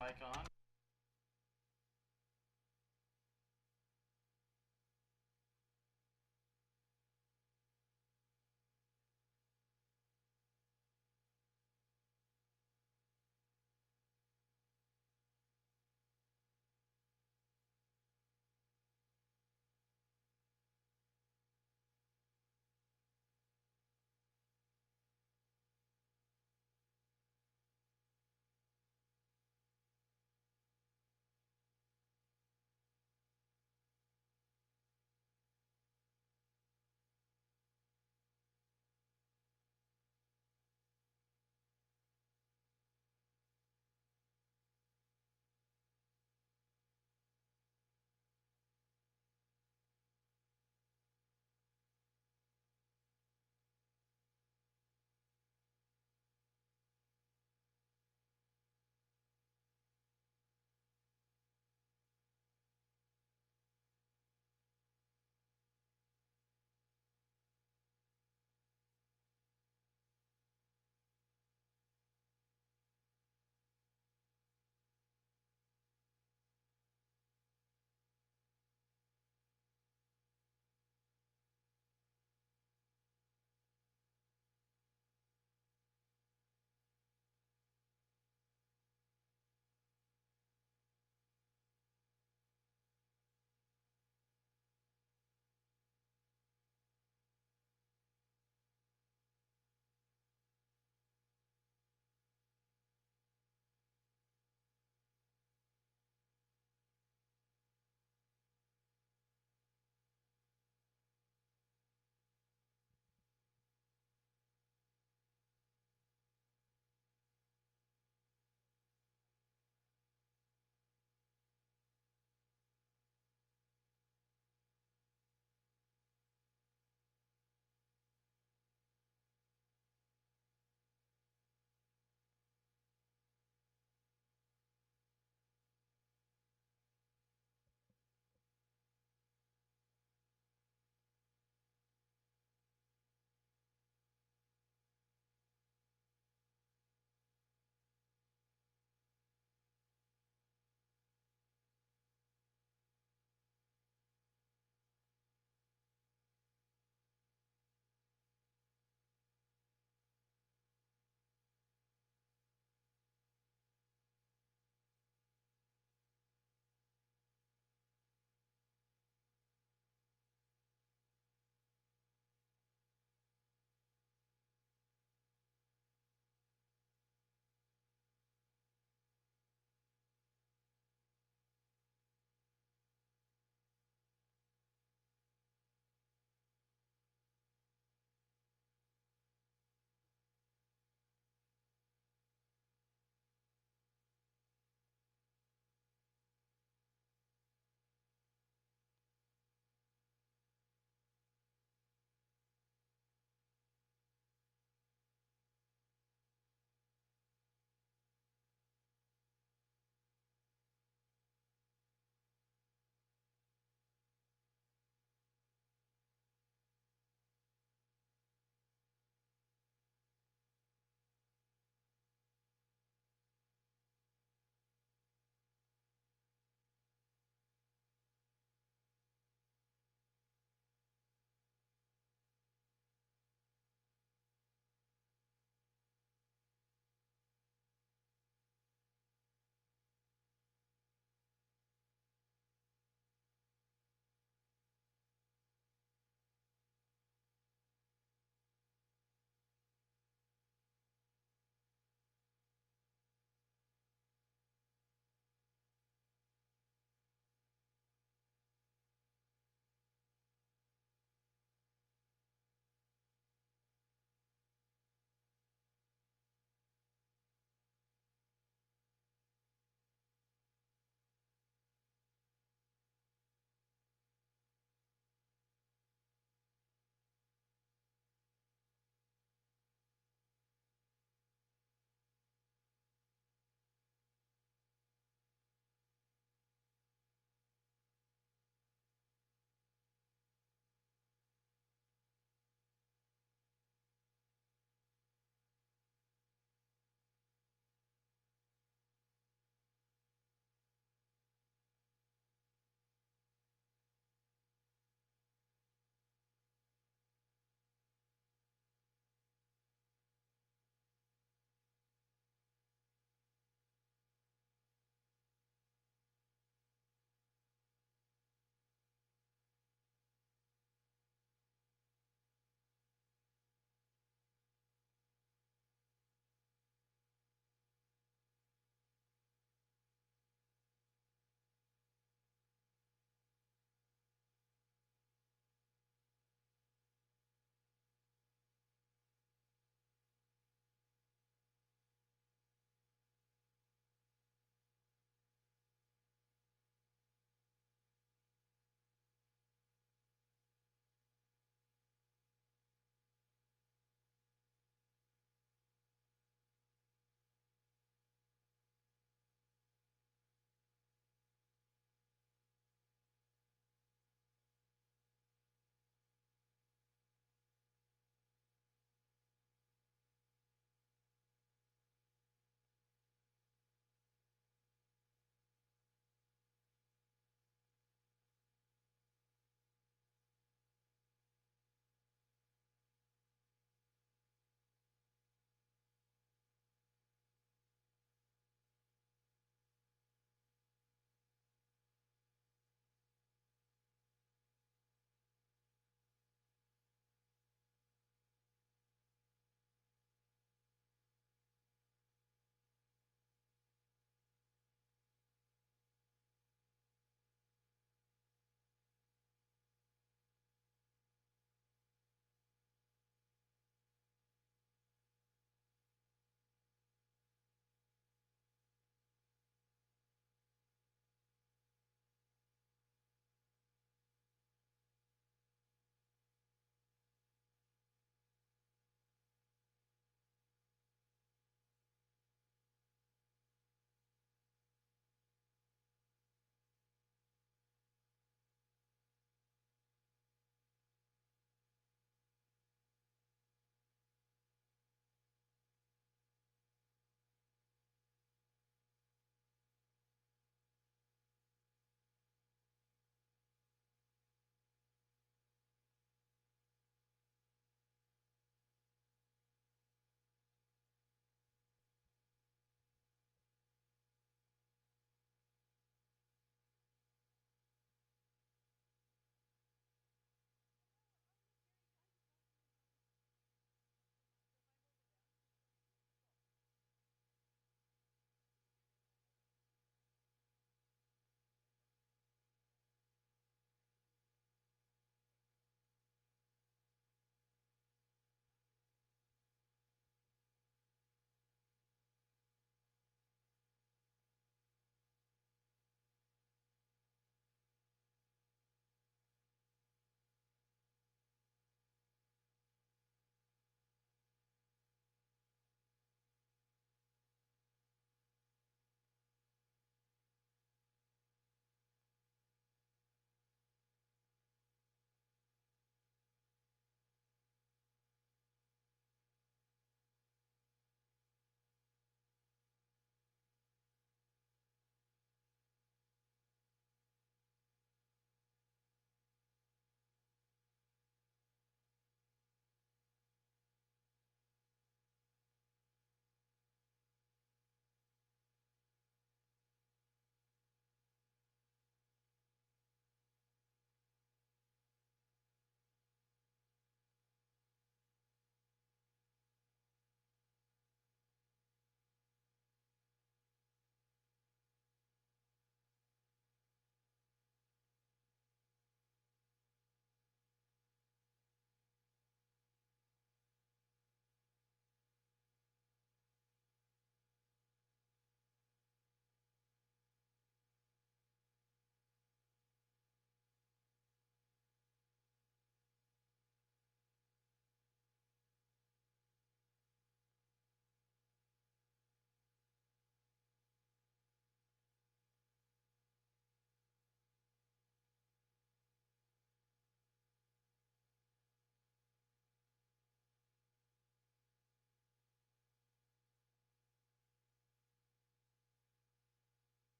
Mic on.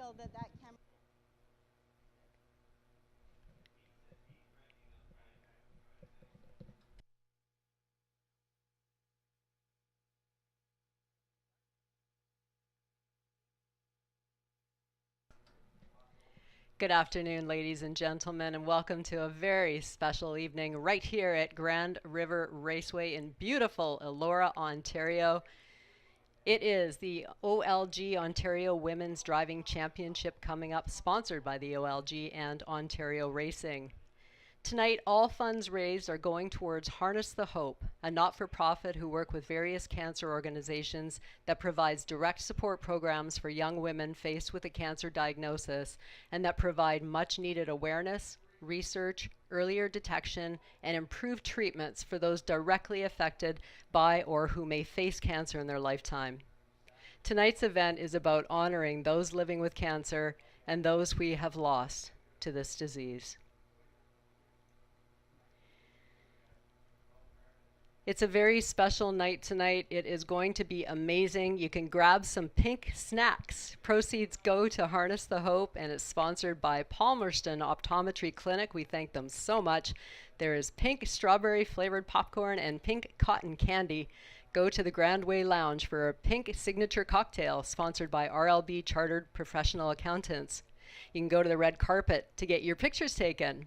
tell that that camera. Good afternoon, ladies and gentlemen, and welcome to a very special evening right here at Grand River Raceway in beautiful Elora, Ontario. It is the OLG Ontario Women's Driving Championship coming up, sponsored by the OLG and Ontario Racing. Tonight, all funds raised are going towards Harness the Hope, a not-for-profit who work with various cancer organizations that provides direct support programs for young women faced with a cancer diagnosis and that provide much-needed awareness, research, earlier detection, and improved treatments for those directly affected by or who may face cancer in their lifetime. Tonight's event is about honoring those living with cancer and those we have lost to this disease. It's a very special night tonight. It is going to be amazing. You can grab some pink snacks. Proceeds go to Harness the Hope, and it's sponsored by Palmerston Optometry Clinic. We thank them so much. There is pink strawberry flavored popcorn and pink cotton candy. Go to the Grandway Lounge for a pink signature cocktail sponsored by RLB Chartered Professional Accountants. You can go to the red carpet to get your pictures taken.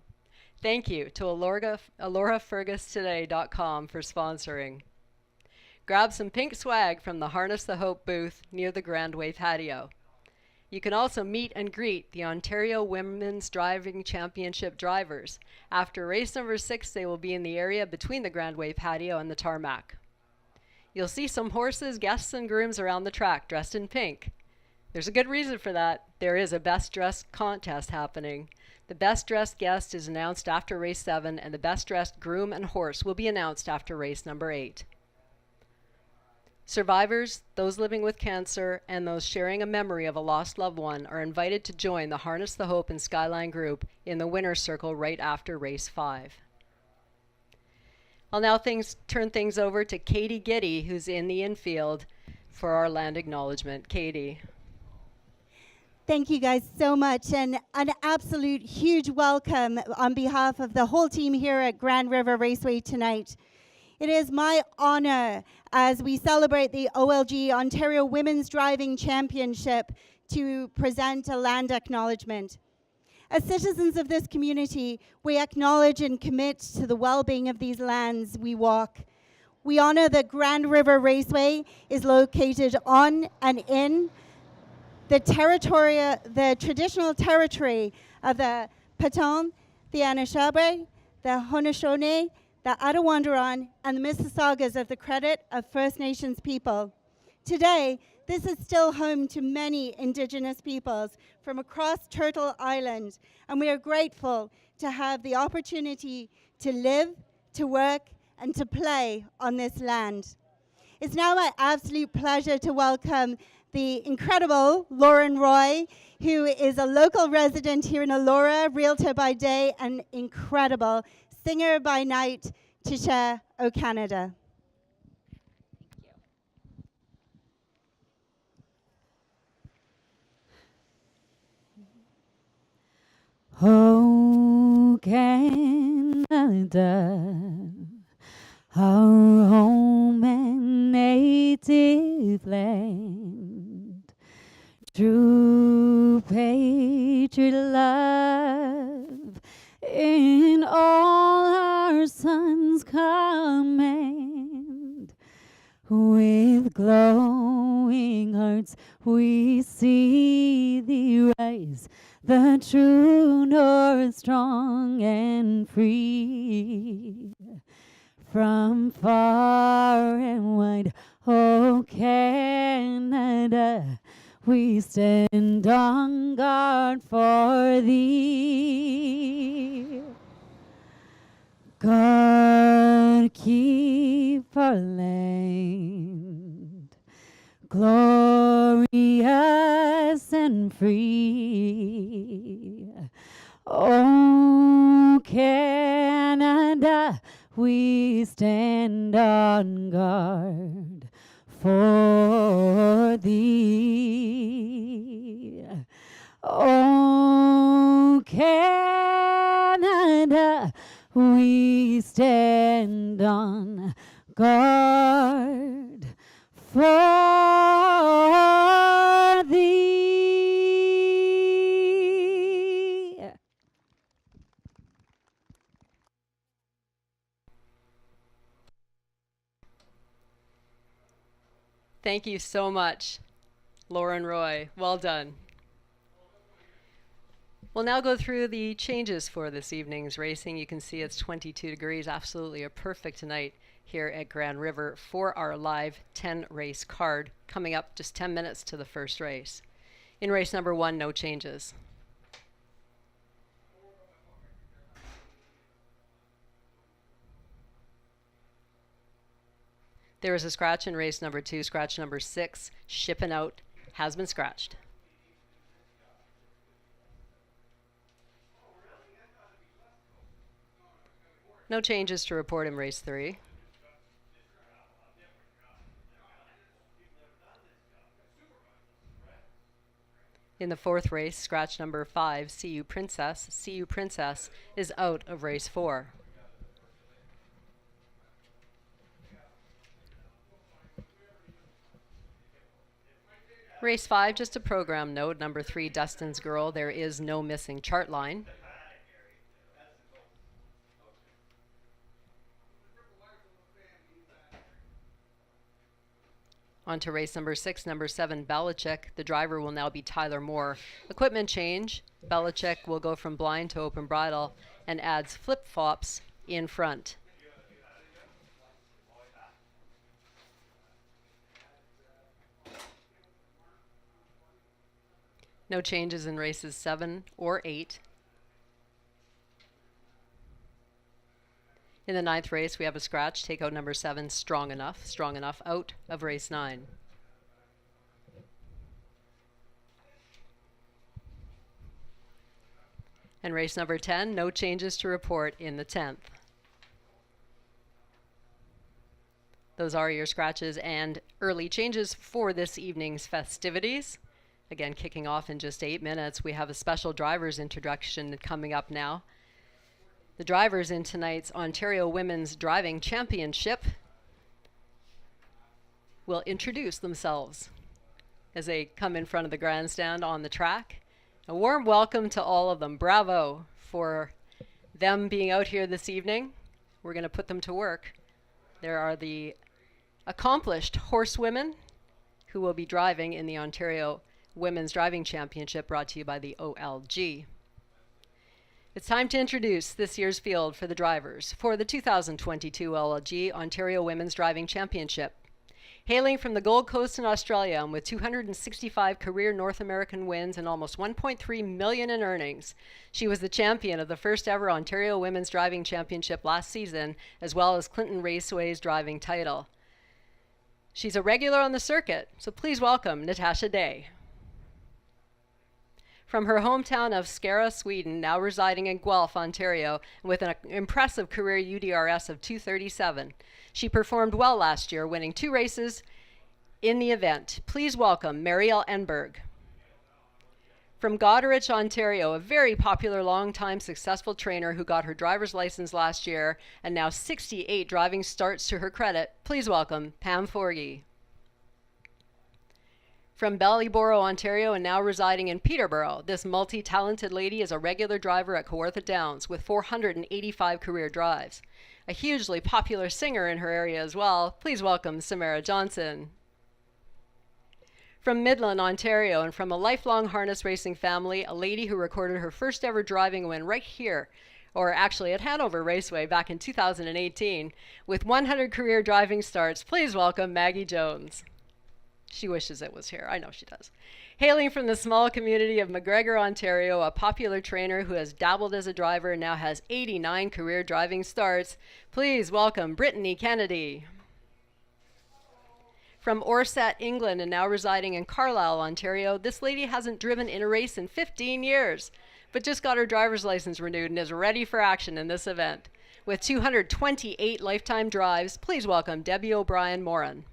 Thank you to AloraFergustoday.com for sponsoring. Grab some pink swag from the Harness the Hope booth near the Grandway patio. You can also meet and greet the Ontario Women's Driving Championship drivers. After race number 6, they will be in the area between the Grandway patio and the tarmac. You'll see some horses, guests, and grooms around the track dressed in pink. There's a good reason for that. There is a best dressed contest happening. The best dressed guest is announced after race 7, and the best dressed groom and horse will be announced after race number 8. Survivors, those living with cancer, and those sharing a memory of a lost loved one are invited to join the Harness the Hope and Skyline group in the winner's circle right after race 5. I'll now turn things over to Katie Giddy, who's in the infield for our land acknowledgement. Katie. Thank you guys so much, and an absolute huge welcome on behalf of the whole team here at Grand River Raceway tonight. It is my honor as we celebrate the OLG Ontario Women's Driving Championship to present a land acknowledgement. As citizens of this community, we acknowledge and commit to the well-being of these lands we walk. We honor that Grand River Raceway is located on and in the traditional territory of the Petun, the Anishinaabe, the Haudenosaunee, the Attawandaron, and the Mississaugas of the Credit of First Nations people. Today, this is still home to many Indigenous peoples from across Turtle Island, and we are grateful to have the opportunity to live, to work, and to play on this land. It's now my absolute pleasure to welcome the incredible Lauren Roy, who is a local resident here in Elora, realtor by day, and incredible singer by night, Tisha O'Canada. Oh, Canada, our home and native land, true patriot love in all our sons command. With glowing hearts we see thee rise, the true north strong and free. From far and wide, oh Canada, we stand on guard for thee. God keep our land glorious and free. Oh Canada, we stand on guard for thee. Canada, we stand on guard for thee. Thank you so much, Lauren Roy. Well done. We'll now go through the changes for this evening's racing. You can see it's 22 degrees, absolutely a perfect night here at Grand River for our live 10 race card, coming up just 10 minutes to the first race. In race number 1, no changes. There is a scratch in race number 2, scratch number 6, Shippin' Out, has been scratched. No changes to report in race 3. In the 4th race, scratch number 5, CU Princess. CU Princess is out of race 4. Race 5, just a program note, number 3, Dustin's Girl. There is no missing chart line. On to race number 6, number 7, Belichick. The driver will now be Tyler Moore. Equipment change. Belichick will go from blind to open bridle and adds flip-flops in front. No changes in races 7 or 8. In the 9th race, we have a scratch. Take out number 7, Strong Enough. Strong Enough out of race 9. And race number 10, no changes to report in the 10th. Those are your scratches and early changes for this evening's festivities. Again, kicking off in just 8 minutes. We have a special driver's introduction coming up now. The drivers in tonight's Ontario Women's Driving Championship will introduce themselves as they come in front of the grandstand on the track. A warm welcome to all of them. Bravo for them being out here this evening. We're going to put them to work. There are the accomplished horsewomen who will be driving in the Ontario Women's Driving Championship, brought to you by the OLG. It's time to introduce this year's field for the drivers for the 2022 OLG Ontario Women's Driving Championship. Hailing from the Gold Coast in Australia and with 265 career North American wins and almost $1.3 million in earnings, she was the champion of the first ever Ontario Women's Driving Championship last season, as well as Clinton Raceway's driving title. She's a regular on the circuit, so please welcome Natasha Day. From her hometown of Skara, Sweden, now residing in Guelph, Ontario, with an impressive career UDRS of 237. She performed well last year, winning 2 races in the event. Please welcome Marielle Enberg. From Goderich, Ontario, a very popular, long-time successful trainer who got her driver's license last year and now 68 driving starts to her credit, please welcome Pam Forgy. From Bellyboro, Ontario, and now residing in Peterborough, this multi-talented lady is a regular driver at Kawartha Downs with 485 career drives. A hugely popular singer in her area as well. Please welcome Samara Johnson. From Midland, Ontario, and from a lifelong harness racing family, a lady who recorded her first ever driving win right here, or actually at Hanover Raceway back in 2018, with 100 career driving starts. Please welcome Maggie Jones. She wishes it was here. I know she does. Hailing from the small community of McGregor, Ontario, a popular trainer who has dabbled as a driver and now has 89 career driving starts, please welcome Brittany Kennedy. From Orsett, England, and now residing in Carlisle, Ontario, this lady hasn't driven in a race in 15 years, but just got her driver's license renewed and is ready for action in this event. With 228 lifetime drives, please welcome Debbie O'Brien Moran.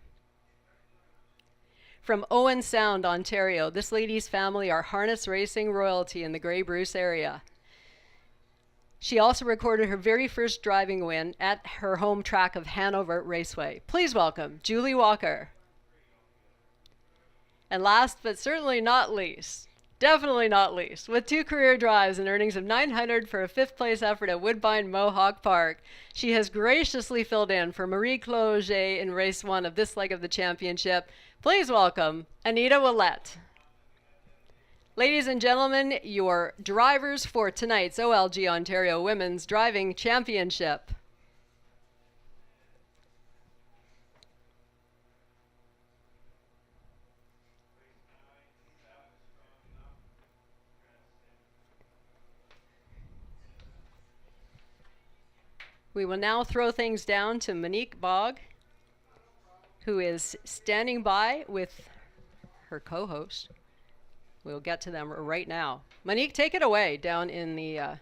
From Owen Sound, Ontario, this lady's family are harness racing royalty in the Grey Bruce area. She also recorded her very first driving win at her home track of Hanover Raceway. Please welcome Julie Walker. And last but certainly not least, definitely not least, with 2 career drives and earnings of $900 for a 5th place effort at Woodbine Mohawk Park, she has graciously filled in for Marie-Claude Auger in race 1 of this leg of the championship. Please welcome Anita Willette. Ladies and gentlemen, your drivers for tonight's OLG Ontario Women's Driving Championship. We will now throw things down to Monique Bogg, who is standing by with her co-host. We'll get to them right now. Monique, take it away down in the, I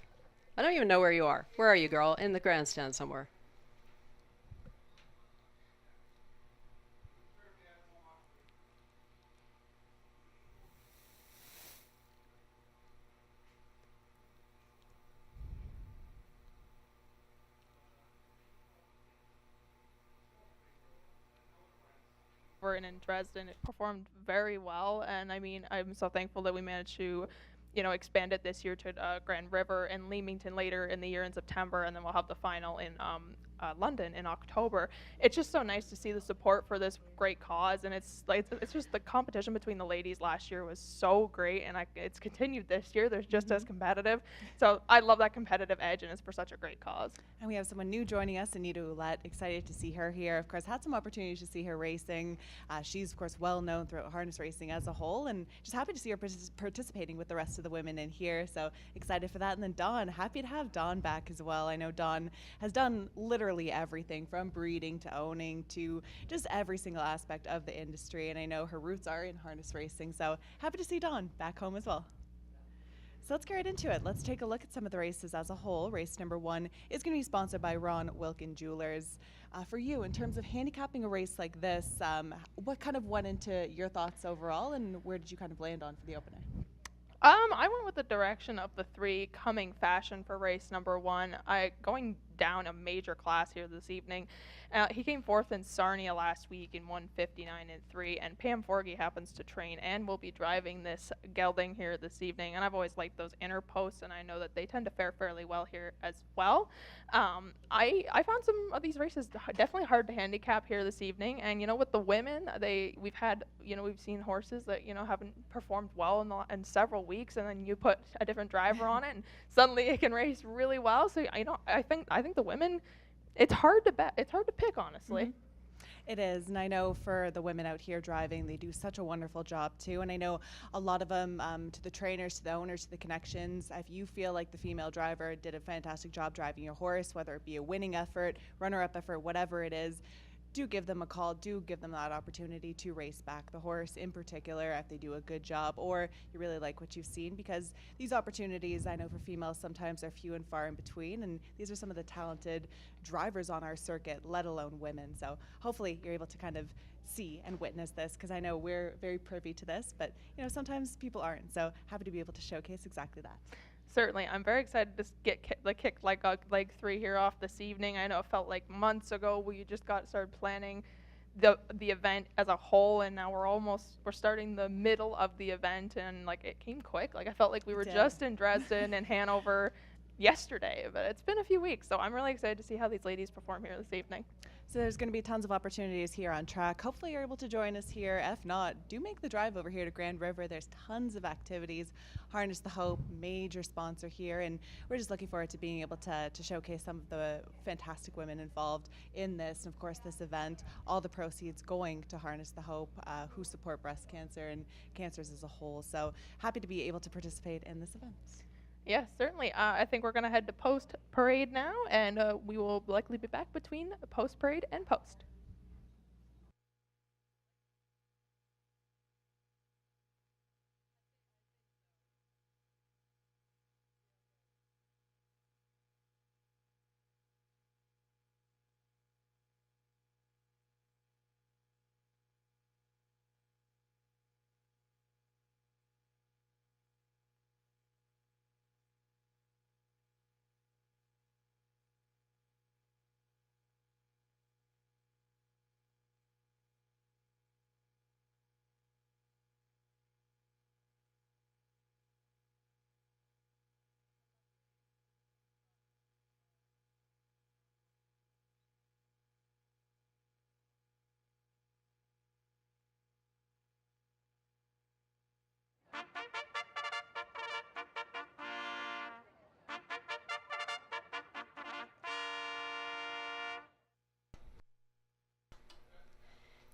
don't even know where you are. Where are you, girl? In the grandstand somewhere. And in Dresden, it performed very well, and I mean, I'm so thankful that we managed to, expand it this year to Grand River and Leamington later in the year in September, and then we'll have the final in London in October. It's just so nice to see the support for this great cause, and it's just the competition between the ladies last year was so great, and it's continued this year. They're just as competitive, so I love that competitive edge, and it's for such a great cause. And we have someone new joining us, Anita Willette. Excited to see her here. Of course, had some opportunities to see her racing. She's, of course, well known throughout harness racing as a whole, and just happy to see her participating with the rest of the women in here. So excited for that. And then Dawn, happy to have Dawn back as well. I know Dawn has done literally everything from breeding to owning to just every single aspect of the industry. And I know her roots are in harness racing. So happy to see Dawn back home as well. So let's get right into it. Let's take a look at some of the races as a whole. Race number 1 is going to be sponsored by Ron Wilkin Jewelers. For you, in terms of handicapping a race like this, what kind of went into your thoughts overall, and where did you kind of land on for the opener? I went with the direction of the 3 coming fashion for race number 1. Going down a major class here this evening. He came 4th in Sarnia last week in 1:59 and 3, and Pam Forgy happens to train and will be driving this gelding here this evening. And I've always liked those inner posts, and I know that they tend to fare fairly well here as well. I found some of these races definitely hard to handicap here this evening. And with the women, we've seen horses that haven't performed well in several weeks, and then you put a different driver on it, and suddenly it can race really well. So I think the women, it's hard to bet. It's hard to pick, honestly. Mm-hmm. It is, and I know for the women out here driving, they do such a wonderful job too. And I know a lot of them, to the trainers, to the owners, to the connections, if you feel like the female driver did a fantastic job driving your horse, whether it be a winning effort, runner-up effort, whatever it is, do give them a call, do give them that opportunity to race back the horse in particular if they do a good job or you really like what you've seen, because these opportunities, I know for females sometimes are few and far in between, and these are some of the talented drivers on our circuit, let alone women. So hopefully you're able to kind of see and witness this, because I know we're very privy to this, but sometimes people aren't. So happy to be able to showcase exactly that. Certainly. I'm very excited to get kicked like leg 3 here off this evening. I know it felt like months ago we just started planning the event as a whole, and now we're starting the middle of the event, and it came quick. I felt like we were just in Dresden and Hanover yesterday, but it's been a few weeks, so I'm really excited to see how these ladies perform here this evening. So there's going to be tons of opportunities here on track. Hopefully you're able to join us here. If not, do make the drive over here to Grand River. There's tons of activities. Harness the Hope, major sponsor here, and we're just looking forward to being able to showcase some of the fantastic women involved in this. And of course, this event, all the proceeds going to Harness the Hope, who support breast cancer and cancers as a whole. So happy to be able to participate in this event. Yes, certainly. I think we're going to head to post-parade now, and we will likely be back between post-parade and post.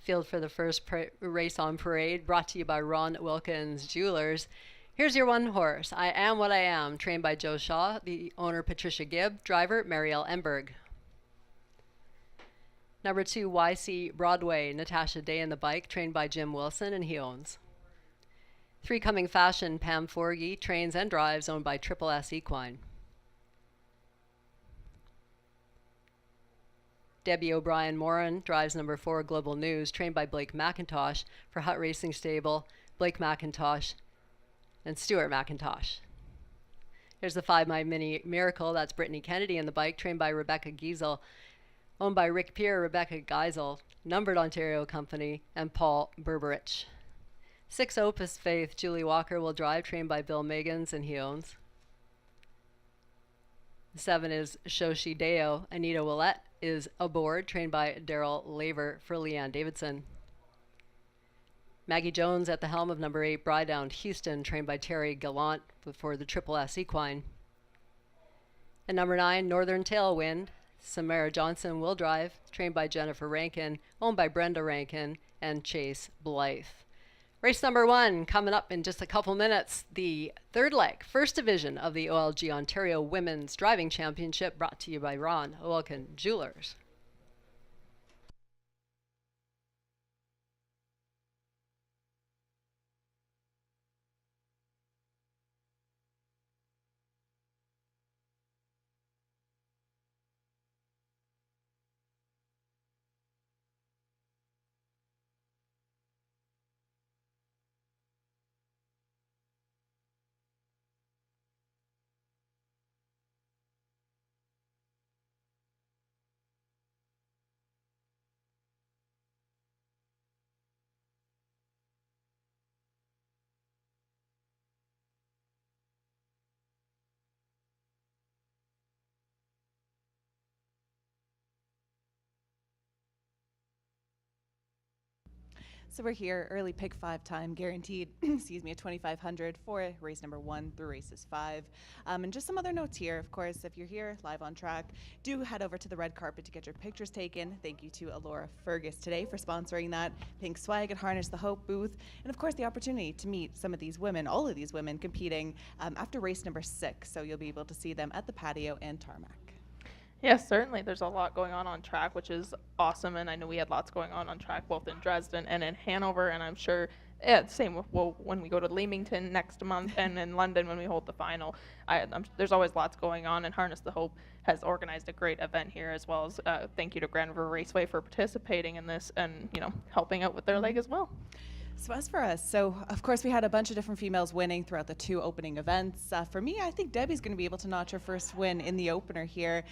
Field for the first race on parade, brought to you by Ron Wilkins Jewelers. Here's your one horse, I Am What I Am, trained by Joe Shaw, the owner Patricia Gibb, driver Marielle Enberg. Number 2, YC Broadway, Natasha Day in the bike, trained by Jim Wilson, and he owns. 3 Coming Fashion, Pam Forgy, trains and drives, owned by Triple S Equine. Debbie O'Brien Moran drives number 4 Global News, trained by Blake McIntosh for Hut Racing Stable, Blake McIntosh, and Stuart McIntosh. Here's the 5 My Mini Miracle, that's Brittany Kennedy in the bike, trained by Rebecca Giesel, owned by Rick Peer, Rebecca Geisel, Numbered Ontario Company, and Paul Berberich. 6 Opus Faith, Julie Walker will drive, trained by Bill Megans, and he owns. 7 is Shoshi Deo, Anita Willette is aboard, trained by Daryl Laver for Leanne Davidson. Maggie Jones at the helm of number 8 Brydown Houston, trained by Terry Gallant for the Triple S Equine. And number 9 Northern Tailwind, Samara Johnson will drive, trained by Jennifer Rankin, owned by Brenda Rankin and Chase Blythe. Race number 1 coming up in just a couple minutes, the third leg, first division of the OLG Ontario Women's Driving Championship, brought to you by Ron Wilkins Jewelers. So we're here, early pick 5 time, guaranteed, excuse me, a 2,500 for race number 1 through races 5. And just some other notes here, of course, if you're here live on track, do head over to the red carpet to get your pictures taken. Thank you to Alora Fergus today for sponsoring that. Pink Swag at Harness the Hope booth. And of course, the opportunity to meet some of these women, all of these women competing after race number 6. So you'll be able to see them at the patio and tarmac. Yes, certainly. There's a lot going on track, which is awesome. And I know we had lots going on track, both in Dresden and in Hanover. And I'm sure, same with when we go to Leamington next month and in London when we hold the final. There's always lots going on. And Harness the Hope has organized a great event here, as well as thank you to Grand River Raceway for participating in this and, helping out with their leg as well. So as for us, of course we had a bunch of different females winning throughout the 2 opening events. For me, I think Debbie's going to be able to notch her first win in the opener here.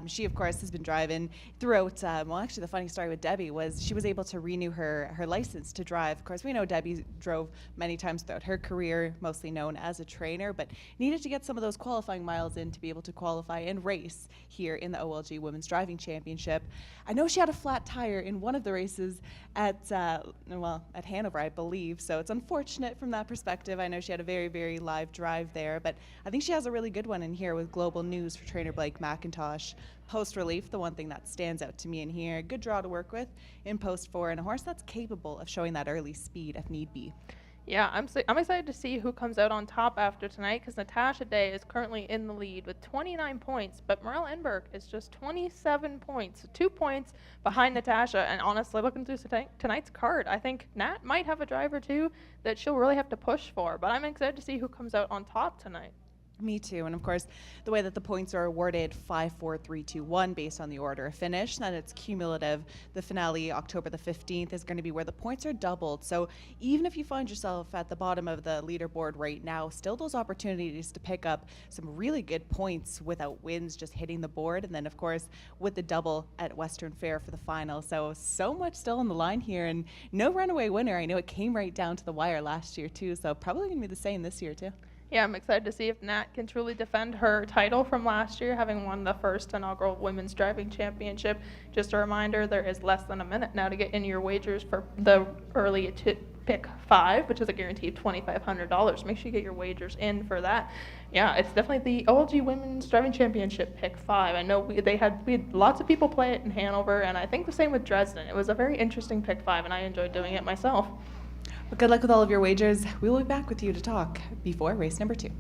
She, of course, has been driving throughout. Actually, the funny story with Debbie was she was able to renew her license to drive. Of course, we know Debbie drove many times throughout her career, mostly known as a trainer, but needed to get some of those qualifying miles in to be able to qualify and race here in the OLG Women's Driving Championship. I know she had a flat tire in one of the races at Hanover, I believe, so it's unfortunate from that perspective. I know she had a very, very live drive there, but I think she has a really good one in here with Global News for trainer Blake McIntosh. Post relief, the one thing that stands out to me in here, good draw to work with in post 4, and a horse that's capable of showing that early speed if need be. Yeah, I'm excited to see who comes out on top after tonight, because Natasha Day is currently in the lead with 29 points, but Marielle Enberg is just 27 points, 2 points behind Natasha. And honestly, looking through tonight's card, I think Nat might have a driver too that she'll really have to push for, but I'm excited to see who comes out on top tonight. Me too. And of course, the way that the points are awarded, 5, 4, 3, 2, 1 based on the order of finish, then it's cumulative. The finale, October the 15th, is going to be where the points are doubled. So even if you find yourself at the bottom of the leaderboard right now, still those opportunities to pick up some really good points without wins just hitting the board. And then, of course, with the double at Western Fair for the final. So much still on the line here, and no runaway winner. I know it came right down to the wire last year too, so probably going to be the same this year too. Yeah, I'm excited to see if Nat can truly defend her title from last year, having won the first inaugural Women's Driving Championship. Just a reminder, there is less than a minute now to get in your wagers for the early pick 5, which is a guaranteed $2,500. Make sure you get your wagers in for that. Yeah, it's definitely the OLG Women's Driving Championship pick 5. I know we had lots of people play it in Hanover, and I think the same with Dresden. It was a very interesting pick 5, and I enjoyed doing it myself. Well, good luck with all of your wagers. We will be back with you to talk before race number 2.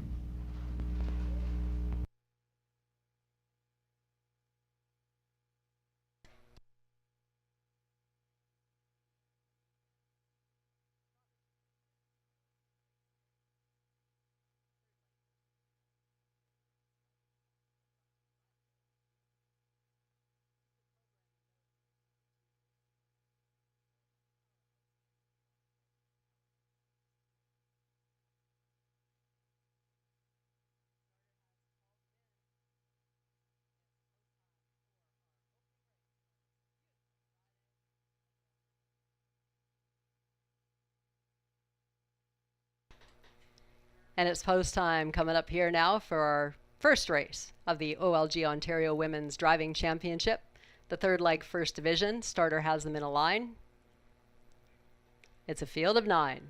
And it's post time coming up here now for our first race of the OLG Ontario Women's Driving Championship. The third leg, first division. Starter has them in a line. It's a field of 9.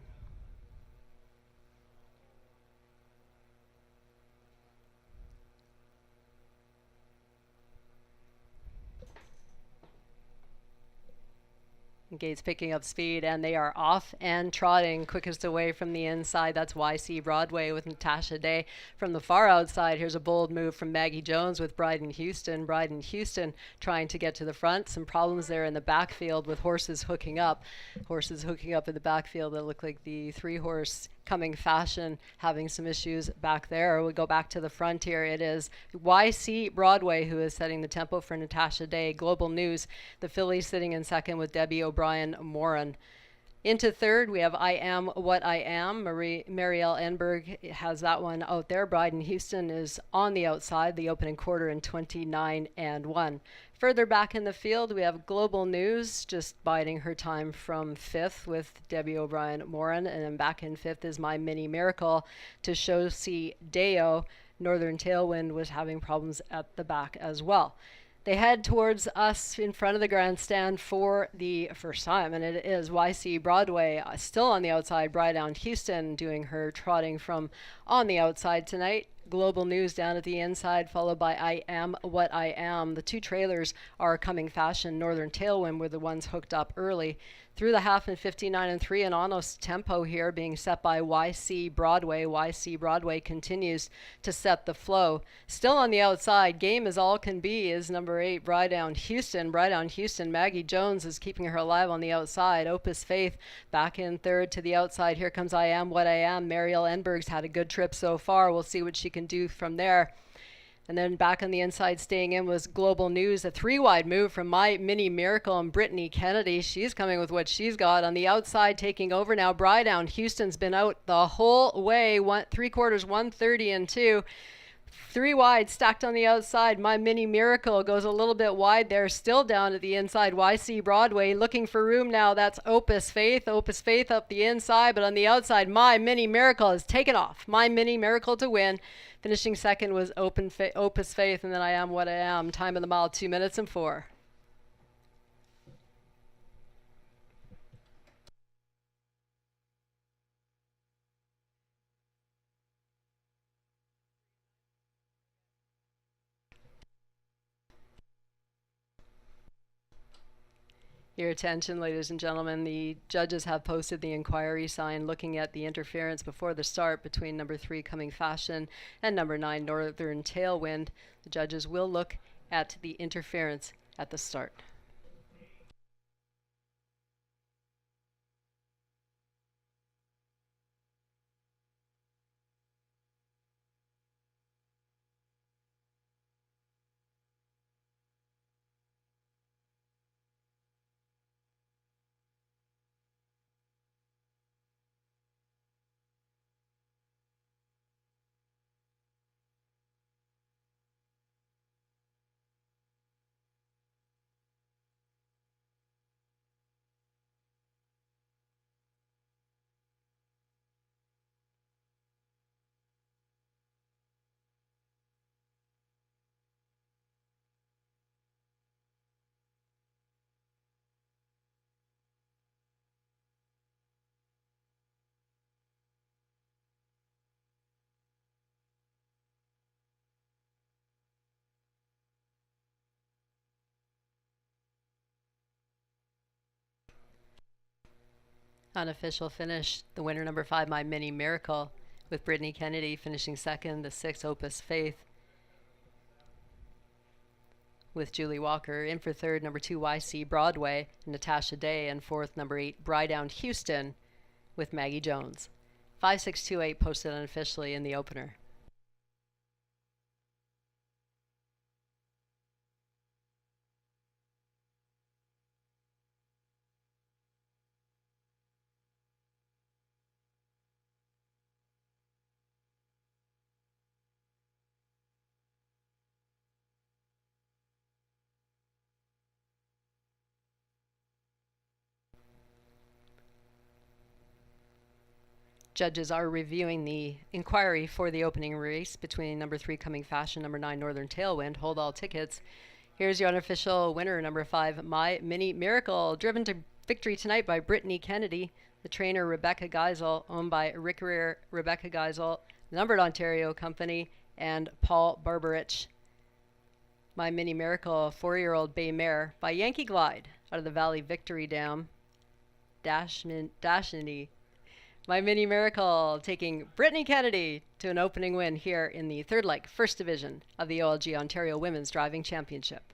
Gates picking up speed, and they are off and trotting. Quickest away from the inside, that's YC Broadway with Natasha Day. From the far outside, here's a bold move from Maggie Jones with Bryden Houston. Bryden Houston trying to get to the front. Some problems there in the backfield with horses hooking up. Horses hooking up in the backfield that look like the 3-horse Coming Fashion having some issues back there. We go back to the front here. It is YC Broadway who is setting the tempo for Natasha Day. Global News, the fillies sitting in second with Debbie O'Brien Moran. Into third, we have I Am What I Am. Marielle Enberg has that one out there. Bryden Houston is on the outside, the opening quarter in 29-1. Further back in the field, we have Global News just biding her time from 5th with Debbie O'Brien Moran. And then back in 5th is My Mini Miracle to Shosi Deo. Northern Tailwind was having problems at the back as well. They head towards us in front of the grandstand for the first time, and it is YC Broadway still on the outside. Brydown Houston doing her trotting from on the outside tonight. Global News down at the inside, followed by I Am What I Am. The 2 trailers are Coming Fashion. Northern Tailwind were the ones hooked up early. Through the half in 59-3, an honest tempo here being set by YC Broadway. YC Broadway continues to set the flow. Still on the outside, game as all can be, is number 8, Brydown Houston. Brydown Houston, Maggie Jones is keeping her alive on the outside. Opus Faith back in third to the outside. Here comes I Am What I Am. Marielle Enberg's had a good trip so far. We'll see what she can do from there. And then back on the inside staying in was Global News, a 3-wide move from My Mini Miracle and Brittany Kennedy. She's coming with what she's got. On the outside taking over now, Brydown Houston's been out the whole way, 3/4, 130-2. 3 wide stacked on the outside. My Mini Miracle goes a little bit wide there, still down at the inside. YC Broadway looking for room now. That's Opus Faith. Opus Faith up the inside, but on the outside, My Mini Miracle is taken off. My Mini Miracle to win. Finishing second was Opus Faith, and then I Am What I Am. Time of the mile, 2 minutes and 4. Your attention, ladies and gentlemen. The judges have posted the inquiry sign looking at the interference before the start between number 3, Coming Fashion, and number 9, Northern Tailwind. The judges will look at the interference at the start. Unofficial finish, the winner number 5, My Mini Miracle, with Brittany Kennedy finishing second, the 6 Opus Faith, with Julie Walker. In for third, number 2 YC Broadway, Natasha Day, and fourth, number 8 Brydown Houston, with Maggie Jones. 5628 posted unofficially in the opener. Judges are reviewing the inquiry for the opening race between number 3 Coming Fashion, number 9 Northern Tailwind. Hold all tickets. Here's your unofficial winner, number 5 My Mini Miracle, driven to victory tonight by Brittany Kennedy, the trainer Rebecca Geisel, owned by Rick Rear, Rebecca Geisel, Numbered Ontario Company, and Paul Barbarich. My Mini Miracle, 4-year-old bay mare by Yankee Glide out of the Valley Victory Dam. Dashney. My Mini Miracle taking Brittany Kennedy to an opening win here in the third leg, first division of the OLG Ontario Women's Driving Championship.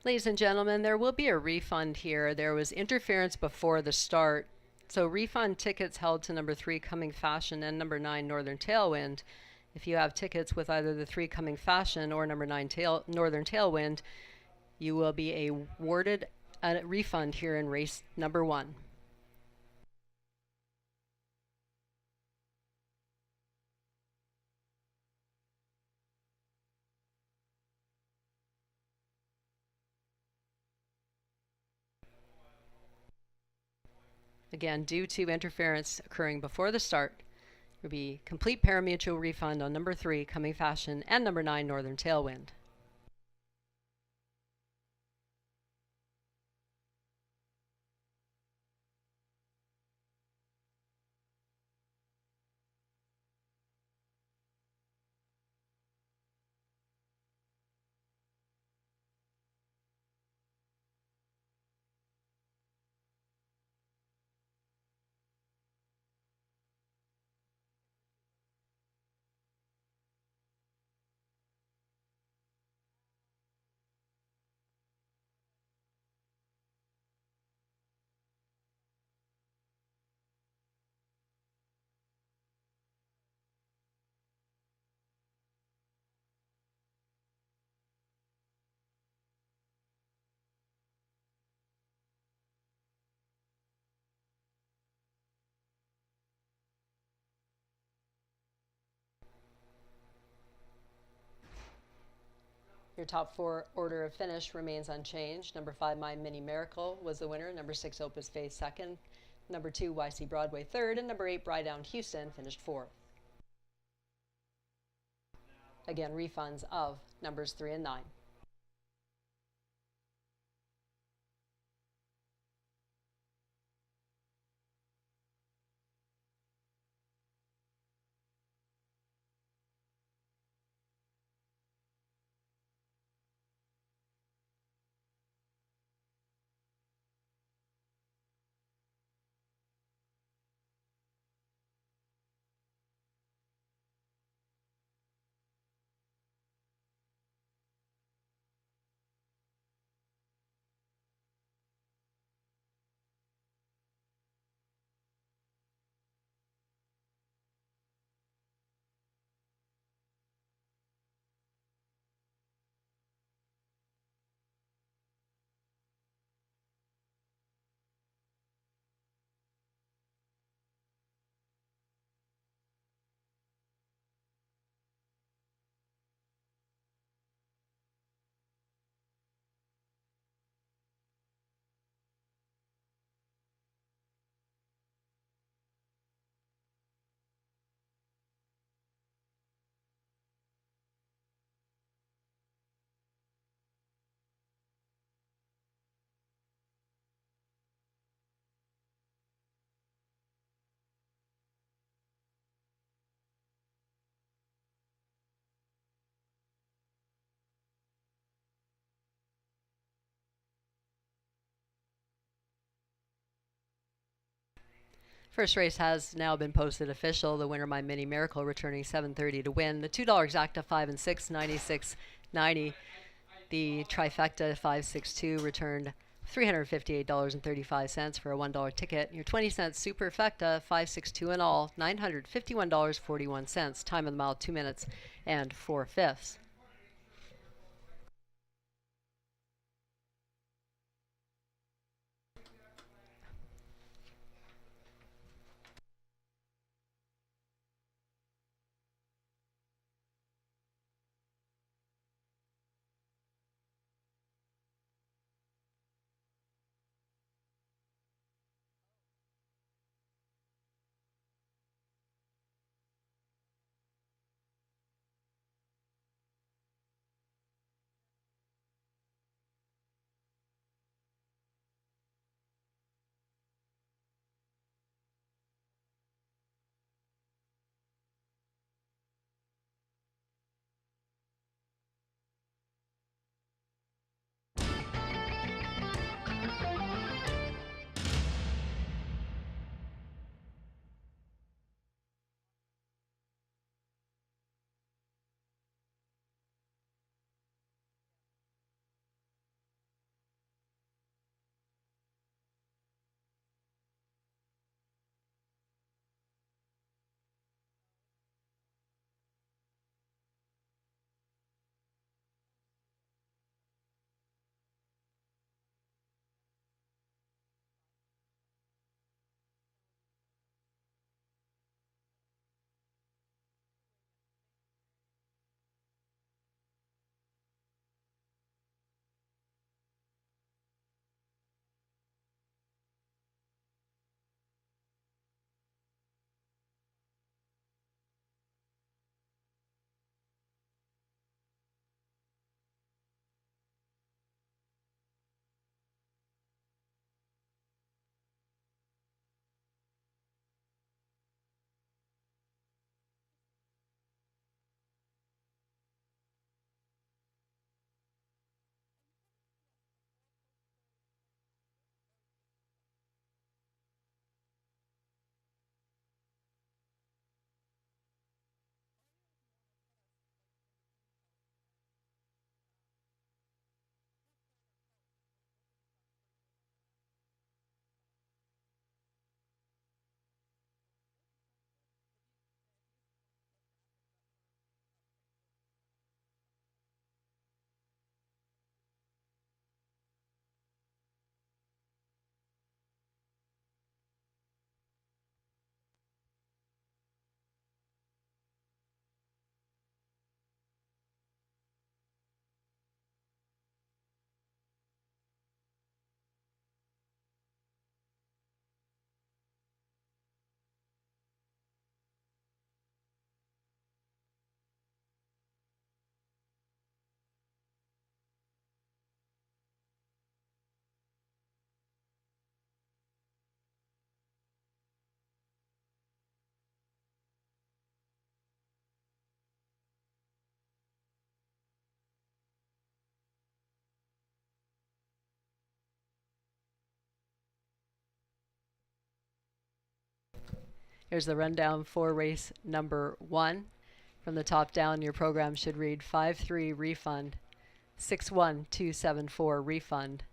Ladies and gentlemen, there will be a refund here. There was interference before the start, so refund tickets held to number 3 Coming Fashion and number 9 Northern Tailwind. If you have tickets with either the 3 Coming Fashion or number 9 Northern Tailwind, you will be awarded a refund here in race number 1. Again, due to interference occurring before the start, there will be complete parimutuel refund on number 3 Coming Fashion and number 9 Northern Tailwind. Your top 4 order of finish remains unchanged. Number 5 My Mini Miracle was the winner. Number 6 Opus Faith second. Number 2 YC Broadway third. And number 8 Brydown Houston finished fourth. Again, refunds of numbers 3 and 9. First race has now been posted official. The winner, My Mini Miracle, returning 7:30 to win. The $2 exacta 5 and 6, 96.90. The trifecta 562 returned $358.35 for a $1 ticket. Your 20-cent superfecta 562 in all, $951.41. Time of the mile 2 minutes and 4/5. Here's the rundown for race number 1. From the top down, your program should read 5-3 refund, 6-1-2-7-4 refund.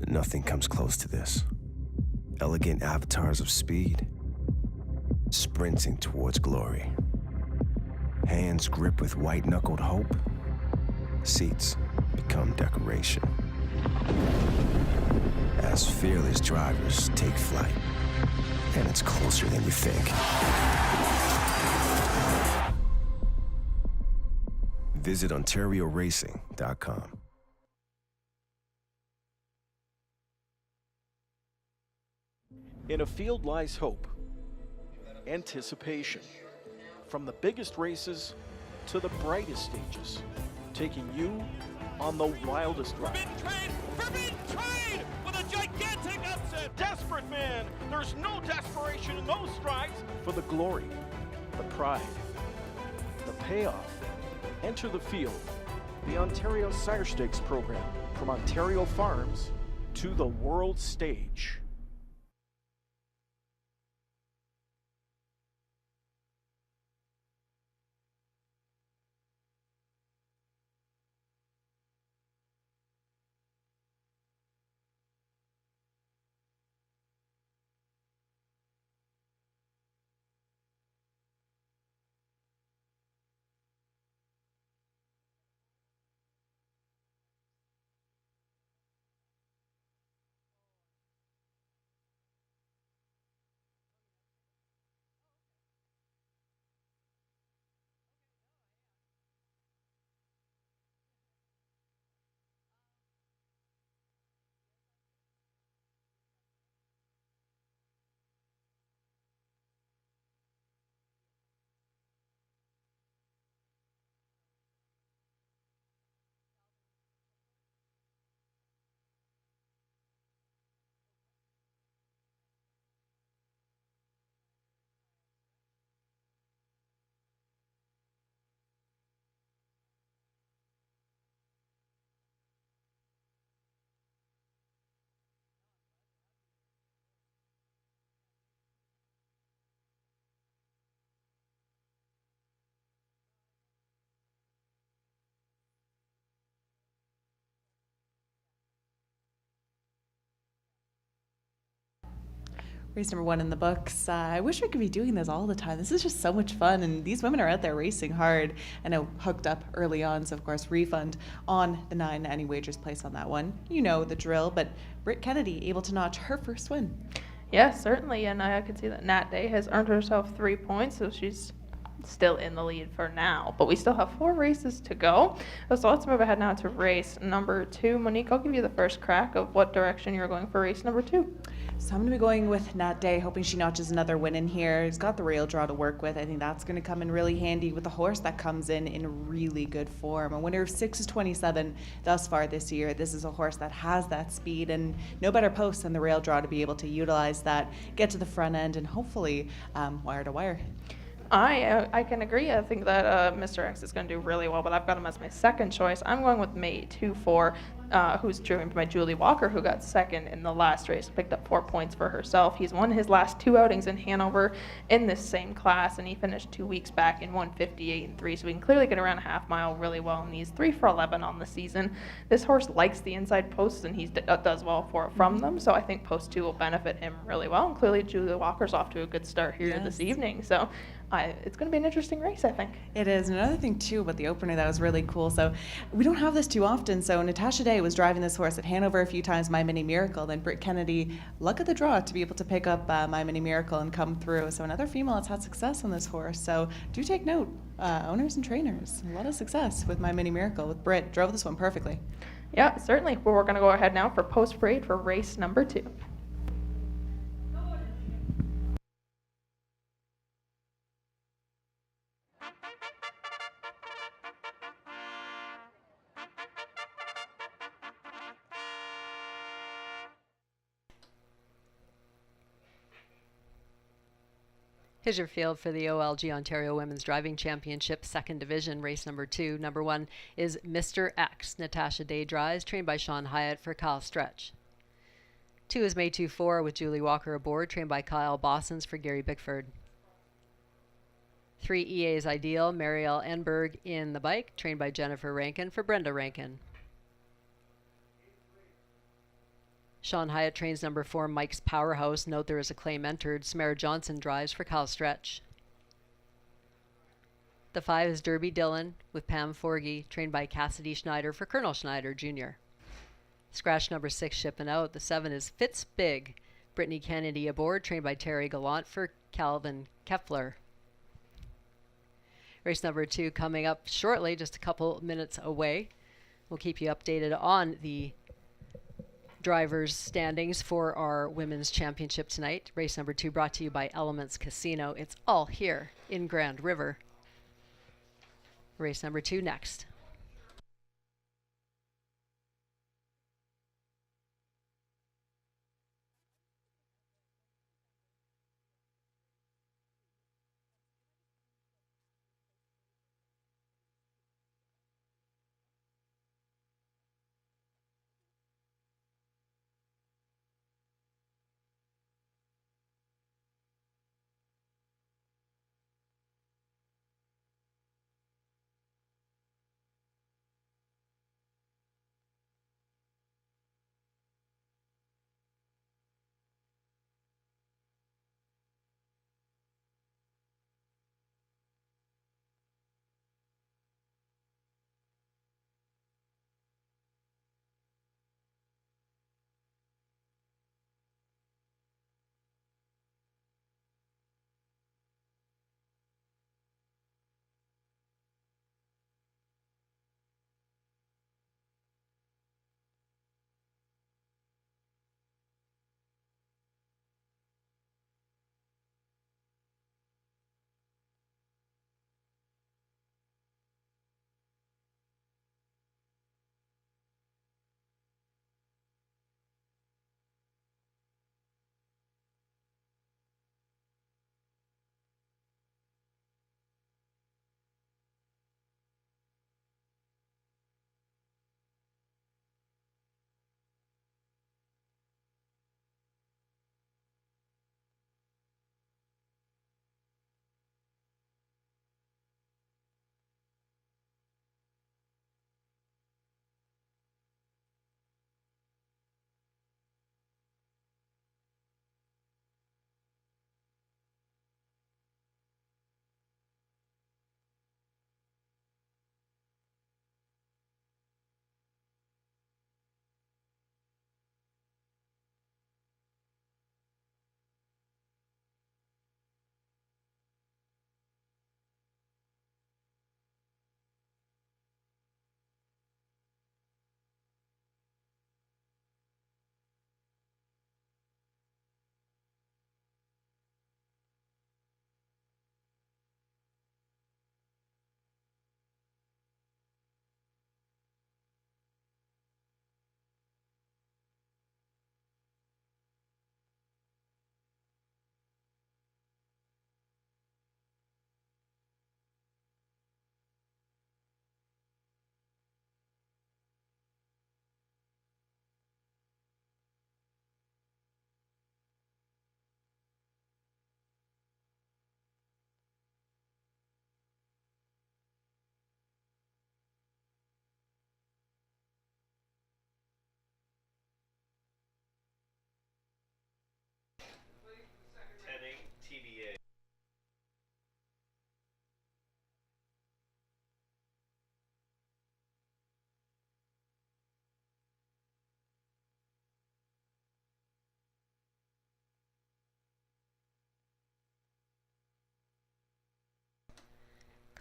Nothing comes close to this. Elegant avatars of speed, sprinting towards glory. Hands grip with white-knuckled hope. Seats become decoration. As fearless drivers take flight, and it's closer than you think. Visit OntarioRacing.com. In a field lies hope, anticipation, from the biggest races to the brightest stages, taking you on the wildest ride. Forbidden trade with a gigantic upset. Desperate man, there's no desperation in those strides. For the glory, the pride, the payoff. Enter the field, the Ontario Sire Stakes program, from Ontario farms to the world stage. Race number 1 in the books. I wish we could be doing this all the time. This is just so much fun, and these women are out there racing hard. I know hooked up early on, so of course refund on the 9 any wagers placed on that one. You know the drill, but Britt Kennedy able to notch her first win. Yeah, certainly, and I can see that Nat Day has earned herself 3 points, so she's still in the lead for now. But we still have 4 races to go, so let's move ahead now to race number 2. Monique, I'll give you the first crack of what direction you're going for race number 2. So I'm going to be going with Nat Day, hoping she notches another win in here. He's got the rail draw to work with. I think that's going to come in really handy with a horse that comes in really good form. A winner of 6-27 thus far this year. This is a horse that has that speed and no better post than the rail draw to be able to utilize that, get to the front end, and hopefully wire to wire. I can agree. I think that Mr. X is going to do really well, but I've got him as my second choice. I'm going with May 2-4, who's driven by Julie Walker, who got second in the last race, picked up 4 points for herself. He's won his last 2 outings in Hanover in this same class, and he finished 2 weeks back in 1:58.3, so we can clearly get around a half mile really well, and he's 3 for 11 on the season. This horse likes the inside posts, and he does well from them, so I think post 2 will benefit him really well, and clearly Julie Walker's off to a good start here this evening, so it's going to be an interesting race, I think. It is. And another thing, too, about the opener that was really cool. So we don't have this too often. So Natasha Day was driving this horse at Hanover a few times, My Mini Miracle. Then Britt Kennedy, luck of the draw to be able to pick up My Mini Miracle and come through. So another female that's had success on this horse. So do take note, owners and trainers. A lot of success with My Mini Miracle. With Britt, drove this one perfectly. Yeah, certainly. Well, we're going to go ahead now for post parade for race number 2. Here's your field for the OLG Ontario Women's Driving Championship, 2nd Division, race number 2. Number 1 is Mr. X. Natasha Day drives, trained by Sean Hyatt for Kyle Stretch. 2 is May 2-4 with Julie Walker aboard, trained by Kyle Bossons for Gary Bickford. 3 EA's Ideal, Marielle Enberg in the bike, trained by Jennifer Rankin for Brenda Rankin. Sean Hyatt trains number 4, Mike's Powerhouse. Note there is a claim entered. Samara Johnson drives for Kyle Stretch. The 5 is Derby Dillon with Pam Forgy, trained by Cassidy Schneider for Colonel Schneider Jr. Scratch number 6, Shipping Out. The 7 is Fitz Big. Brittany Kennedy aboard, trained by Terry Gallant for Calvin Kepler. Race number 2 coming up shortly, just a couple minutes away. We'll keep you updated on the drivers' standings for our women's championship tonight. Race number 2 brought to you by Elements Casino. It's all here in Grand River. Race number 2 next.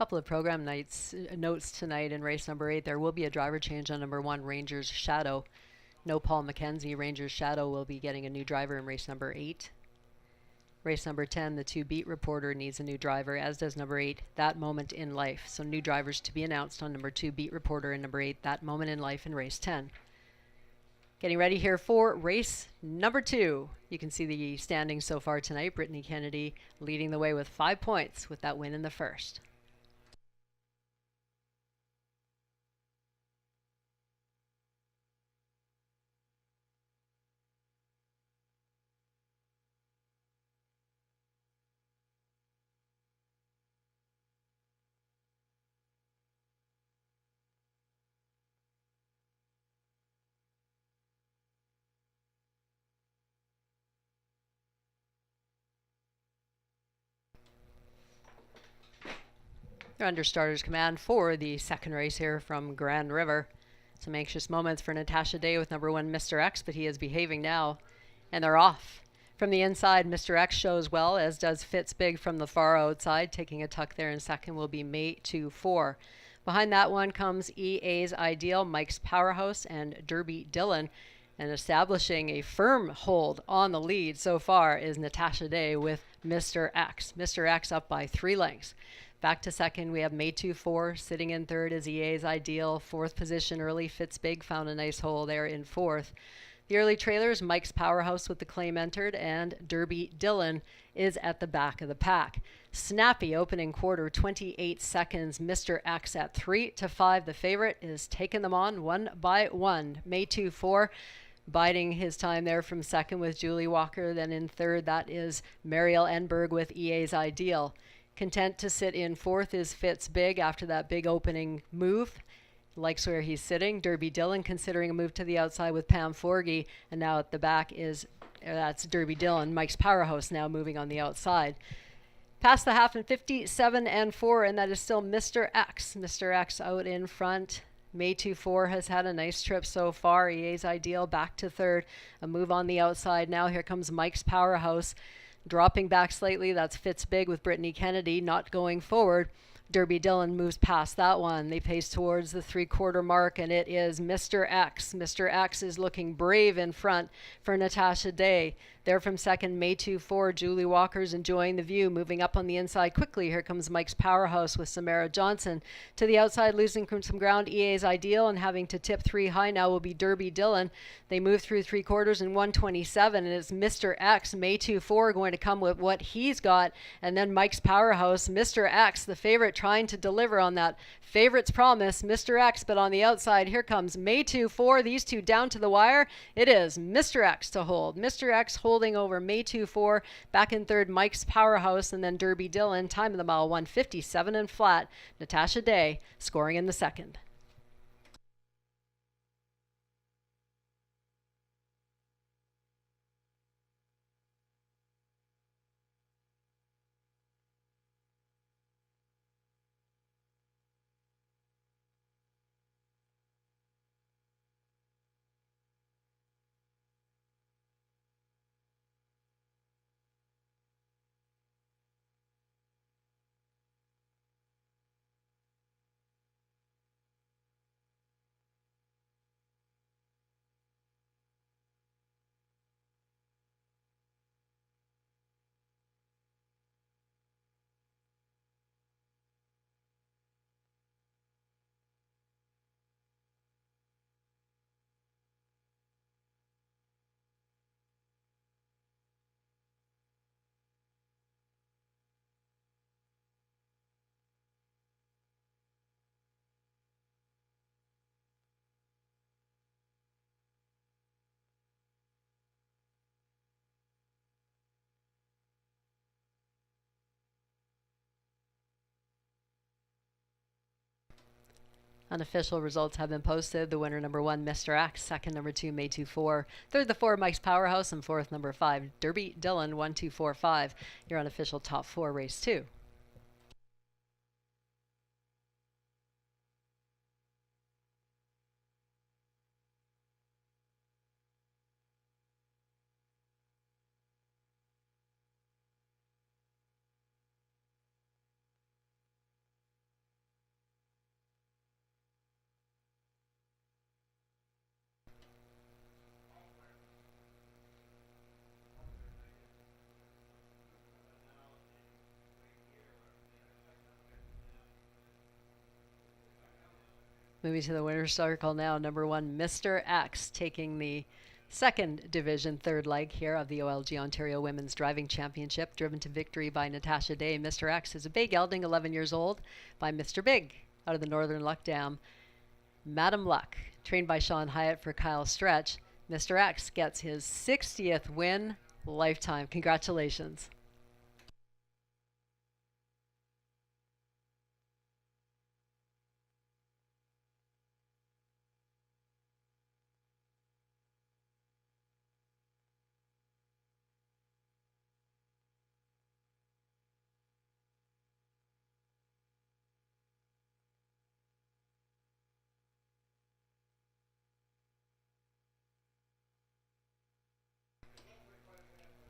Couple of program notes tonight in race number 8. There will be a driver change on number 1, Rangers Shadow. No Paul McKenzie. Rangers Shadow will be getting a new driver in race number 8. Race number 10, the 2 Beat Reporter needs a new driver, as does number 8, That Moment in Life. So new drivers to be announced on number 2 Beat Reporter and number 8, That Moment in Life in race 10. Getting ready here for race number 2. You can see the standings so far tonight. Brittany Kennedy leading the way with 5 points with that win in the first. They're under starter's command for the second race here from Grand River. Some anxious moments for Natasha Day with number 1, Mr. X, but he is behaving now, and they're off. From the inside, Mr. X shows well, as does Fitz Big from the far outside. Taking a tuck there in second will be May 2-4. Behind that one comes EA's Ideal, Mike's Powerhouse, and Derby Dillon. And establishing a firm hold on the lead so far is Natasha Day with Mr. X. Mr. X up by 3 lengths. Back to second, we have May 2-4. Sitting in third is EA's Ideal. Fourth position early, Fitzbig found a nice hole there in fourth. The early trailers, Mike's Powerhouse with the claim entered, and Derby Dillon is at the back of the pack. Snappy opening quarter, 28 seconds. Mr. X at 3-5. The favorite is taking them on 1 by 1. May 2-4. Biding his time there from second with Julie Walker. Then in third, that is Mariel Enberg with EA's Ideal. Content to sit in fourth is Fitz Big after that big opening move. Likes where he's sitting. Derby Dillon considering a move to the outside with Pam Forgy. And now at the back is, that's Derby Dillon. Mike's Powerhouse now moving on the outside. Past the half in 57-4, and that is still Mr. X. Mr. X out in front. May 2-4 has had a nice trip so far. EA's Ideal back to third. A move on the outside. Now here comes Mike's Powerhouse. Dropping back slightly, that's Fitzbig with Brittany Kennedy not going forward. Derby Dillon moves past that one. They pace towards the 3/4 mark, and it is Mr. X. Mr. X is looking brave in front for Natasha Day. There from second, May 2-4. Julie Walker's enjoying the view. Moving up on the inside quickly. Here comes Mike's Powerhouse with Samara Johnson. To the outside, losing some ground, EA's Ideal, and having to tip 3 high now will be Derby Dillon. They move through 3/4 in 1:27, and it's Mr. X, May 2-4, going to come with what he's got. And then Mike's Powerhouse, Mr. X, the favorite, trying to deliver on that favorite's promise, Mr. X. But on the outside, here comes May 2-4. These two down to the wire. It is Mr. X to hold. Mr. X holding over May 2-4. Back in third, Mike's Powerhouse, and then Derby Dillon. Time of the mile, 1:57 and flat. Natasha Day scoring in the second. Unofficial results have been posted. The winner, number 1, Mr. X. Second, number 2, May 2-4. Third, the 4, Mike's Powerhouse. And fourth, number 5, Derby Dillon, 1-2-4-5. Your unofficial top 4, race 2. Moving to the winner's circle now, number 1, Mr. X, taking the second division third leg here of the OLG Ontario Women's Driving Championship, driven to victory by Natasha Day. Mr. X is a big gelding, 11 years old, by Mr. Big out of the Northern Luck Dam. Madam Luck, trained by Sean Hyatt for Kyle Stretch. Mr. X gets his 60th win lifetime. Congratulations.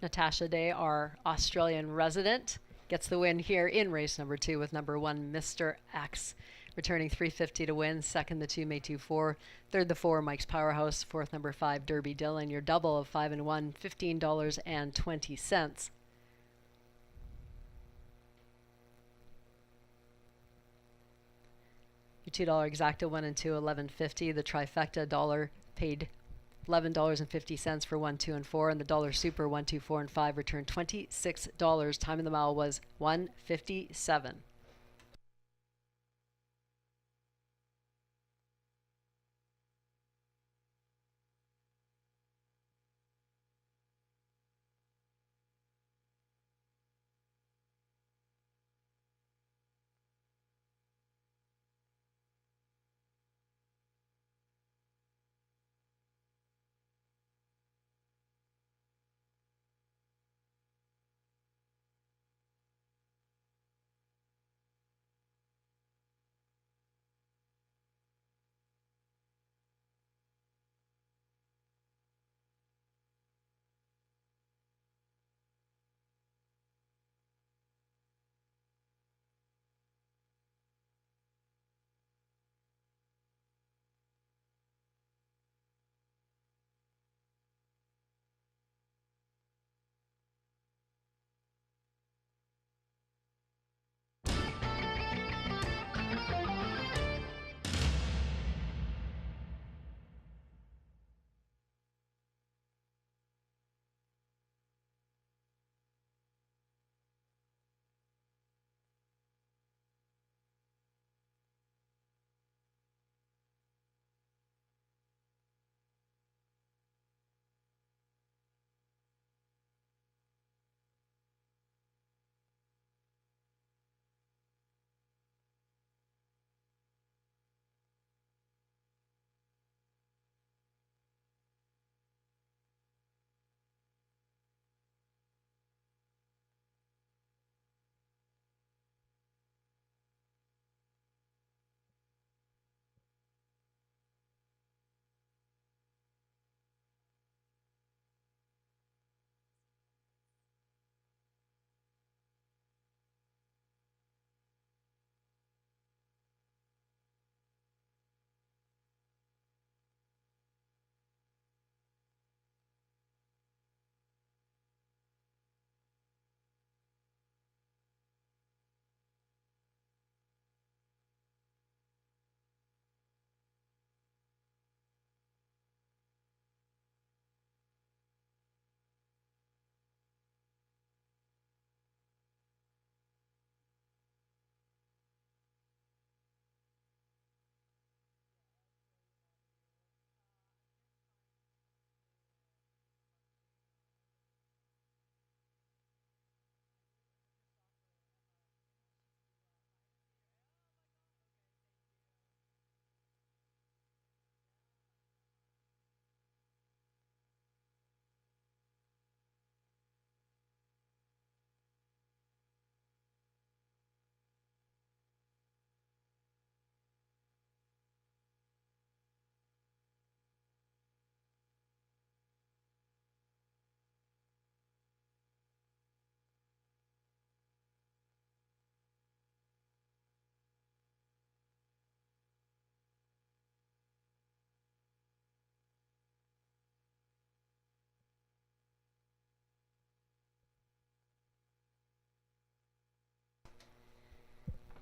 Natasha Day, our Australian resident, gets the win here in race number 2 with number 1, Mr. X, returning $350 to win. Second, the 2, May 2-4. Third, the 4, Mike's Powerhouse. Fourth, number 5, Derby Dillon. Your double of 5 and 1, $15.20. Your $2 exacta 1 and 2, $11.50. The trifecta dollar paid $11.50 for 1, 2, and 4, and the dollar super 1, 2, 4, and 5 returned $26. Time in the mile was 1:57.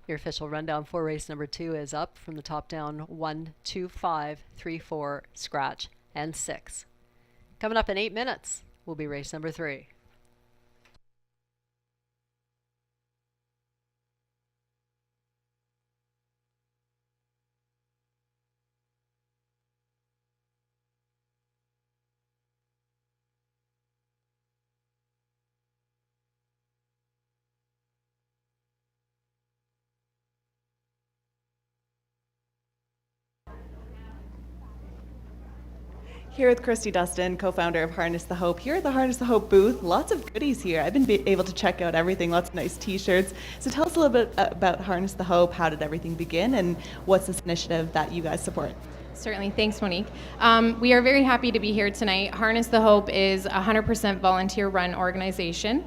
Your official rundown for race number 2 is up from the top down: 1, 2, 5, 3, 4, scratch, and 6. Coming up in 8 minutes will be race number 3. Here with Christy Dustin, co-founder of Harness the Hope. Here at the Harness the Hope booth, lots of goodies here. I've been able to check out everything, lots of nice t-shirts. So tell us a little bit about Harness the Hope. How did everything begin, and what's this initiative that you guys support? Certainly. Thanks, Monique. We are very happy to be here tonight. Harness the Hope is a 100% volunteer-run organization.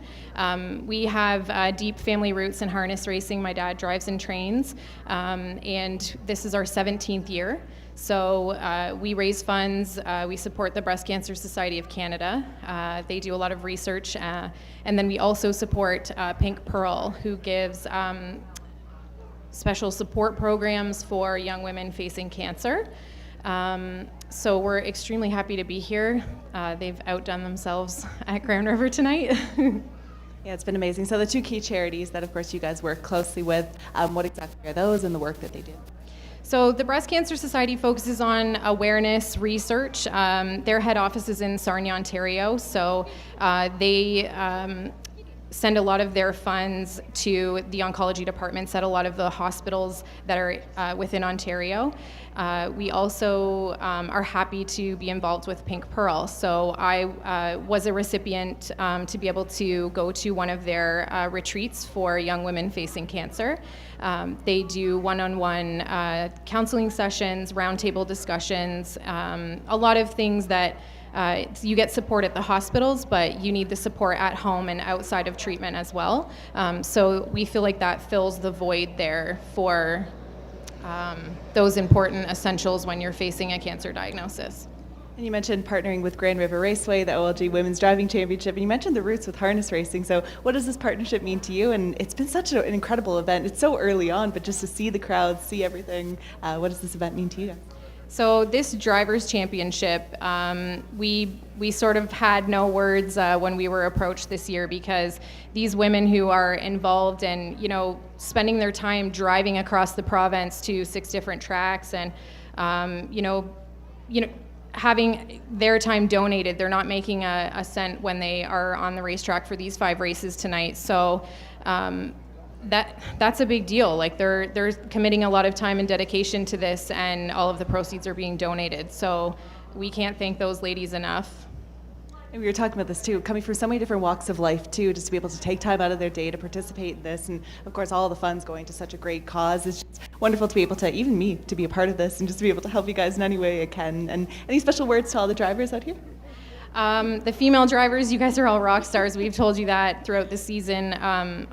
We have deep family roots in harness racing. My dad drives and trains, and this is our 17th year. So we raise funds. We support the Breast Cancer Society of Canada. They do a lot of research. And then we also support Pink Pearl, who gives special support programs for young women facing cancer. So we're extremely happy to be here. They've outdone themselves at Grand River tonight. Yeah, it's been amazing. So the two key charities that, of course, you guys work closely with, what exactly are those and the work that they do? So the Breast Cancer Society focuses on awareness research. Their head office is in Sarnia, Ontario. So they send a lot of their funds to the oncology departments at a lot of the hospitals that are within Ontario. We also are happy to be involved with Pink Pearl. So I was a recipient to be able to go to one of their retreats for young women facing cancer. They do one-on-one counseling sessions, roundtable discussions, a lot of things that you get support at the hospitals, but you need the support at home and outside of treatment as well. So we feel like that fills the void there for those important essentials when you're facing a cancer diagnosis. And you mentioned partnering with Grand River Raceway, the OLG Women's Driving Championship, and you mentioned the roots with harness racing. So what does this partnership mean to you? And it's been such an incredible event. It's so early on, but just to see the crowds, see everything, what does this event mean to you? So this drivers' championship, we sort of had no words when we were approached this year, because these women who are involved and spending their time driving across the province to 6 different tracks and having their time donated, they're not making a cent when they are on the racetrack for these 5 races tonight. So. That's a big deal. Like they're committing a lot of time and dedication to this, and all of the proceeds are being donated. So we can't thank those ladies enough. And we were talking about this too, coming from so many different walks of life too, just to be able to take time out of their day to participate in this, and of course all the funds going to such a great cause. It's just wonderful to be able to, even me, to be a part of this and just to be able to help you guys in any way I can. And any special words to all the drivers out here? The female drivers, you guys are all rock stars. We've told you that throughout the season.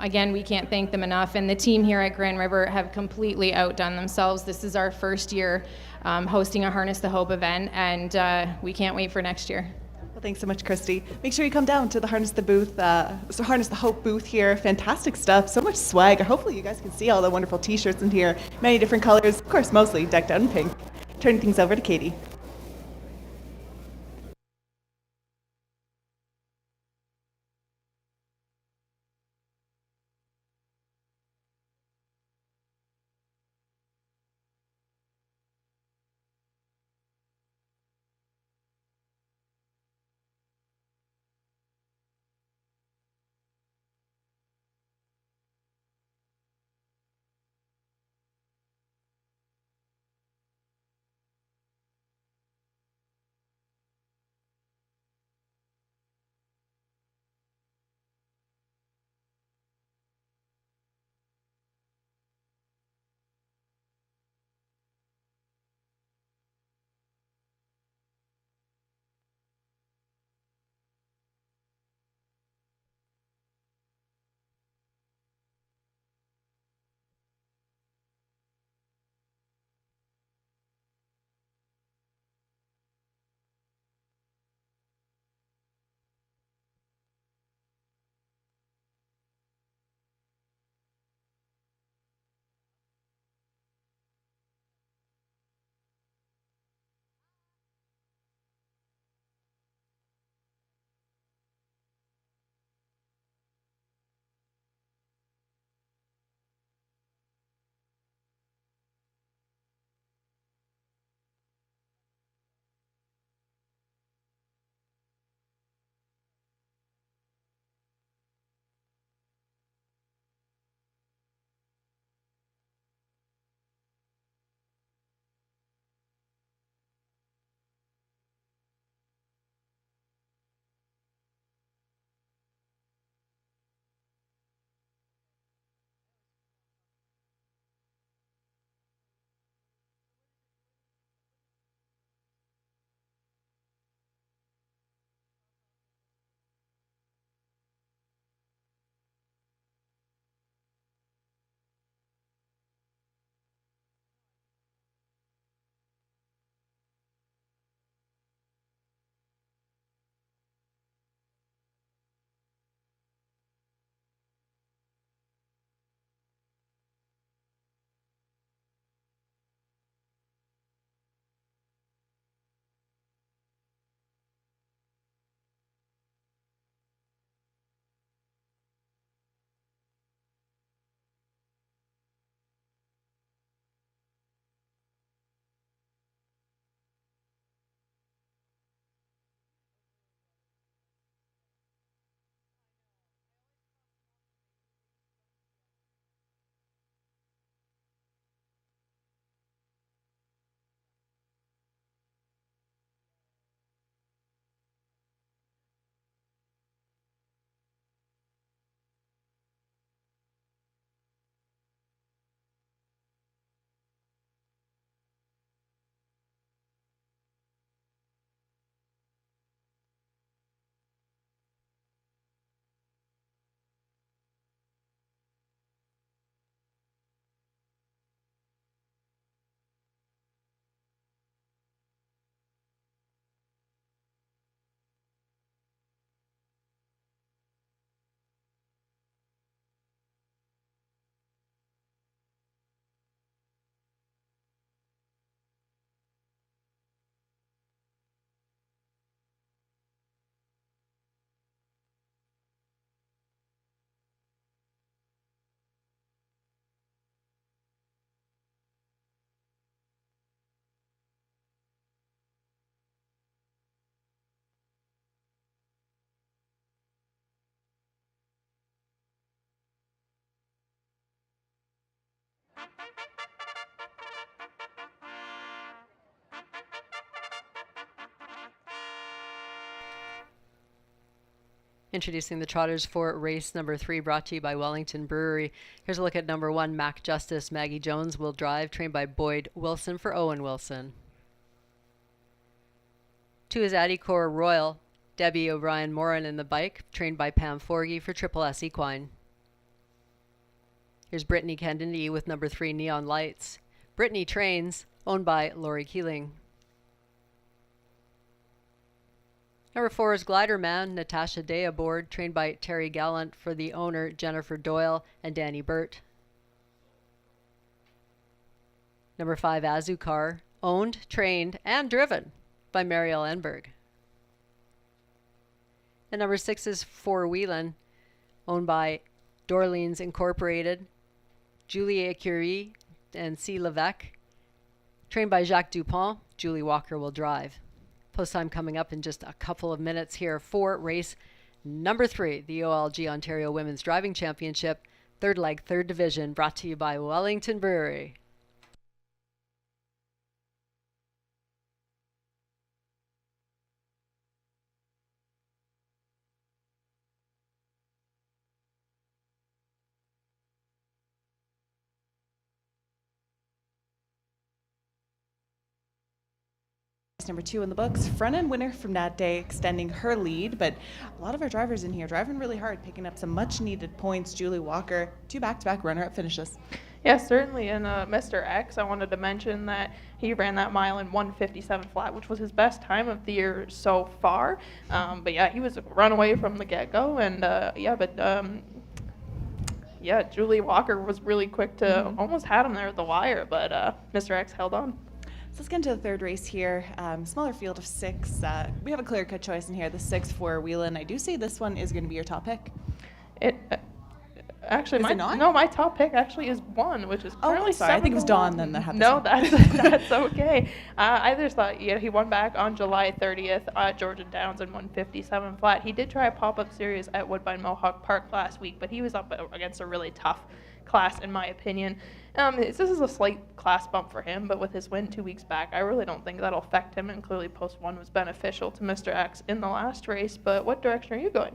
Again, we can't thank them enough. And the team here at Grand River have completely outdone themselves. This is our first year hosting a Harness the Hope event, and we can't wait for next year. Well, thanks so much, Christy. Make sure you come down to the Harness the Hope booth here. Fantastic stuff, so much swag. Hopefully you guys can see all the wonderful t-shirts in here, many different colors, of course, mostly decked out in pink. Turning things over to Katie. Introducing the trotters for race number 3, brought to you by Wellington Brewery. Here's a look at number 1, Mac Justice. Maggie Jones will drive, trained by Boyd Wilson for Owen Wilson. 2 is Adicor Royal. Debbie O'Brien Moran in the bike, trained by Pam Forgy for Triple S Equine. Here's Brittany Kennedy with number 3, Neon Lights. Brittany trains, owned by Lori Keeling. Number 4 is Glider Man, Natasha Day aboard, trained by Terry Gallant for the owner, Jennifer Doyle and Danny Burt. Number 5, Azucar, owned, trained, and driven by Marielle Enberg. And number 6 is Four Wheelin', owned by Dorleans Incorporated, Julie Curie and C. Levesque, trained by Jacques Dupont. Julie Walker will drive. Post time coming up in just a couple of minutes here for race number 3, the OLG Ontario Women's Driving Championship, third leg, third division, brought to you by Wellington Brewery. Number 2 in the books, front end winner from that day, extending her lead, but a lot of our drivers in here driving really hard, picking up some much needed points. Julie Walker, 2 back-to-back runner-up finishes. Yeah, certainly. And Mr. X, I wanted to mention that he ran that mile in 1:57 flat, which was his best time of the year so far. But yeah, he was a runaway from the get-go, and yeah, Julie Walker was really quick to almost had him there at the wire, but Mr. X held on. So let's get into the third race here. Smaller field of 6. We have a clear-cut choice in here. The 6 Four Wheelin'. I do say this one is going to be your top pick. Actually, Is it not? no, my top pick actually is 1, which is currently sorry. I think it was 7-1. Dawn then that had this No, one. that's okay. I just thought, he won back on July 30th at Georgian Downs in 1:57 flat. He did try a pop-up series at Woodbine Mohawk Park last week, but he was up against a really tough class, in my opinion. This is a slight class bump for him, but with his win 2 weeks back, I really don't think that'll affect him, and clearly post 1 was beneficial to Mr. X in the last race. But what direction are you going?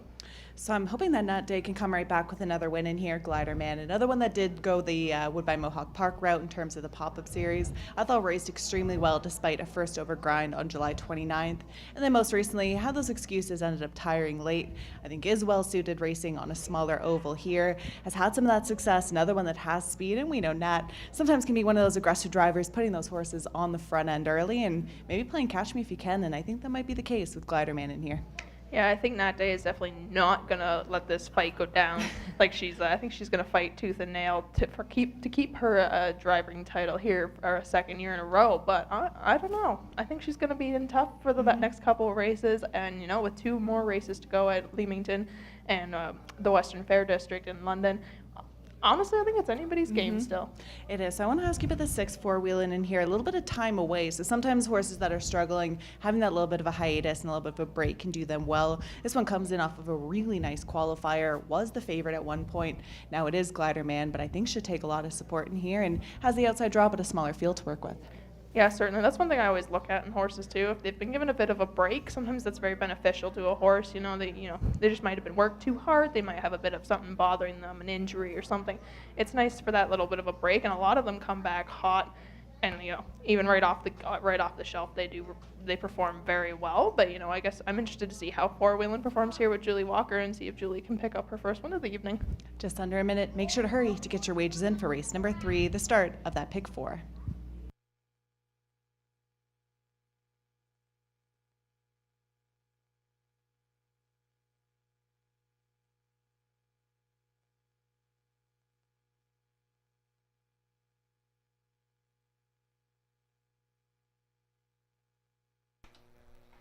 So I'm hoping that Nat Day can come right back with another win in here. Glider Man, another one that did go the Woodbine Mohawk Park route in terms of the pop-up series. I thought raced extremely well despite a first over grind on July 29th. And then most recently, how those excuses ended up tiring late. I think is well suited racing on a smaller oval here. Has had some of that success, another one that has speed. And we know Nat sometimes can be one of those aggressive drivers, putting those horses on the front end early and maybe playing catch me if you can. And I think that might be the case with Glider Man in here. Yeah, I think Nat Day is definitely not gonna let this fight go down. I think she's gonna fight tooth and nail to keep her driving title here for a second year in a row. But I don't know. I think she's gonna be in tough for the next couple of races, and with 2 more races to go at Leamington and the Western Fair District in London. Honestly, I think it's anybody's game still. It is. So I want to ask you about the 6 Four Wheelin' in here. A little bit of time away. So sometimes horses that are struggling, having that little bit of a hiatus and a little bit of a break can do them well. This one comes in off of a really nice qualifier. Was the favorite at one point. Now it is Glider Man, but I think should take a lot of support in here and has the outside draw but a smaller field to work with. Yeah, certainly. That's one thing I always look at in horses too. If they've been given a bit of a break, sometimes that's very beneficial to a horse. They just might have been worked too hard. They might have a bit of something bothering them, an injury or something. It's nice for that little bit of a break, and a lot of them come back hot, and even right off the shelf they perform very well. But I guess I'm interested to see how Four Wheelin' performs here with Julie Walker and see if Julie can pick up her first win of the evening. Just under a minute. Make sure to hurry to get your wages in for race number 3, the start of that pick 4.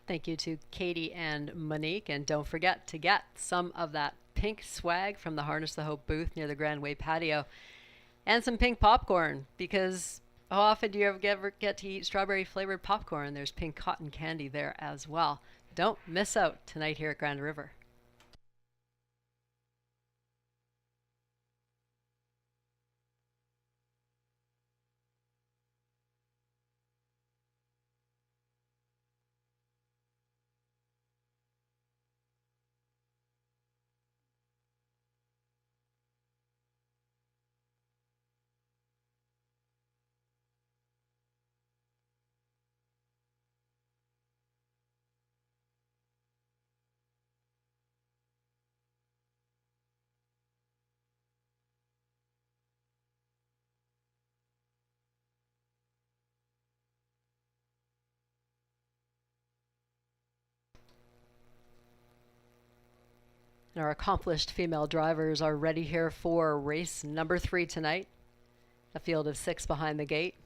Thank you to Katie and Monique. And don't forget to get some of that pink swag from the Harness the Hope booth near the Grand Way patio. And some pink popcorn, because how often do you ever get to eat strawberry flavored popcorn? There's pink cotton candy there as well. Don't miss out tonight here at Grand River. And our accomplished female drivers are ready here for race number 3 tonight. A field of 6 behind the gate.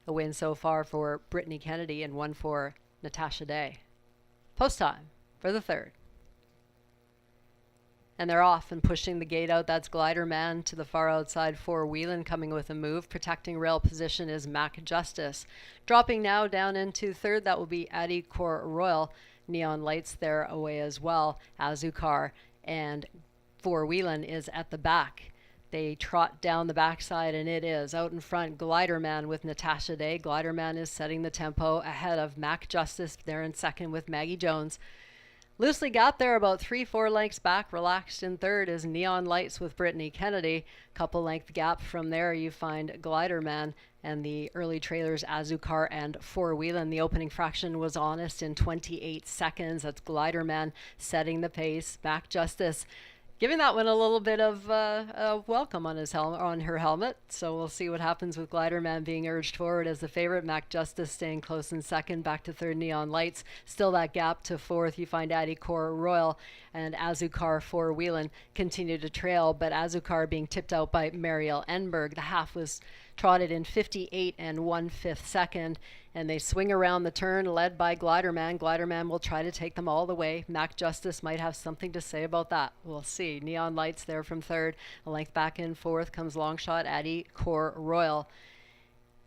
A win so far for Brittany Kennedy and 1 for Natasha Day. Post time for the 3rd. And they're off and pushing the gate out. That's Glider Man to the far outside for Whelan, coming with a move. Protecting rail position is Mac Justice. Dropping now down into 3rd, that will be Addie Cor Royal. Neon Lights there away as well. Azukar and for Whelan is at the back. They trot down the backside, and it is out in front. Glider Man with Natasha Day. Glider Man is setting the tempo ahead of Mac Justice there in 2nd with Maggie Jones. Loosely got there about 3-4 lengths back. Relaxed in 3rd is Neon Lights with Brittany Kennedy. Couple length gap from there you find Glider Man and the early trailers Azukar and 4 Whelan. The opening fraction was honest in 28 seconds. That's Glider Man setting the pace. Mac Justice giving that one a little bit of a welcome on his helmet, on her helmet. So we'll see what happens with Glider Man being urged forward as the favorite. Mac Justice staying close in 2nd, back to 3rd, Neon Lights. Still that gap to 4th. You find Addie Cor Royal and Azukar for Whelan continue to trail, but Azukar being tipped out by Marielle Enberg. The half was trotted in 58 and 1/5 second, and they swing around the turn led by Glider Man. Glider Man will try to take them all the way. Mac Justice might have something to say about that. We'll see. Neon Lights there from 3rd. A length back in 4th comes long shot Addie Cor Royal.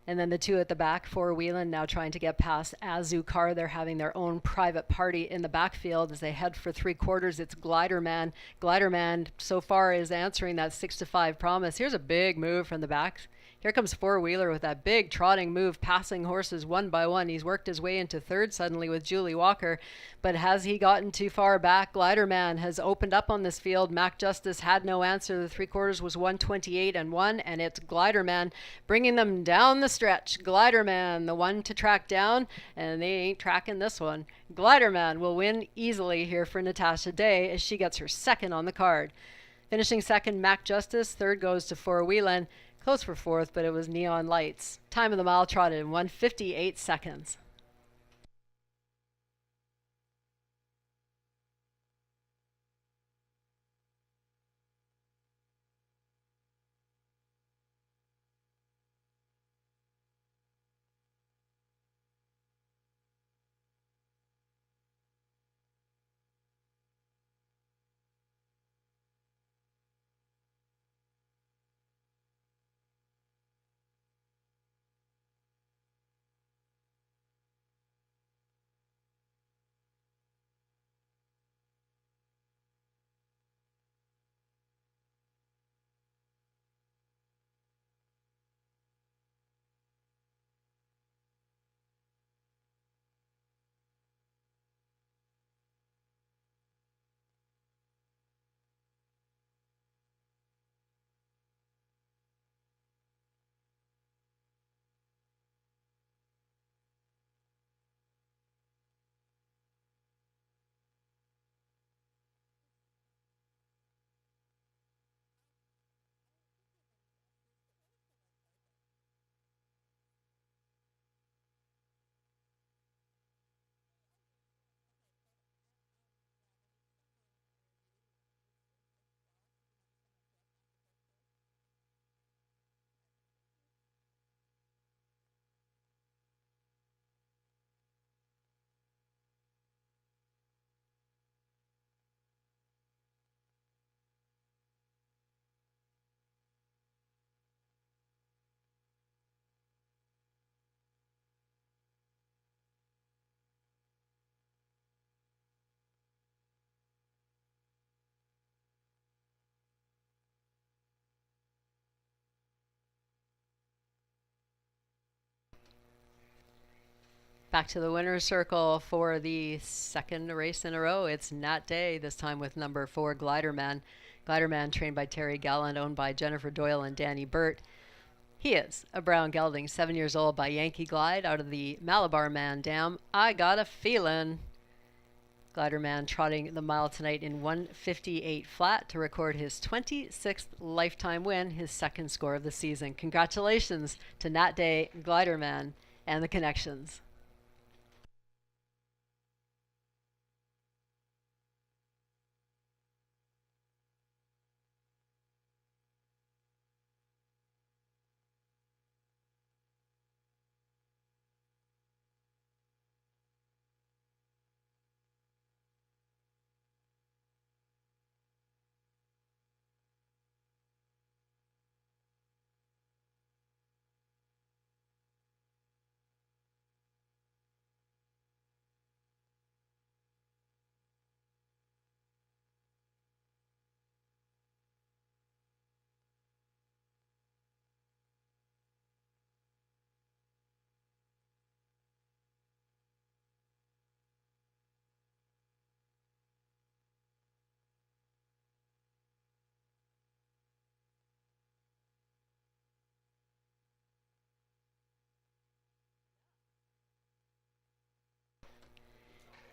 And then the 2 at the back for Whelan now trying to get past Azukar. They're having their own private party in the backfield as they head for 3/4. It's Glider Man. Glider Man so far is answering that 6-5 promise. Here's a big move from the back. Here comes 4-Wheeler with that big trotting move, passing horses one by one. He's worked his way into 3rd suddenly with Julie Walker, but has he gotten too far back? Glider Man has opened up on this field. Mac Justice had no answer. The 3/4 was 1:28 and 1, and it's Glider Man bringing them down the stretch. Glider Man, the one to track down, and they ain't tracking this one. Glider Man will win easily here for Natasha Day as she gets her 2nd on the card. Finishing 2nd, Mac Justice. 3rd goes to 4 Whelan. Close for 4th, but it was Neon Lights. Time of the mile trotted in 1:58 seconds. Back to the winner's circle for the 2nd race in a row. It's Nat Day, this time with number 4, Glider Man. Glider Man trained by Terry Gallant, owned by Jennifer Doyle and Danny Burt. He is a brown gelding, 7 years old, by Yankee Glide out of the Malabar Man Dam. I got a feeling. Glider Man trotting the mile tonight in 1:58 flat to record his 26th lifetime win, his 2nd score of the season. Congratulations to Nat Day, Glider Man, and the Connections.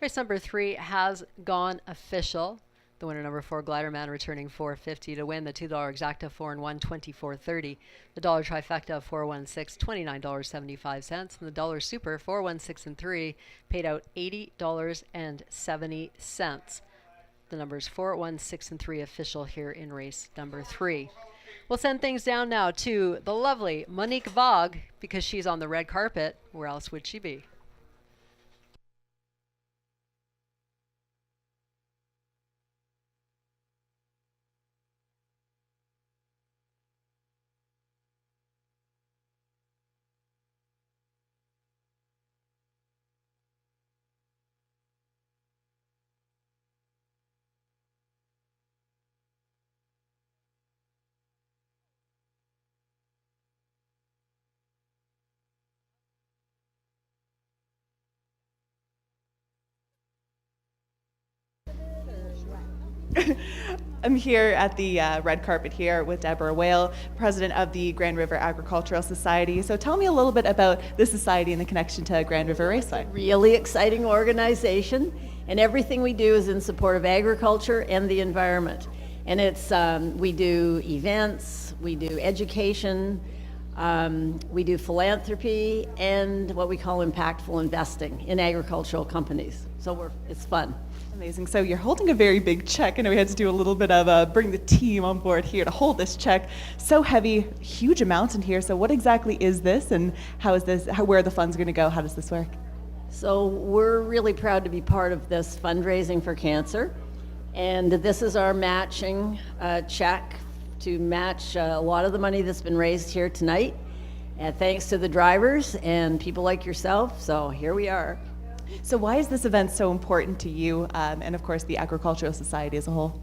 Race number 3 has gone official. The winner, number 4, Gliderman, returning $4.50 to win the $2 exacta 4 and 1, $24.30. The dollar trifecta of 416, $29.75, and the dollar super 416 and 3 paid out $80.70. The numbers 416 and 3 official here in race number 3. We'll send things down now to the lovely Monique Vaugh, because she's on the red carpet. Where else would she be? I'm here at the red carpet here with Deborah Whale, president of the Grand River Agricultural Society. So tell me a little bit about this society and the connection to Grand River Raceway. Really exciting organization, and everything we do is in support of agriculture and the environment. And it's we do events, we do education, we do philanthropy, and what we call impactful investing in agricultural companies. So it's fun. Amazing. So you're holding a very big check. I know we had to do a little bit of bring the team on board here to hold this check. So heavy, huge amounts in here. So what exactly is this, and how is this? Where are the funds going to go? How does this work? So we're really proud to be part of this fundraising for cancer, and this is our matching check to match a lot of the money that's been raised here tonight. And thanks to the drivers and people like yourself. So here we are. So why is this event so important to you, and of course the Agricultural Society as a whole?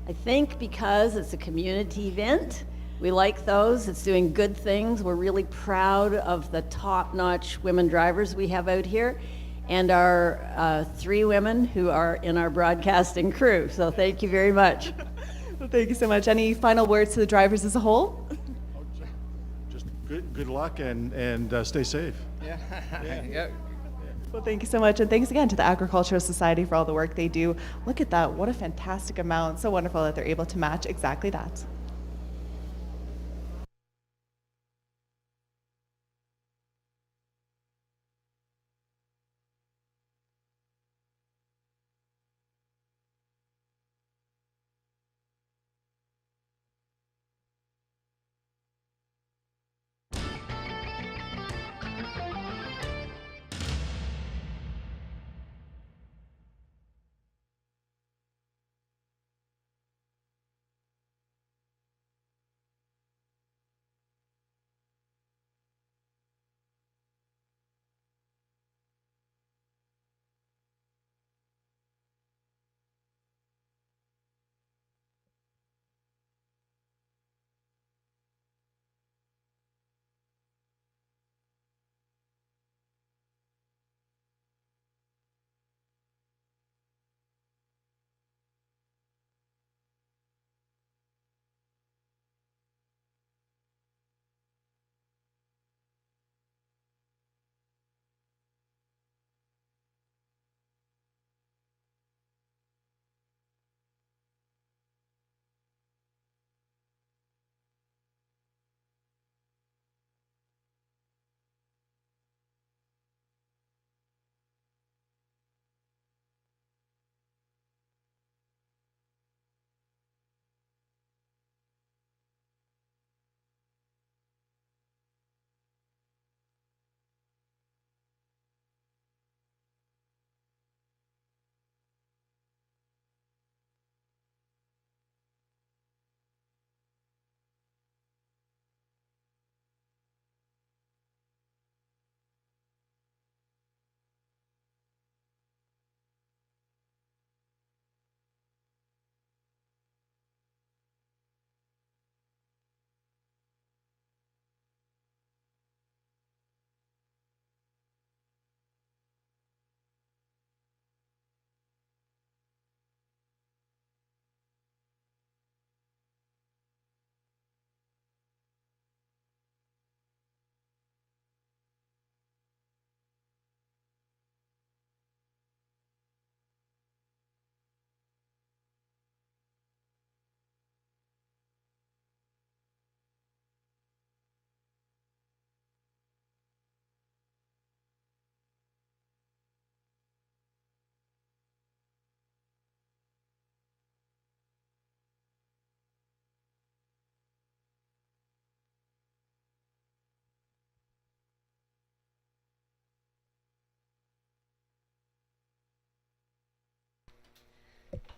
I think because it's a community event. We like those. It's doing good things. We're really proud of the top-notch women drivers we have out here, and our 3 women who are in our broadcasting crew. So thank you very much. Well, thank you so much. Any final words to the drivers as a whole? Just good luck and stay safe. Yeah. Well, thank you so much, and thanks again to the Agricultural Society for all the work they do. Look at that, what a fantastic amount. So wonderful that they're able to match exactly that.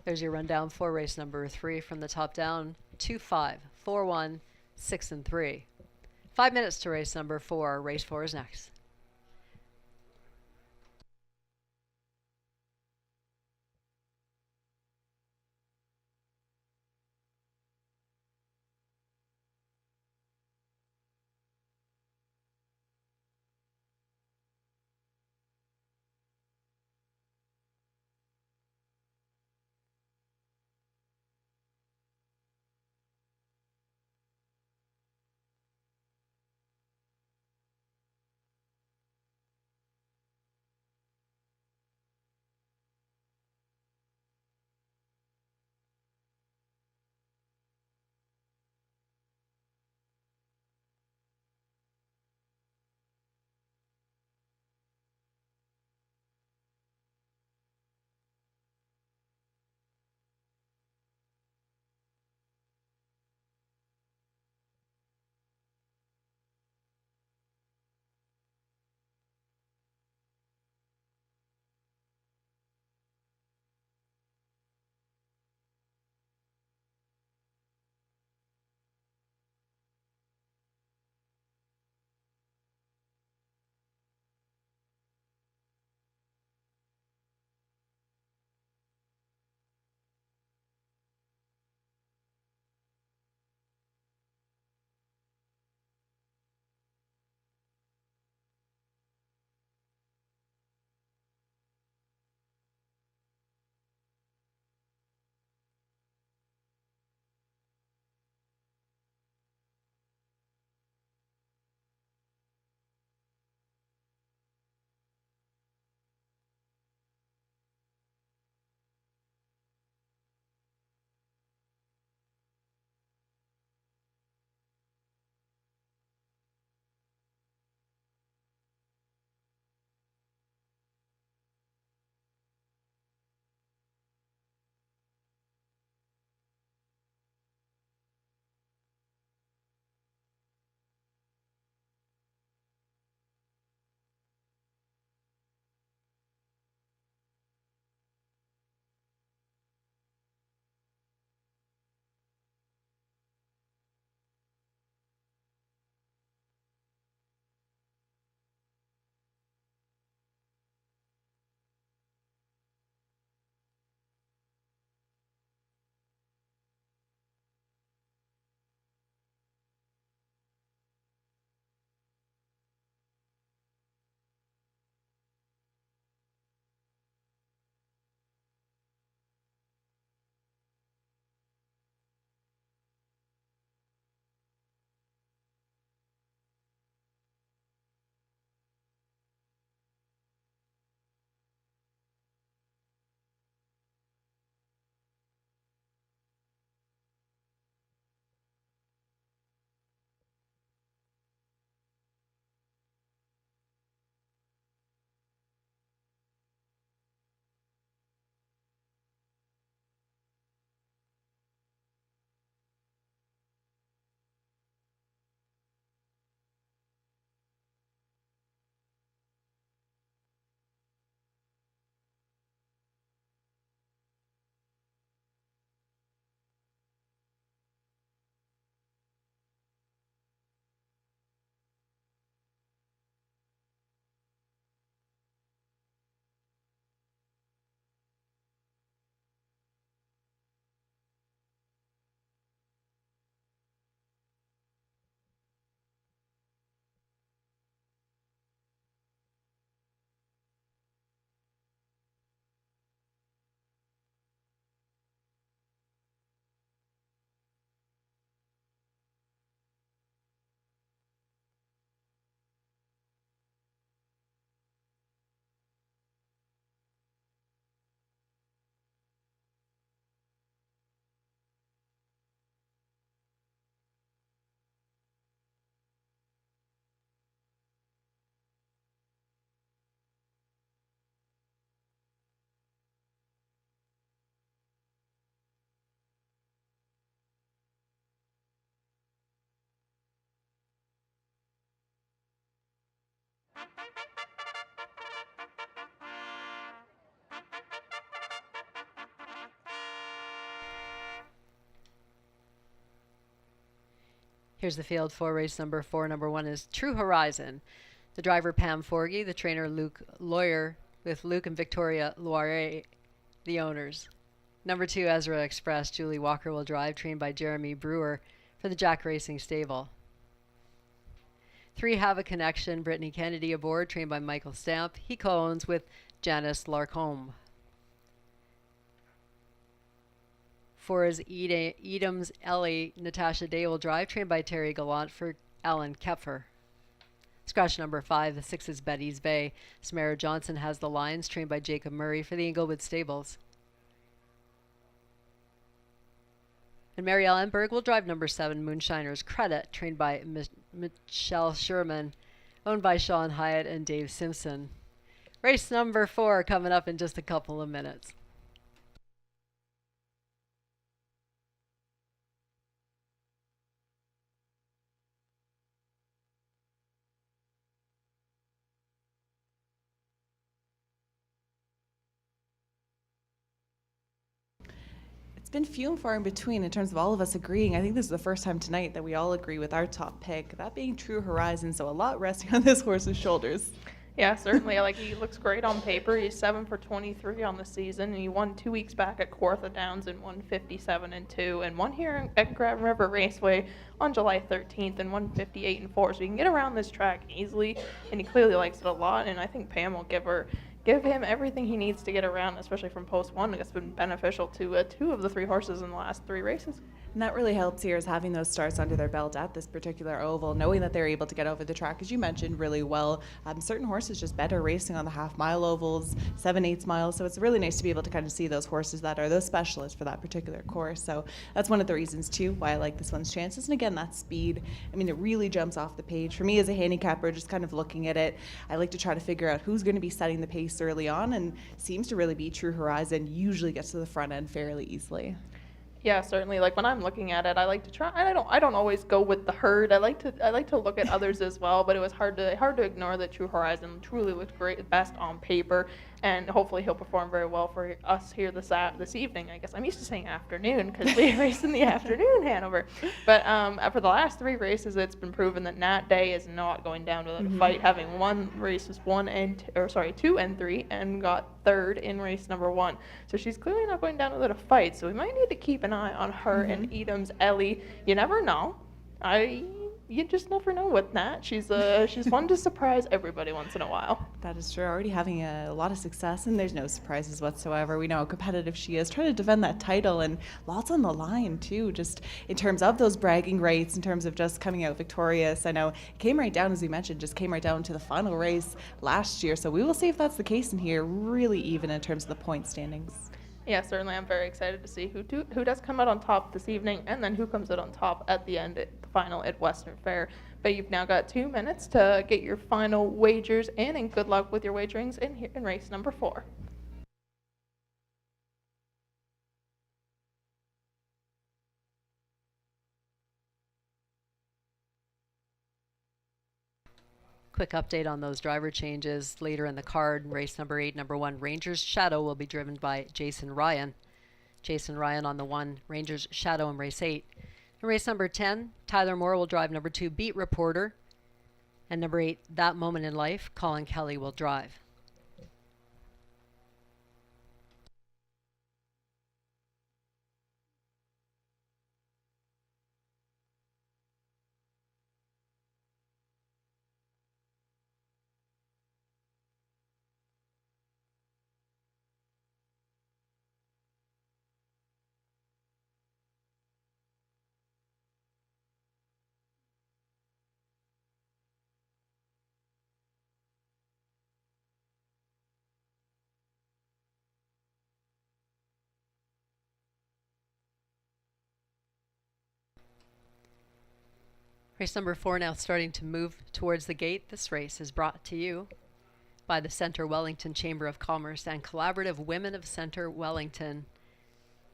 There's your rundown for race number 3 from the top down. 2, 5, 4, 1, 6, and 3. 5 minutes to race number 4. Race 4 is next. Here's the field for race number 4. Number 1 is True Horizon. The driver Pam Forgy, the trainer Luke Lawyer, with Luke and Victoria Loire, the owners. Number 2, Ezra Express. Julie Walker will drive, trained by Jeremy Brewer for the Jack Racing stable. 3, Have a Connection. Brittany Kennedy aboard, trained by Michael Stamp. He co-owns with Janice Larcombe. 4 is Edam's Ellie. Natasha Day will drive, trained by Terry Gallant for Alan Kepfer. Scratch number 5, the 6 is Betty's Bay. Samara Johnson has the lines, trained by Jacob Murray for the Inglewood Stables. And Marielle Enberg will drive number 7, Moonshiner's Credit, trained by Michelle Sherman, owned by Sean Hyatt and Dave Simpson. Race number 4 coming up in just a couple of minutes. It's been few and far in between in terms of all of us agreeing. I think this is the first time tonight that we all agree with our top pick, that being True Horizon, so a lot resting on this horse's shoulders. Yeah, certainly. Like, he looks great on paper. He's 7 for 23 on the season, and he won 2 weeks back at Kawartha Downs in 157-2, and won here at Grand River Raceway on July 13th in 158-4. So he can get around this track easily, and he clearly likes it a lot. And I think Pam will give him everything he needs to get around, especially from post 1. It's been beneficial to 2 of the 3 horses in the last 3 races. And that really helps here, is having those starts under their belt at this particular oval, knowing that they're able to get over the track, as you mentioned, really well. Certain horses just better racing on the half-mile ovals, 7/8 miles, so it's really nice to be able to kind of see those horses that are those specialists for that particular course. So that's one of the reasons, too, why I like this one's chances. And again, that speed, I mean, it really jumps off the page. For me as a handicapper, just kind of looking at it, I like to try to figure out who's going to be setting the pace early on, and seems to really be True Horizon, usually gets to the front end fairly easily. Yeah, certainly. Like, when I'm looking at it, I like to try. I don't always go with the herd. I like to look at others as well. But it was hard to ignore that True Horizon truly looked great, best on paper, and hopefully he'll perform very well for us here this evening. I guess I'm used to saying afternoon because we race in the afternoon, Hanover. But for the last 3 races, it's been proven that Nat Day is not going down without a fight, having won races 2 and 3, and got 3rd in race number 1. So she's clearly not going down without a fight. So we might need to keep an eye on her and Edam's Ellie. You never know. You just never know with Nat. She's one to surprise everybody once in a while. That is true. Already having a lot of success, and there's no surprises whatsoever. We know how competitive she is, trying to defend that title, and lots on the line too, just in terms of those bragging rights, in terms of just coming out victorious. I know it came right down, as we mentioned, just came right down to the final race last year, so we will see if that's the case in here. Really even in terms of the point standings. Yeah, certainly. I'm very excited to see who does come out on top this evening, and then who comes out on top at the end at the final at Western Fair. But you've now got 2 minutes to get your final wagers in, and good luck with your wagerings in race number 4. Quick update on those driver changes later in the card. Race number 8, number 1, Rangers Shadow will be driven by Jason Ryan. Jason Ryan on the 1, Rangers Shadow in race 8. In race number 10, Tyler Moore will drive number 2, Beat Reporter. And number 8, That Moment in Life, Colin Kelly will drive. Race number 4 now starting to move towards the gate. This race is brought to you by the Centre Wellington Chamber of Commerce and Collaborative Women of Centre Wellington.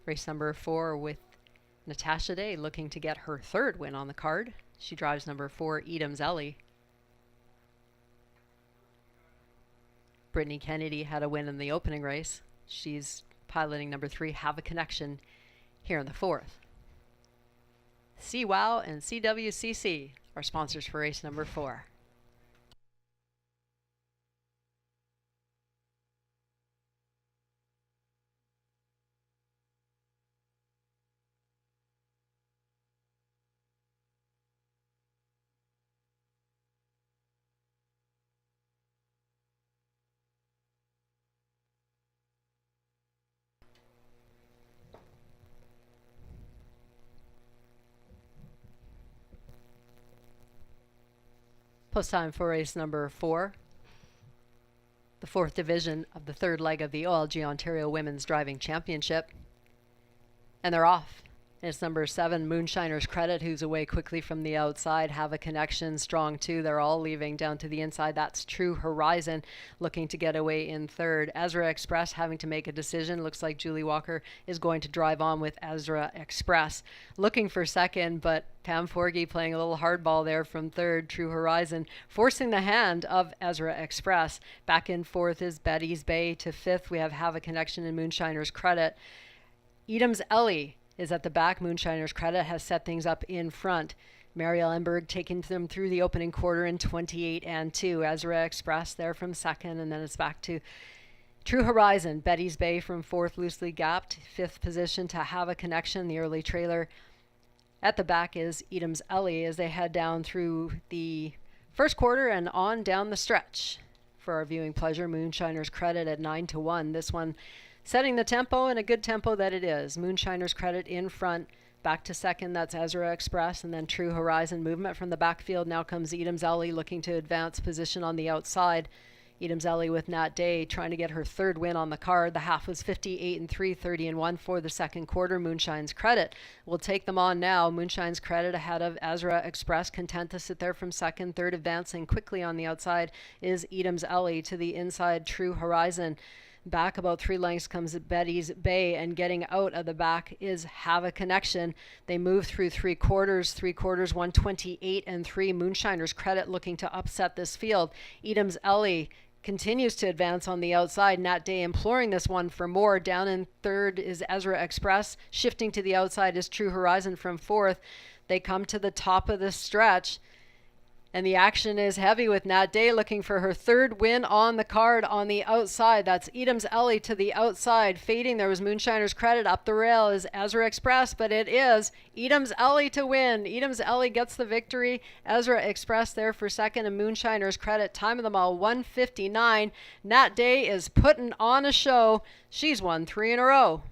Race number 4 with Natasha Day looking to get her 3rd win on the card. She drives number 4, Edam's Ellie. Brittany Kennedy had a win in the opening race. She's piloting number 3, Have a Connection, here in the 4th. CWOW and CWCC are sponsors for race number 4. Post time for race number 4. The 4th division of the 3rd leg of the OLG Ontario Women's Driving Championship. And they're off. It's number 7, Moonshiner's Credit, who's away quickly from the outside. Have a Connection, strong 2. They're all leaving down to the inside. That's True Horizon, looking to get away in 3rd. Ezra Express having to make a decision. Looks like Julie Walker is going to drive on with Ezra Express. Looking for 2nd, but Pam Forgy playing a little hardball there from 3rd. True Horizon forcing the hand of Ezra Express. Back in 4th is Betty's Bay. To 5th, we have a Connection and Moonshiner's Credit. Edam's Ellie is at the back. Moonshiner's Credit has set things up in front. Mary Ellenberg taking them through the opening quarter in 28 and 2. Ezra Express there from 2nd, and then it's back to True Horizon. Betty's Bay from 4th, loosely gapped. 5th position to Have a Connection, the early trailer. At the back is Edam's Ellie as they head down through the first quarter and on down the stretch. For our viewing pleasure, Moonshiner's Credit at 9-1. This one setting the tempo, and a good tempo that it is. Moonshiner's Credit in front, back to 2nd, that's Ezra Express, and then True Horizon movement from the backfield. Now comes Edam's Ellie looking to advance position on the outside. Edam's Ellie with Nat Day trying to get her 3rd win on the card. The half was 58-3, 30-1 for the 2nd quarter. Moonshine's Credit will take them on now. Moonshine's Credit ahead of Ezra Express, content to sit there from 2nd. 3rd advancing quickly on the outside is Edam's Ellie. To the inside, True Horizon. Back about 3 lengths comes Betty's Bay, and getting out of the back is Have a Connection. They move through 3 quarters, 128-3. Moonshiner's Credit looking to upset this field. Edam's Ellie continues to advance on the outside. Nat Day imploring this one for more. Down in 3rd is Ezra Express. Shifting to the outside is True Horizon from 4th. They come to the top of the stretch, and the action is heavy with Nat Day looking for her 3rd win on the card on the outside. That's Edam's Ellie to the outside. Fading, there was Moonshiner's Credit. Up the rail is Ezra Express, but it is Edam's Ellie to win. Edam's Ellie gets the victory. Ezra Express there for 2nd, and Moonshiner's Credit. Time of them all, 1:59. Nat Day is putting on a show. She's won 3 in a row.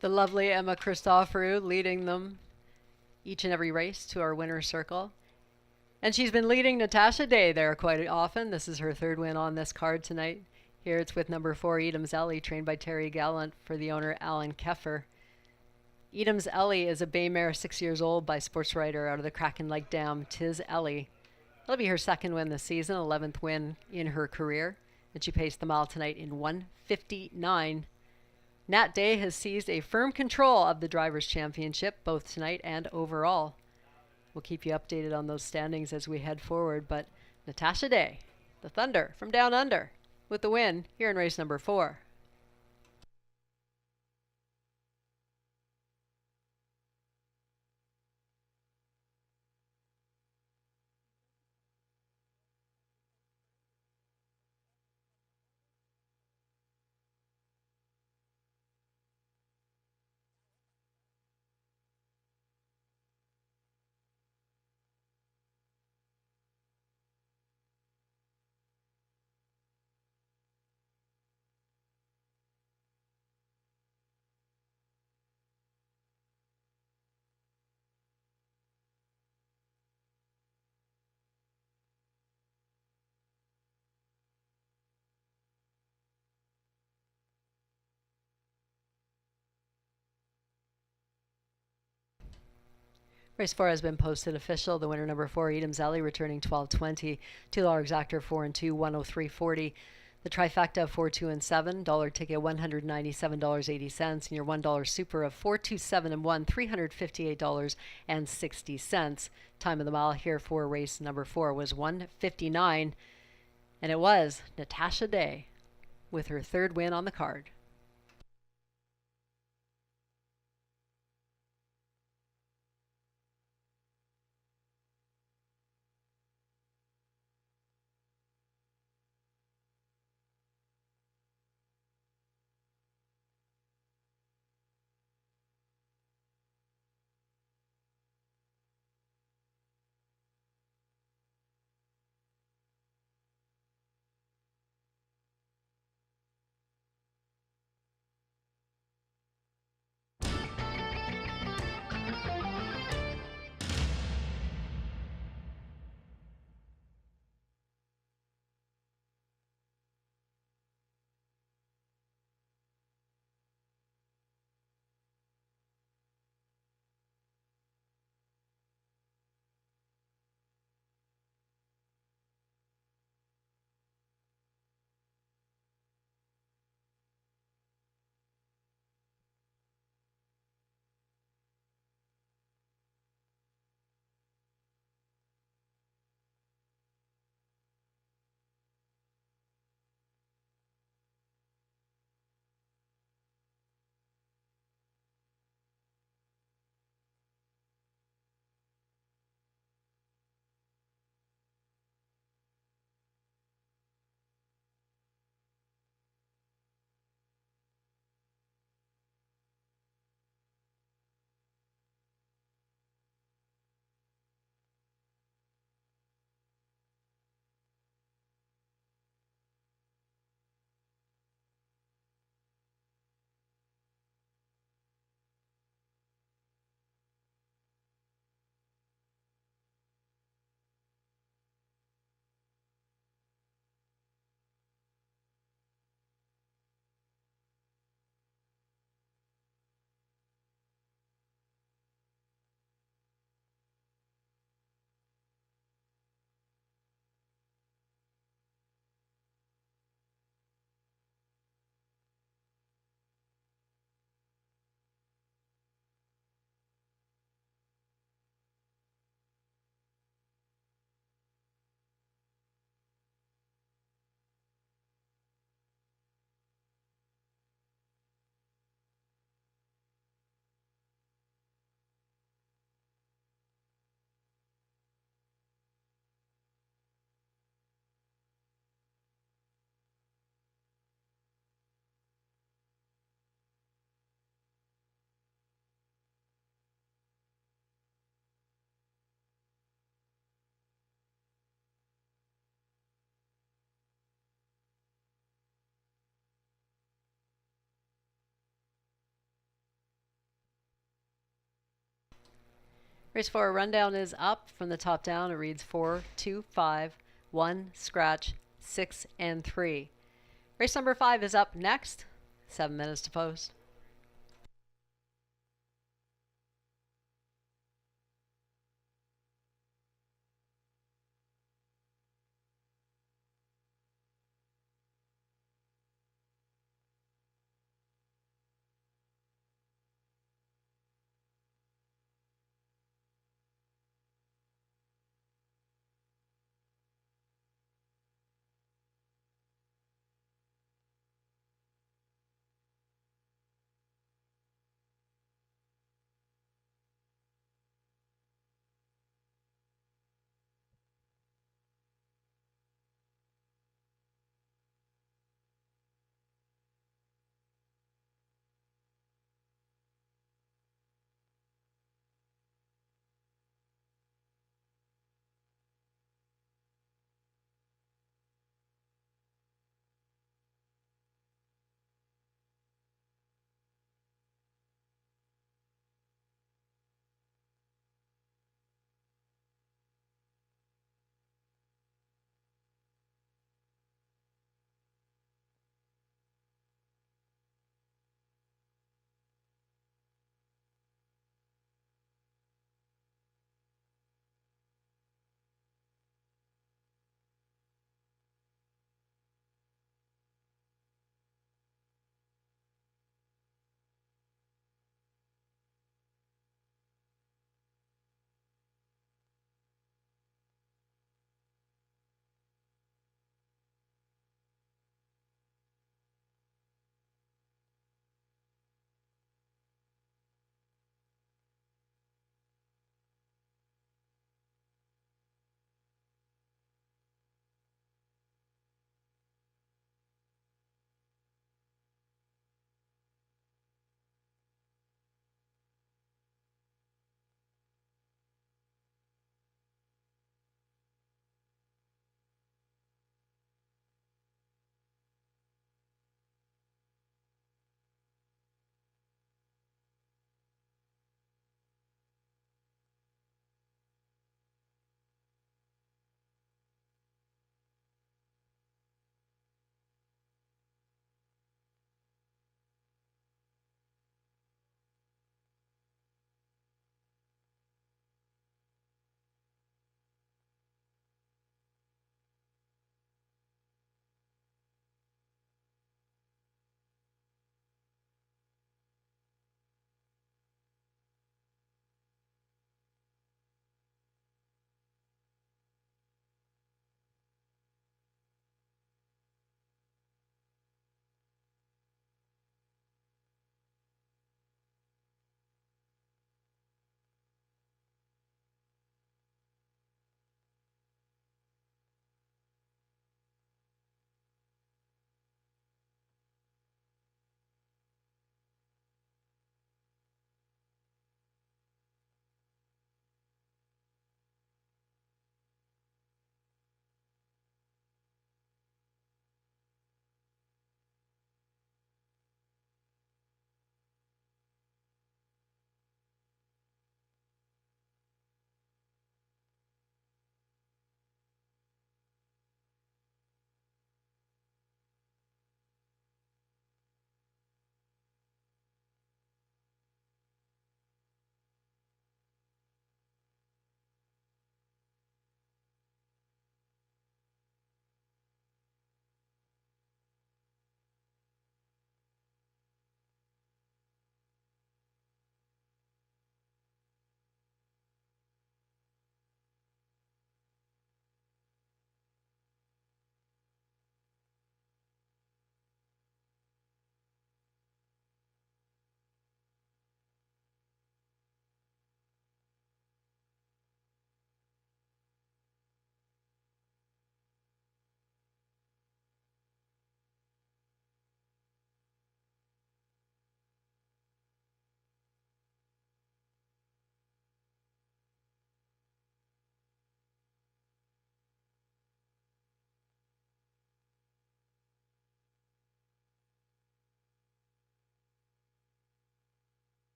The lovely Emma Christoforou leading them each and every race to our winner's circle. And she's been leading Natasha Day there quite often. This is her 3rd win on this card tonight. Here it's with number 4, Edam's Ellie, trained by Terry Gallant for the owner Alan Keffer. Edam's Ellie is a bay mare, 6 years old, by sports writer out of the Kraken Lake Dam, Tiz Ellie. That'll be her 2nd win this season, 11th win in her career. And she paced the mile tonight in 1:59. Nat Day has seized a firm control of the Drivers' Championship, both tonight and overall. We'll keep you updated on those standings as we head forward. But Natasha Day, the Thunder from Down Under, with the win here in race number 4. Race 4 has been posted official. The winner, number 4, Edam's Alley, returning 12.20. $2 exactor, 4 and 2, 103.40. The trifecta, 4, 2 and 7. Dollar ticket, $197.80. And your $1 super of 4, 2, 7 and 1, $358.60. Time of the mile here for race number 4 was 1:59, and it was Natasha Day with her 3rd win on the card. Race 4 rundown is up from the top down. It reads 4, 2, 5, 1, scratch, 6, and 3. Race number 5 is up next. 7 minutes to post.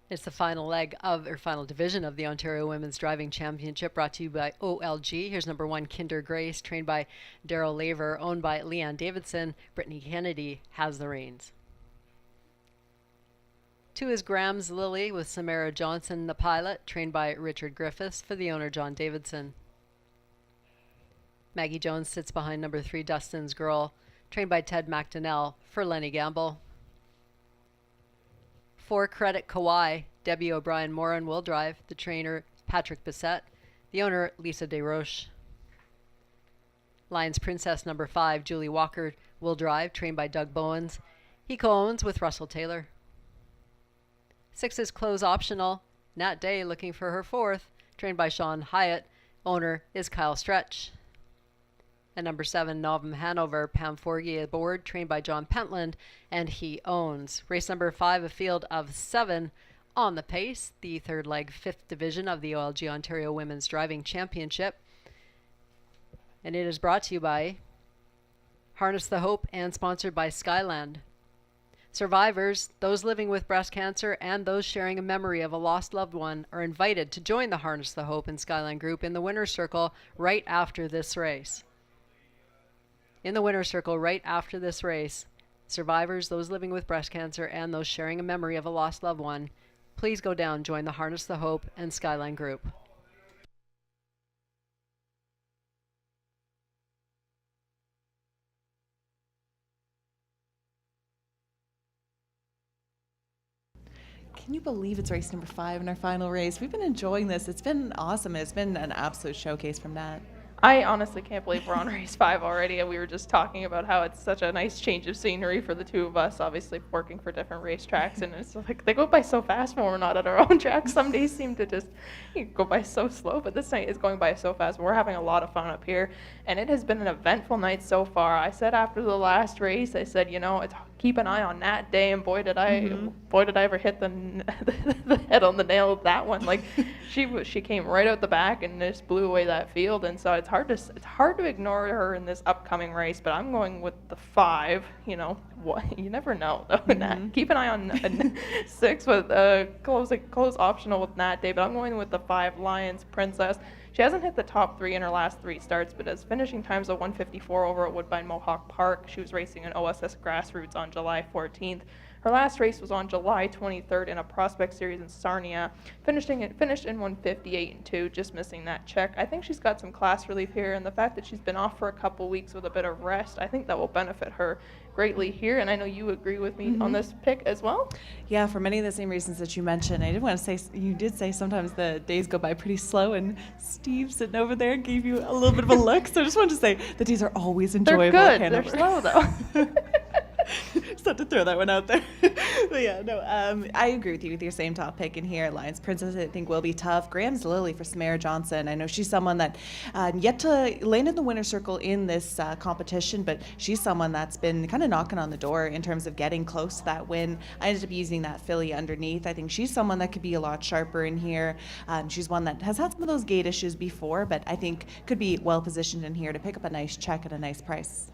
It's the final leg of, or final division of the Ontario Women's Driving Championship, brought to you by OLG. Here's number 1, Kinder Grace, trained by Daryl Laver, owned by Leanne Davidson. Brittany Kennedy has the reins. 2 is Graham's Lily with Samara Johnson, the pilot, trained by Richard Griffiths for the owner, John Davidson. Maggie Jones sits behind number 3, Dustin's Girl, trained by Ted McDonnell for Lenny Gamble. 4, Credit Kauai, Debbie O'Brien Moran will drive, the trainer Patrick Bissett, the owner Lisa DesRoches. Lions Princess number 5, Julie Walker will drive, trained by Doug Bowens. He co-owns with Russell Taylor. 6 is Close Optional, Nat Day looking for her 4th, trained by Sean Hyatt, owner is Kyle Stretch. And number 7, Novum Hanover, Pam Forgy aboard, trained by John Pentland, and he owns. Race number 5, a field of 7 on the pace, the 3rd leg, 5th division of the OLG Ontario Women's Driving Championship. And it is brought to you by Harness the Hope and sponsored by Skyland. Survivors, those living with breast cancer, and those sharing a memory of a lost loved one are invited to join the Harness the Hope and Skyline group in the winner's circle right after this race. In the winner's circle right after this race, survivors, those living with breast cancer, and those sharing a memory of a lost loved one, please go down, join the Harness the Hope and Skyline group. Can you believe it's race number 5 in our final race? We've been enjoying this. It's been awesome. It's been an absolute showcase from Nat. I honestly can't believe we're on race 5 already, and we were just talking about how it's such a nice change of scenery for the two of us, obviously working for different racetracks, and it's like they go by so fast when we're not at our own track. Some days seem to just go by so slow, but this night is going by so fast. We're having a lot of fun up here, and it has been an eventful night so far. I said after the last race, I said, you know, keep an eye on Nat Day, and boy did I ever hit the head on the nail of that one. Like she came right out the back and just blew away that field, and so it's hard to ignore her in this upcoming race. But I'm going with the 5. You know what? You never know though. Nat, keep an eye on 6 with close optional with Nat Day, but I'm going with the 5, Lions Princess. She hasn't hit the top 3 in her last 3 starts, but has finishing times of 1:54 over at Woodbine Mohawk Park. She was racing in OSS Grassroots on July 14th. Her last race was on July 23rd in a prospect series in Sarnia, finished in 1:58.2, just missing that check. I think she's got some class relief here, and the fact that she's been off for a couple weeks with a bit of rest, I think that will benefit her greatly here, and I know you agree with me on this pick as well. Yeah, for many of the same reasons that you mentioned. I did want to say, you did say sometimes the days go by pretty slow, and Steve sitting over there gave you a little bit of a look, so I just wanted to say the days are always enjoyable. They're good. They're slow though. Just had to throw that one out there. But yeah, no, I agree with you with your same top pick in here. Lions Princess, I think, will be tough. Graham's Lily for Samara Johnson. I know she's someone that yet to land in the winner's circle in this competition, but she's someone that's been kind of knocking on the door in terms of getting close to that win. I ended up using that filly underneath. I think she's someone that could be a lot sharper in here. She's one that has had some of those gate issues before, but I think could be well positioned in here to pick up a nice check at a nice price.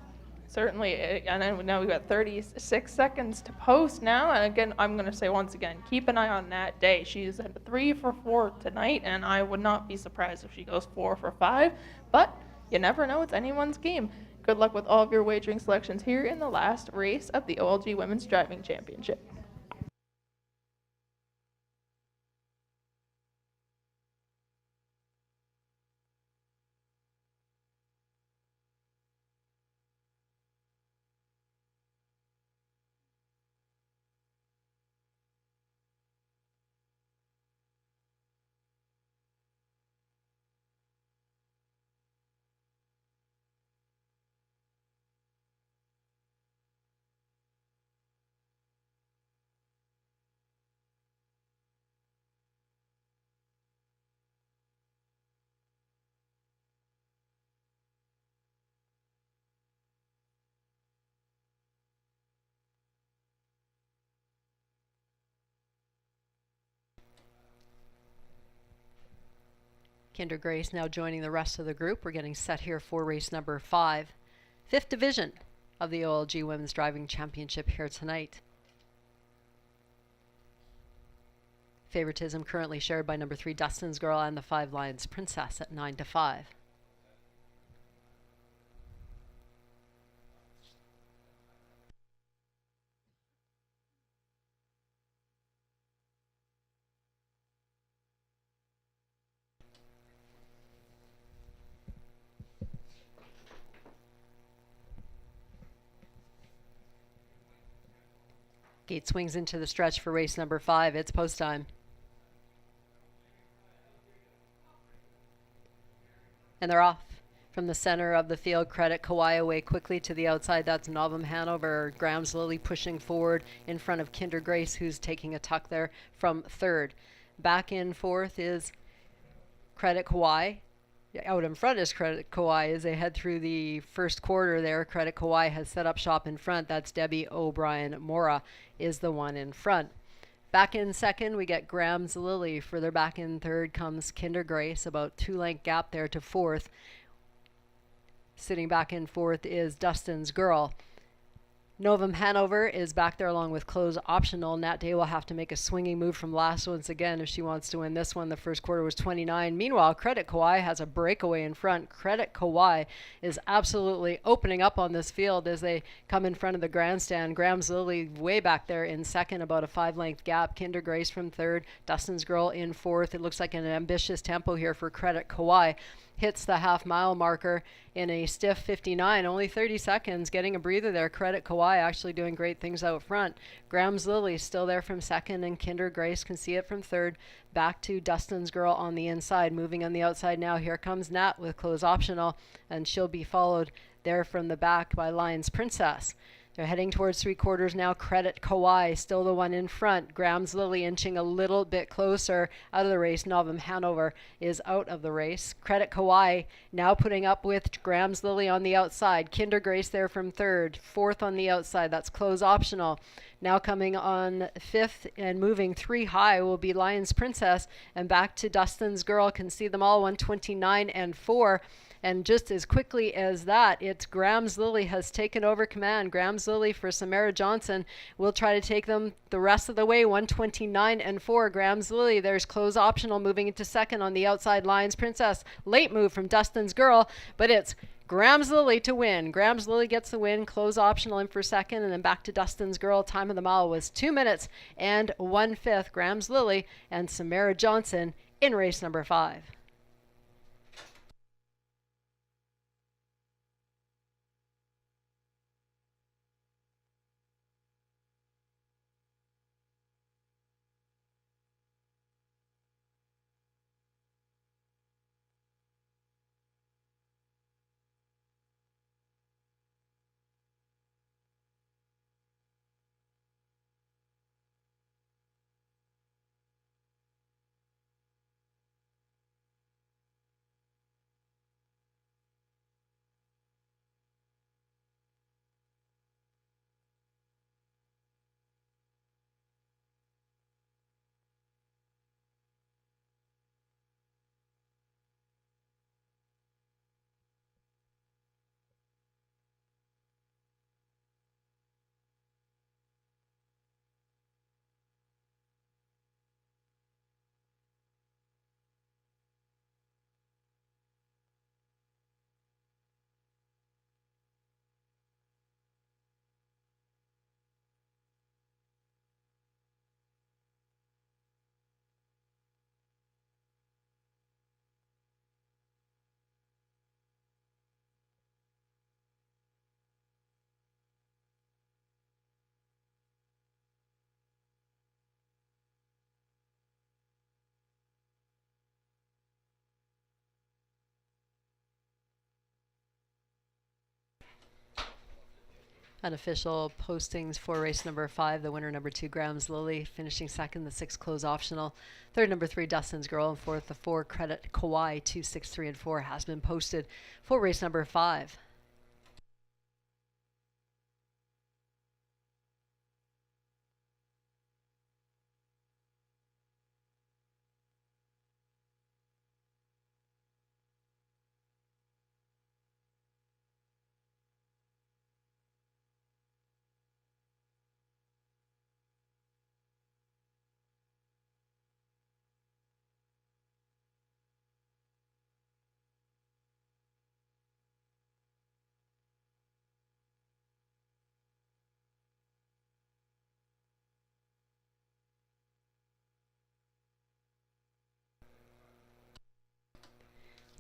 Certainly, and now we've got 36 seconds to post now. And again, I'm going to say once again, keep an eye on Nat Day. She's at 3 for 4 tonight, and I would not be surprised if she goes 4 for 5. But you never know; it's anyone's game. Good luck with all of your wagering selections here in the last race of the OLG Women's Driving Championship. Kinder Grace now joining the rest of the group. We're getting set here for race number 5, 5th division of the OLG Women's Driving Championship here tonight. Favoritism currently shared by number 3 Dustin's Girl and the 5 Lions Princess at 9-5. Gate swings into the stretch for race number 5. It's post time. And they're off. From the center of the field, Credit Kawhi away quickly to the outside. That's Novum Hanover. Graham's Lily pushing forward in front of Kinder Grace, who's taking a tuck there from third. Back in fourth is Credit Kawhi. Out in front is Credit Kawhi as they head through the first quarter there. Credit Kawhi has set up shop in front. That's Debbie O'Brien Mora is the one in front. Back in second, we get Graham's Lily. Further back in third comes Kinder Grace, about 2-length gap there to fourth. Sitting back in fourth is Dustin's Girl. Novum Hanover is back there along with Close Optional. Nat Day will have to make a swinging move from last once again if she wants to win this one. The first quarter was 29. Meanwhile, Credit Kawhi has a breakaway in front. Credit Kawhi is absolutely opening up on this field as they come in front of the grandstand. Graham's Lily way back there in second, about a 5-length gap. Kinder Grace from third. Dustin's Girl in fourth. It looks like an ambitious tempo here for Credit Kawhi. Hits the half-mile marker in a stiff 59, only 30 seconds, getting a breather there. Credit Kawhi actually doing great things out front. Graham's Lily still there from second, and Kinder Grace can see it from third. Back to Dustin's Girl on the inside. Moving on the outside now, here comes Nat with Close Optional, and she'll be followed there from the back by Lions Princess. They're heading towards three quarters now. Credit Kawhi still the one in front. Graham's Lily inching a little bit closer out of the race. Novum Hanover is out of the race. Credit Kawhi now putting up with Graham's Lily on the outside. Kinder Grace there from third. Fourth on the outside. That's Close Optional. Now coming on fifth and moving 3 high will be Lions Princess. And back to Dustin's Girl. Can see them all, 129 and 4. And just as quickly as that, it's Graham's Lily has taken over command. Graham's Lily for Samara Johnson will try to take them the rest of the way, 129 and 4. Graham's Lily, there's Close Optional moving into second on the outside. Lions Princess, late move from Dustin's Girl, but it's Graham's Lily to win. Graham's Lily gets the win. Close Optional in for second, and then back to Dustin's Girl. Time of the mile was 2 minutes and 1/5. Graham's Lily and Samara Johnson in race number 5. Unofficial postings for race number 5. The winner, number 2, Graham's Lily, finishing second. The 6, Close Optional. Third, number 3, Dustin's Girl. And fourth, the 4, Credit Kawhi. 2, 6, 3, and 4 has been posted for race number 5.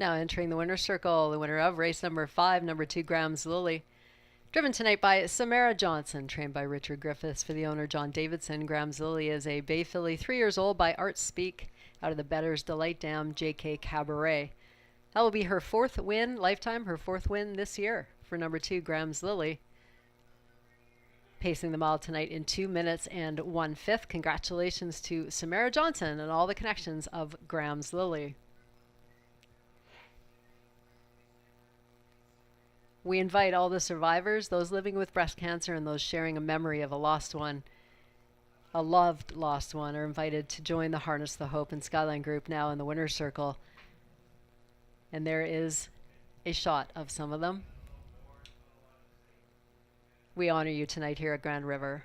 Now entering the winner's circle, the winner of race number 5, number 2, Graham's Lily. Driven tonight by Samara Johnson, trained by Richard Griffiths for the owner John Davidson. Graham's Lily is a bay filly, 3 years old, by Art Speak, out of the Better's Delight Dam JK Cabaret. That will be her 4th win, lifetime, her 4th win this year for number 2, Graham's Lily. Pacing the mile tonight in 2 minutes and 1/5. Congratulations to Samara Johnson and all the connections of Graham's Lily. We invite all the survivors, those living with breast cancer and those sharing a memory of a lost one, a loved lost one, are invited to join the Harness the Hope and Skyline group now in the winner's circle. And there is a shot of some of them. We honor you tonight here at Grand River.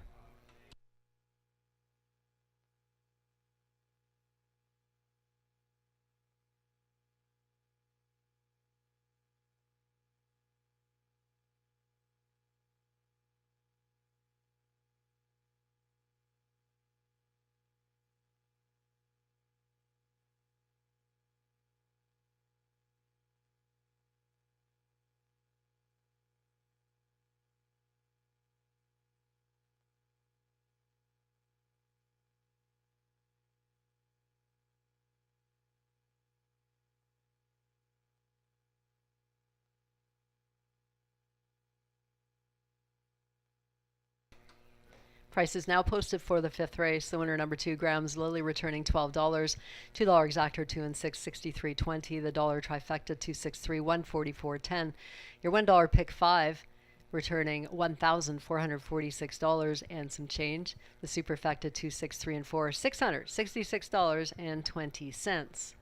Price is now posted for the 5th race. The winner, number 2, Graham's Lily, returning $12. $2 exactor, 2 and 6, 63.20. The dollar trifecta, 263, 144.10. Your $1 pick 5, returning $1,446 and some change. The superfecta, 2, 6, 3 and 4, $666.20.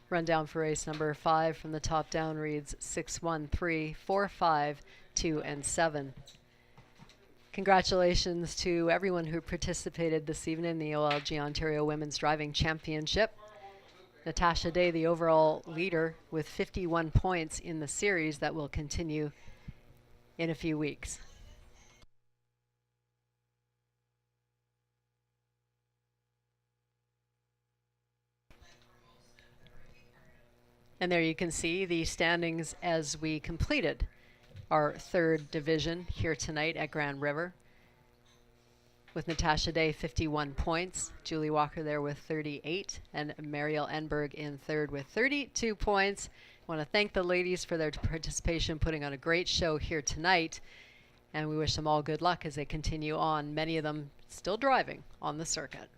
Rundown for race number 5 from the top down reads 6, 1, 3, 4, 5, 2, and 7. Congratulations to everyone who participated this evening in the OLG Ontario Women's Driving Championship. Natasha Day, the overall leader, with 51 points in the series that will continue in a few weeks. And there you can see the standings as we completed our 3rd division here tonight at Grand River. With Natasha Day 51 points, Julie Walker there with 38, and Mariel Enberg in 3rd with 32 points. I want to thank the ladies for their participation, putting on a great show here tonight, and we wish them all good luck as they continue on, many of them still driving on the circuit.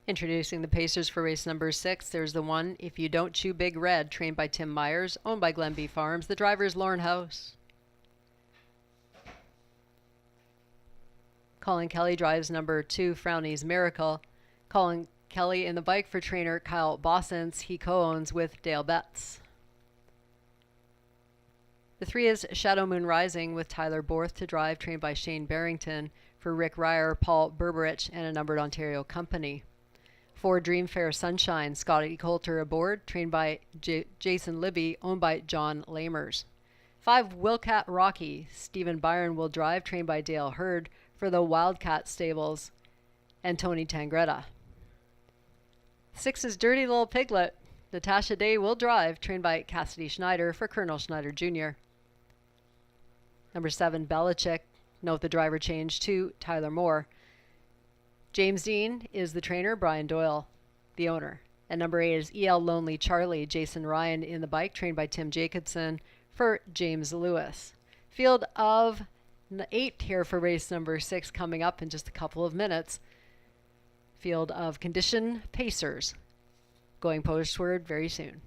Introducing the pacers for race number 6, there's the one, If You Don't Chew Big Red, trained by Tim Myers, owned by Glenby Farms. The driver is Lauren House. Colin Kelly drives number 2, Frowny's Miracle. Colin Kelly in the bike for trainer Kyle Bossens. He co-owns with Dale Betts. The 3 is Shadow Moon Rising with Tyler Borth to drive, trained by Shane Barrington for Rick Ryer, Paul Berberich, and a numbered Ontario company. 4 Dreamfair Sunshine, Scotty Coulter aboard, trained by Jason Libby, owned by John Lamers. 5 Wilcat Rocky, Stephen Byron will drive, trained by Dale Hurd for the Wildcat Stables, and Tony Tangretta. 6 is Dirty Little Piglet, Natasha Day will drive, trained by Cassidy Schneider for Colonel Schneider Jr. Number 7 Belichick, note the driver change to Tyler Moore. James Dean is the trainer, Brian Doyle, the owner. And number 8 is EL Lonely Charlie, Jason Ryan in the bike, trained by Tim Jacobson for James Lewis. Field of 8 here for race number 6 coming up in just a couple of minutes. Field of condition pacers going postward very soon.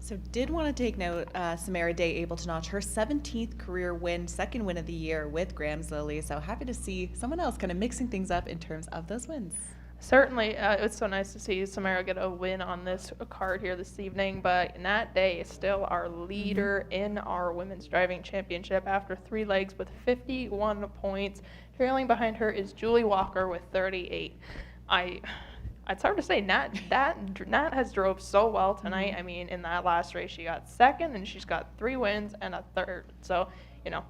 So did want to take note, Samara Day able to notch her 17th career win, second win of the year with Graham's Lily. So happy to see someone else kind of mixing things up in terms of those wins. Certainly, it's so nice to see Samara get a win on this card here this evening, but Nat Day is still our leader in our women's driving championship after 3 legs with 51 points. Trailing behind her is Julie Walker with 38. It's hard to say. Nat has drove so well tonight. I mean, in that last race, she got second, and she's got 3 wins and a third. So, you know,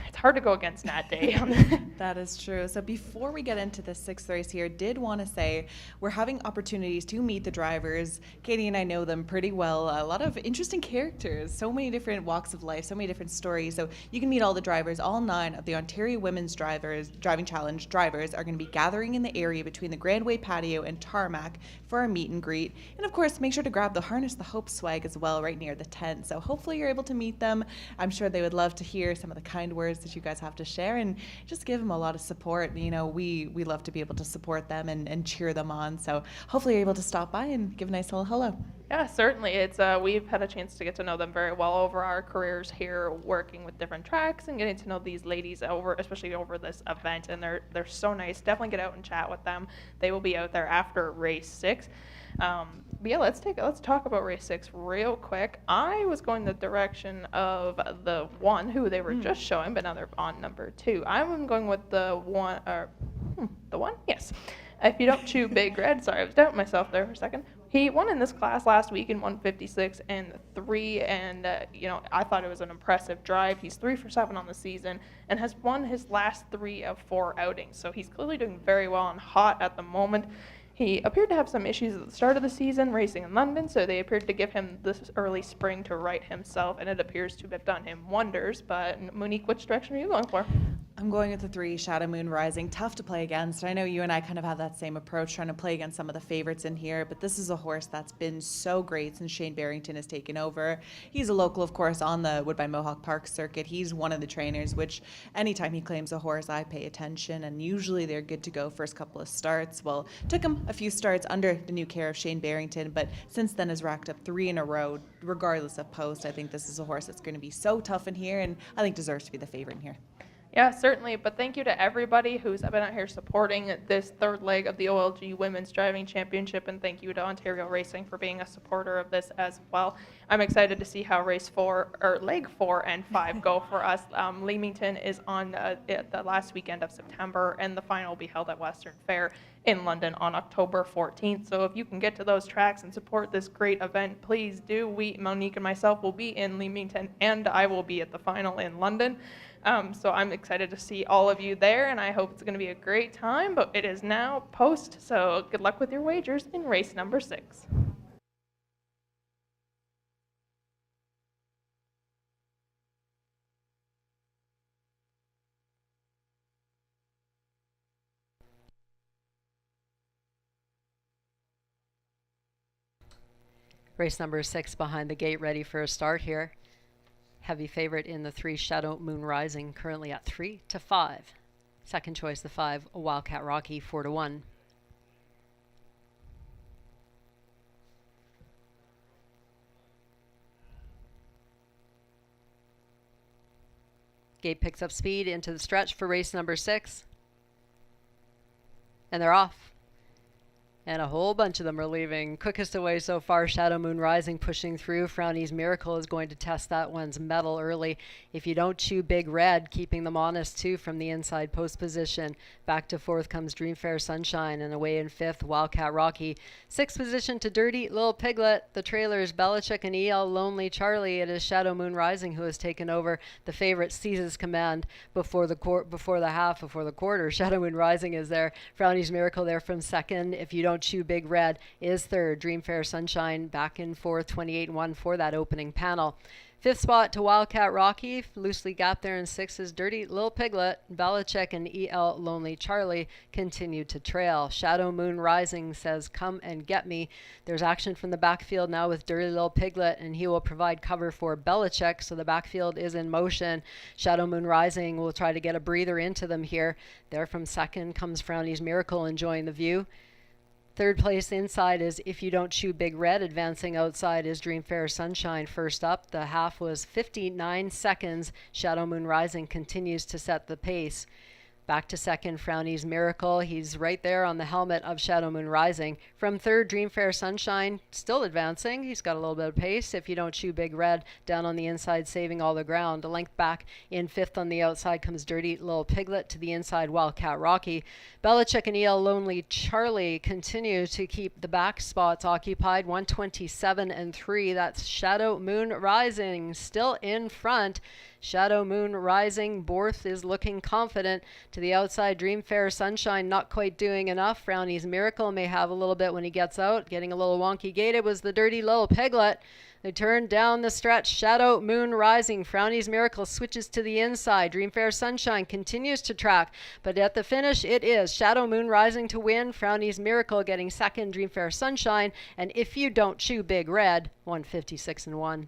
it's hard to go against Nat Day. That is true. So before we get into the 6th race here, did want to say we're having opportunities to meet the drivers. Katie and I know them pretty well. A lot of interesting characters, so many different walks of life, so many different stories. So you can meet all the drivers. All 9 of the Ontario Women's Driving Challenge drivers are going to be gathering in the area between the Grandway patio and tarmac for our meet and greet. And of course, make sure to grab the Harness the Hope swag as well right near the tent. So hopefully you're able to meet them. I'm sure they would love to hear some of the kind words that you guys have to share and just give them a lot of support. You know, we love to be able to support them and cheer them on. So hopefully you're able to stop by and give a nice little hello. Yeah, certainly. It's we've had a chance to get to know them very well over our careers here, working with different tracks and getting to know these ladies especially over this event. And they're so nice. Definitely get out and chat with them. They will be out there after race 6. But yeah, let's talk about race 6 real quick. I was going the direction of the 1 who they were just showing, but now they're on number 2. I'm going with the 1. The 1? Yes. If You Don't Chew Big Red. Sorry, I was doubting myself there for a second. He won in this class last week in 156 and 3, and you know, I thought it was an impressive drive. He's 3 for 7 on the season and has won his last 3 of 4 outings. So he's clearly doing very well and hot at the moment. He appeared to have some issues at the start of the season racing in London, so they appeared to give him this early spring to right himself, and it appears to have done him wonders. But Monique, which direction are you going for? I'm going with the 3, Shadow Moon Rising. Tough to play against. I know you and I kind of have that same approach, trying to play against some of the favorites in here, but this is a horse that's been so great since Shane Barrington has taken over. He's a local, of course, on the Woodbine Mohawk Park circuit. He's one of the trainers, which anytime he claims a horse, I pay attention, and usually they're good to go first couple of starts. Well, took him a few starts under the new care of Shane Barrington, but since then has racked up 3 in a row, regardless of post. I think this is a horse that's going to be so tough in here, and I think deserves to be the favorite in here. Yeah, certainly. But thank you to everybody who's been out here supporting this 3rd leg of the OLG Women's Driving Championship, and thank you to Ontario Racing for being a supporter of this as well. I'm excited to see how leg 4 and 5 go for us. Leamington is on the last weekend of September, and the final will be held at Western Fair in London on October 14th. So if you can get to those tracks and support this great event, please do. Monique and myself will be in Leamington, and I will be at the final in London. So I'm excited to see all of you there, and I hope it's going to be a great time, but it is now post, so good luck with your wagers in race number 6. Race number 6 behind the gate, ready for a start here. Heavy favorite in the 3, Shadow Moon Rising, currently at 3-5. Second choice, the 5, Wildcat Rocky, 4-1. Gate picks up speed into the stretch for race number 6. And they're off. And a whole bunch of them are leaving. Quickest away so far, Shadow Moon Rising pushing through. Frowny's Miracle is going to test that one's mettle early. If you don't chew Big Red, keeping them honest too from the inside post position. Back to 4th comes Dreamfair Sunshine, and away in 5th, Wildcat Rocky. 6th position to Dirty Little Piglet. The trailers, Belichick and EL Lonely Charlie. It is Shadow Moon Rising who has taken over. The favorite seizes command before the quarter. Shadow Moon Rising is there. Frowny's Miracle there from 2nd. If you don't chew Big Red is 3rd. Dreamfair Sunshine back in 4th, 28-1 for that opening panel. 5th spot to Wildcat Rocky, loosely gapped there in 6th is Dirty Little Piglet. Belichick and EL Lonely Charlie continue to trail. Shadow Moon Rising says, come and get me. There's action from the backfield now with Dirty Little Piglet, and he will provide cover for Belichick, so the backfield is in motion. Shadow Moon Rising will try to get a breather into them here. There from 2nd comes Frowny's Miracle, enjoying the view. 3rd place inside is If You Don't Chew Big Red. Advancing outside is Dreamfair Sunshine. First up, the half was 59 seconds. Shadow Moon Rising continues to set the pace. Back to 2nd, Frowny's Miracle. He's right there on the helmet of Shadow Moon Rising. From 3rd, Dreamfair Sunshine, still advancing. He's got a little bit of pace. If You Don't Chew Big Red, down on the inside, saving all the ground. A length back in 5th on the outside comes Dirty Little Piglet. To the inside, Wildcat Rocky. Belichick and EL Lonely Charlie continue to keep the back spots occupied. 127-3. That's Shadow Moon Rising still in front. Shadow Moon Rising, Borth is looking confident. To the outside, Dreamfair Sunshine not quite doing enough. Frowny's Miracle may have a little bit when he gets out. Getting a little wonky gait. It was the Dirty Little Piglet. They turn down the stretch. Shadow Moon Rising. Frowny's Miracle switches to the inside. Dreamfair Sunshine continues to track. But at the finish, it is Shadow Moon Rising to win. Frowny's Miracle getting 2nd. Dreamfair Sunshine. And If You Don't Chew Big Red, 156-1.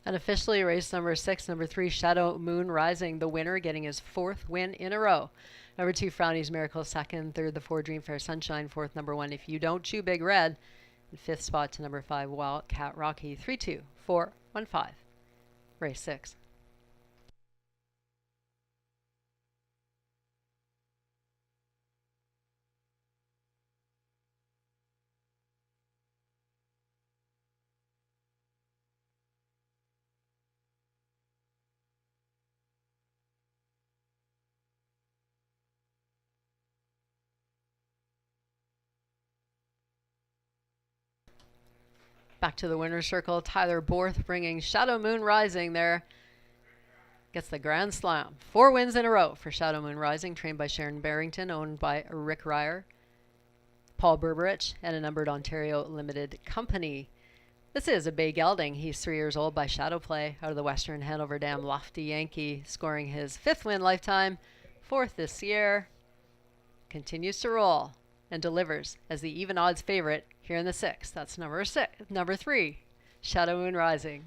And officially race number 6, number 3, Shadow Moon Rising, the winner, getting his 4th win in a row. Number 2, Frowny's Miracle, 2nd. 3rd, the 4, Dreamfair Sunshine. 4th, number 1, If You Don't Chew Big Red. And 5th spot to number 5, Wildcat Rocky. 3-2, 4-1-5. Race 6. Back to the winner's circle, Tyler Borth bringing Shadow Moon Rising there. Gets the Grand Slam. 4 wins in a row for Shadow Moon Rising, trained by Sharon Barrington, owned by Rick Ryer, Paul Berberich, and a numbered Ontario Limited Company. This is a Bay Gelding. He's 3 years old by Shadow Play out of the Western Hanover Dam Lofty Yankee, scoring his 5th win lifetime, 4th this year. Continues to roll and delivers as the even odds favorite here in the 6th. That's number 3, Shadow Moon Rising.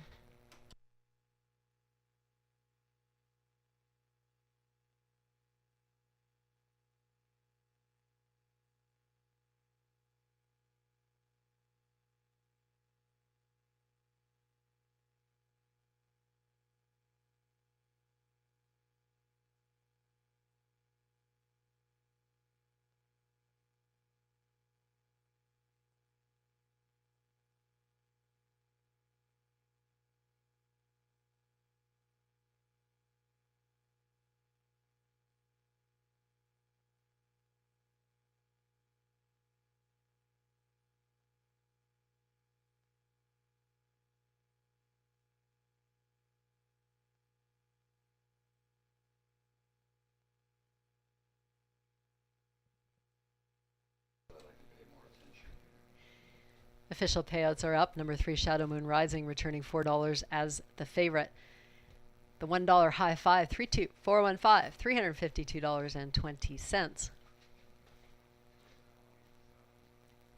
Official payouts are up. Number 3, Shadow Moon Rising, returning $4 as the favorite. The $1 high five, 32415, $352.20.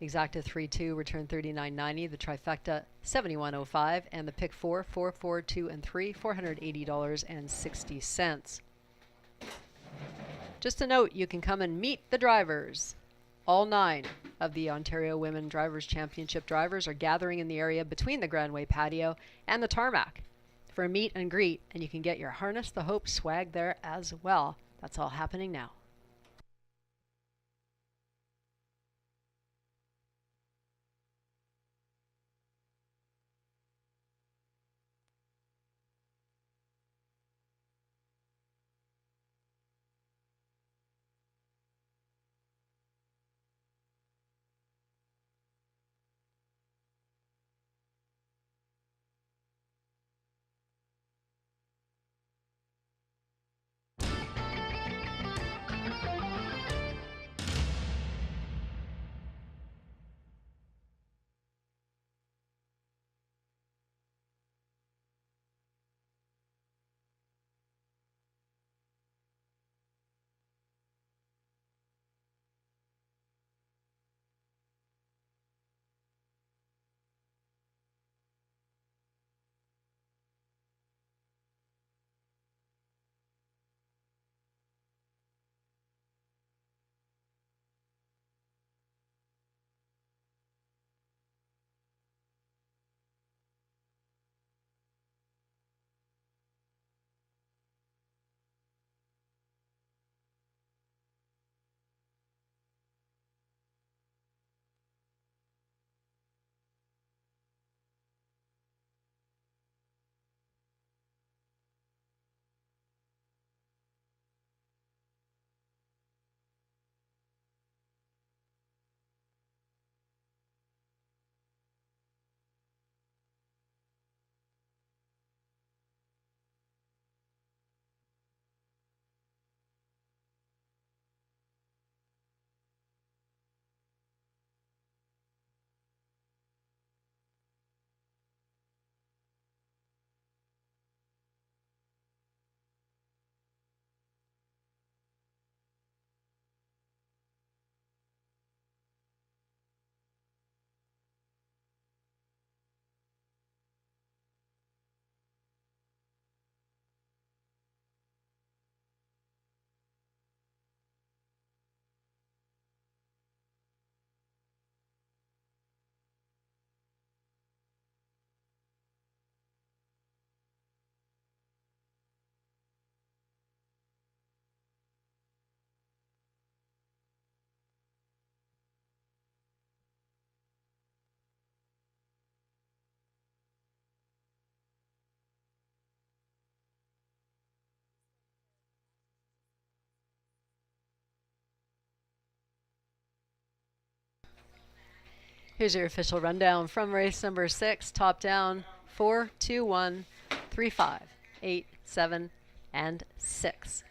Exacta 3-2 returned $39.90. The trifecta $71.05, and the pick 4, 2, and 3 $480.60. Just a note, you can come and meet the drivers. All 9 of the Ontario Women Drivers' Championship drivers are gathering in the area between the Grandway patio and the tarmac for a meet and greet, and you can get your Harness the Hope swag there as well. That's all happening now. Here's your official rundown from race number 6. Top down, 4, 2, 1, 3, 5, 8, 7, and 6.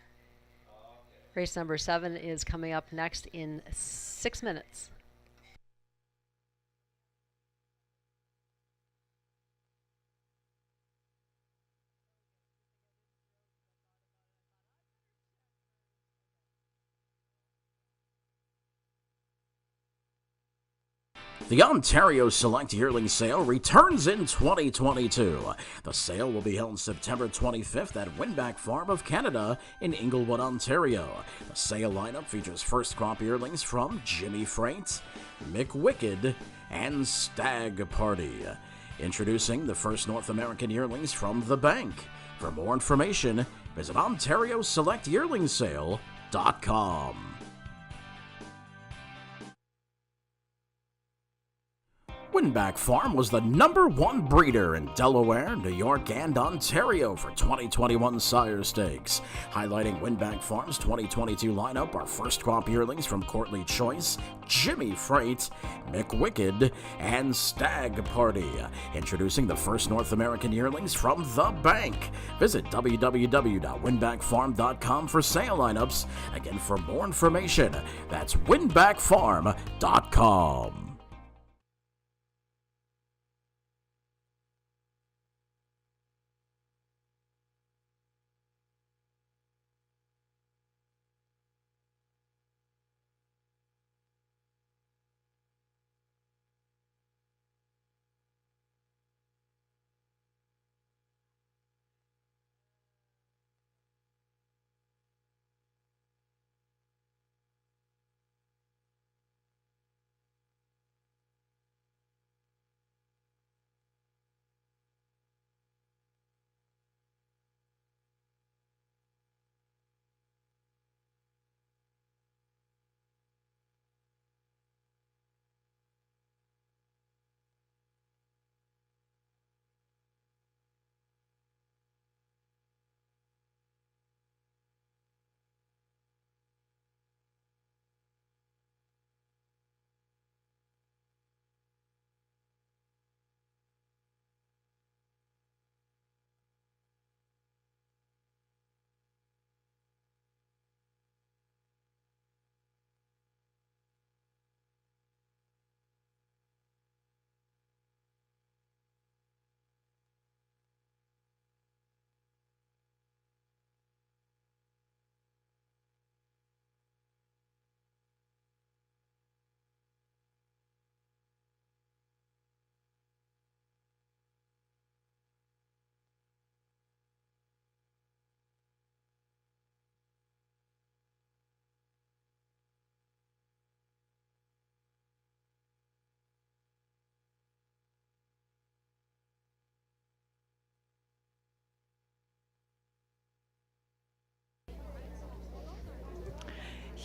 Race number 7 is coming up next in 6 minutes. The Ontario Select Yearling Sale returns in 2022. The sale will be held September 25th at Winback Farm of Canada in Inglewood, Ontario. The sale lineup features first crop yearlings from Jimmy Freight, McWicked, and Stag Party. Introducing the first North American yearlings from the bank. For more information, visit OntarioSelectYearlingSale.com. Winback Farm was the #1 breeder in Delaware, New York, and Ontario for 2021 sire stakes. Highlighting Winback Farm's 2022 lineup are first crop yearlings from Courtly Choice, Jimmy Freight, McWicked, and Stag Party. Introducing the first North American yearlings from the bank. Visit www.winbackfarm.com for sale lineups. Again, for more information, that's winbackfarm.com.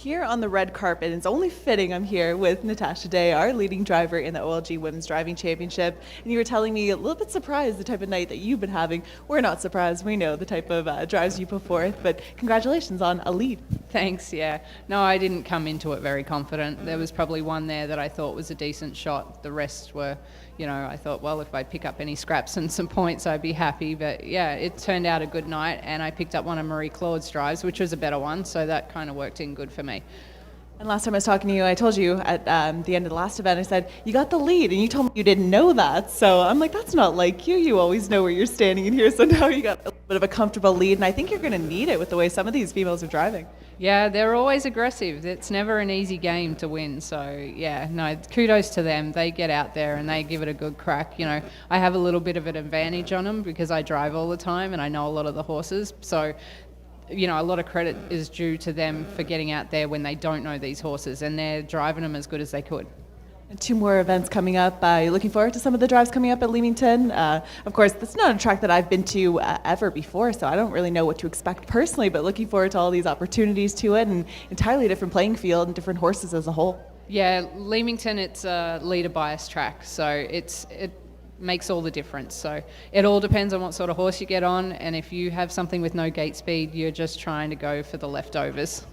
here on the red carpet, and it's only fitting I'm here with Natasha Day, our leading driver in the OLG Women's Driving Championship. And you were telling me a little bit surprised the type of night that you've been having. We're not surprised. We know the type of drives you put forth, but congratulations on a lead. Thanks, yeah. No, I didn't come into it very confident. There was probably one there that I thought was a decent shot. The rest were, I thought, well, if I pick up any scraps and some points, I'd be happy. But yeah, it turned out a good night, and I picked up one of Marie Claude's drives, which was a better one, so that kind of worked in good for me. And last time I was talking to you, I told you at the end of the last event, I said, you got the lead, and you told me you didn't know that. So I'm like, that's not like you. You always know where you're standing in here. So now you got a little bit of a comfortable lead, and I think you're going to need it with the way some of these females are driving. Yeah, they're always aggressive. It's never an easy game to win. So yeah, no, kudos to them. They get out there and they give it a good crack. I have a little bit of an advantage on them because I drive all the time and I know a lot of the horses. So a lot of credit is due to them for getting out there when they don't know these horses, and they're driving them as good as they could. And 2 more events coming up. You're looking forward to some of the drives coming up at Leamington. Of course, that's not a track that I've been to ever before, so I don't really know what to expect personally, but looking forward to all these opportunities to it, and entirely different playing field and different horses as a whole. Yeah, Leamington, it's a leader bias track, so it makes all the difference. So it all depends on what sort of horse you get on, and if you have something with no gate speed, you're just trying to go for the leftovers.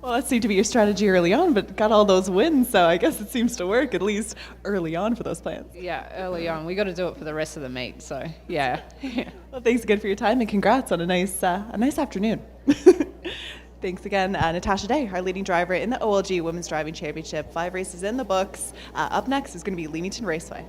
Well, that seemed to be your strategy early on, but got all those wins, so I guess it seems to work, at least early on for those plans. Yeah, early on. We got to do it for the rest of the meet, so yeah. Well, thanks again for your time, and congrats on a nice afternoon. Thanks again, Natasha Day, our leading driver in the OLG Women's Driving Championship. 5 races in the books. Up next is going to be Leamington Raceway.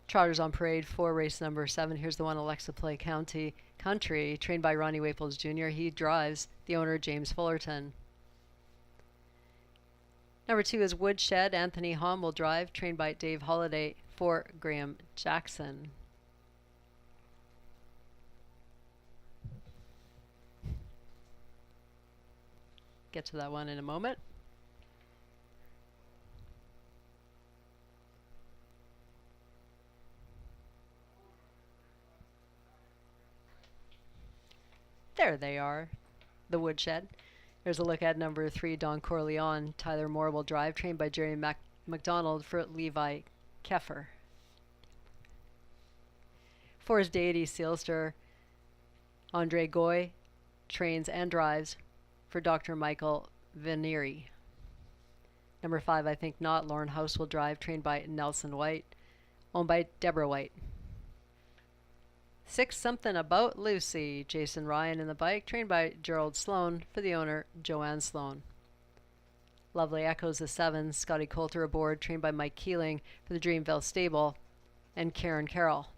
Trotters on parade for race number 7. Here's the one, Alexa Play Country, trained by Ronnie Waples Jr. He drives the owner, James Fullerton. Number 2 is Woodshed. Anthony Hahn will drive, trained by Dave Holliday for Graham Jackson. Get to that one in a moment. There they are, the Woodshed. There's a look at number 3, Don Corleone. Tyler Moore will drive, trained by Jerry McDonald for Levi Keffer. 4 is Deity Sealster. Andre Goy trains and drives for Dr. Michael Venieri. Number 5, I Think Not. Lauren House will drive, trained by Nelson White, owned by Deborah White. 6, Something About Lucy. Jason Ryan in the bike, trained by Gerald Sloan for the owner, Joanne Sloan. Lovely Echoes, the 7, Scotty Coulter aboard, trained by Mike Keeling for the Dreamville Stable, and Karen Carroll.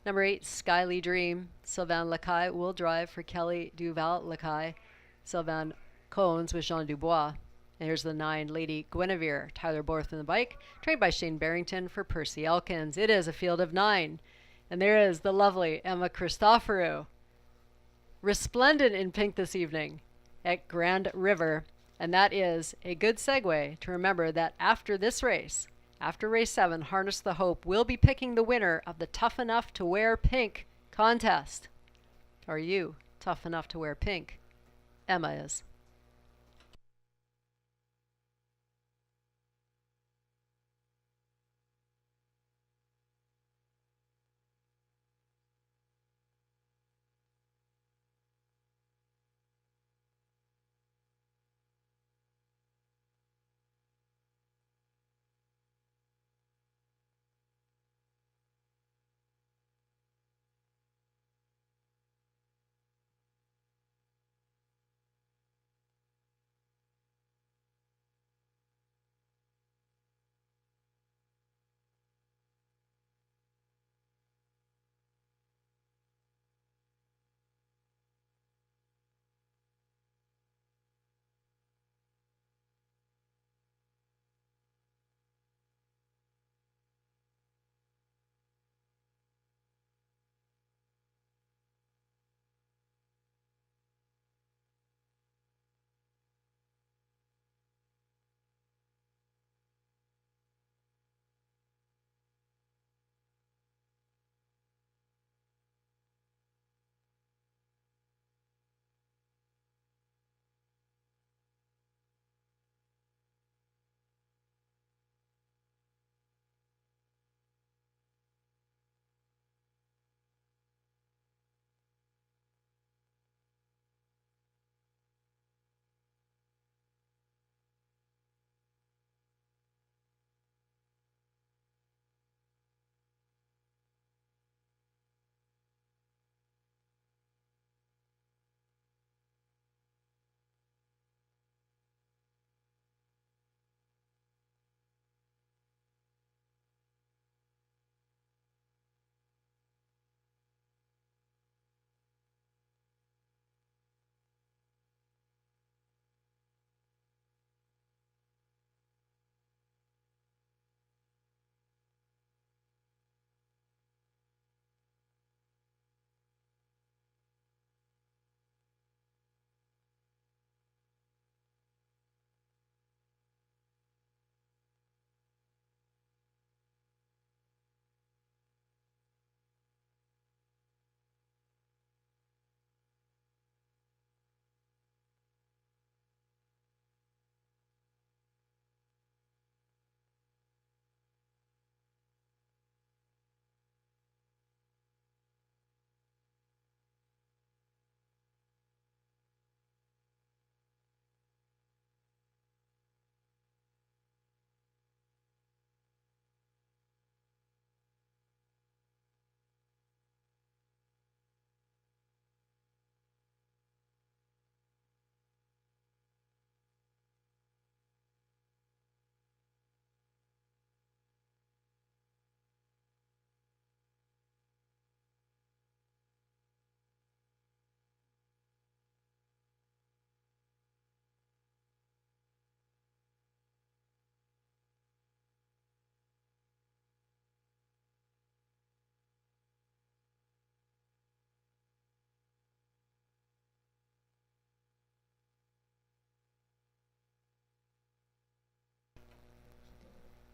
Number 8, Skyly Dream. Sylvain Lacaille will drive for Kelly Duval Lacaille. Sylvain Cones with Jean Dubois. And here's the 9, Lady Guinevere. Tyler Borth in the bike, trained by Shane Barrington for Percy Elkins. It is a field of 9. And there is the lovely Emma Christoforou, resplendent in pink this evening at Grand River. And that is a good segue to remember that after this race, after race 7, Harness the Hope will be picking the winner of the Tough Enough to Wear Pink contest. Are you tough enough to wear pink? Emma is.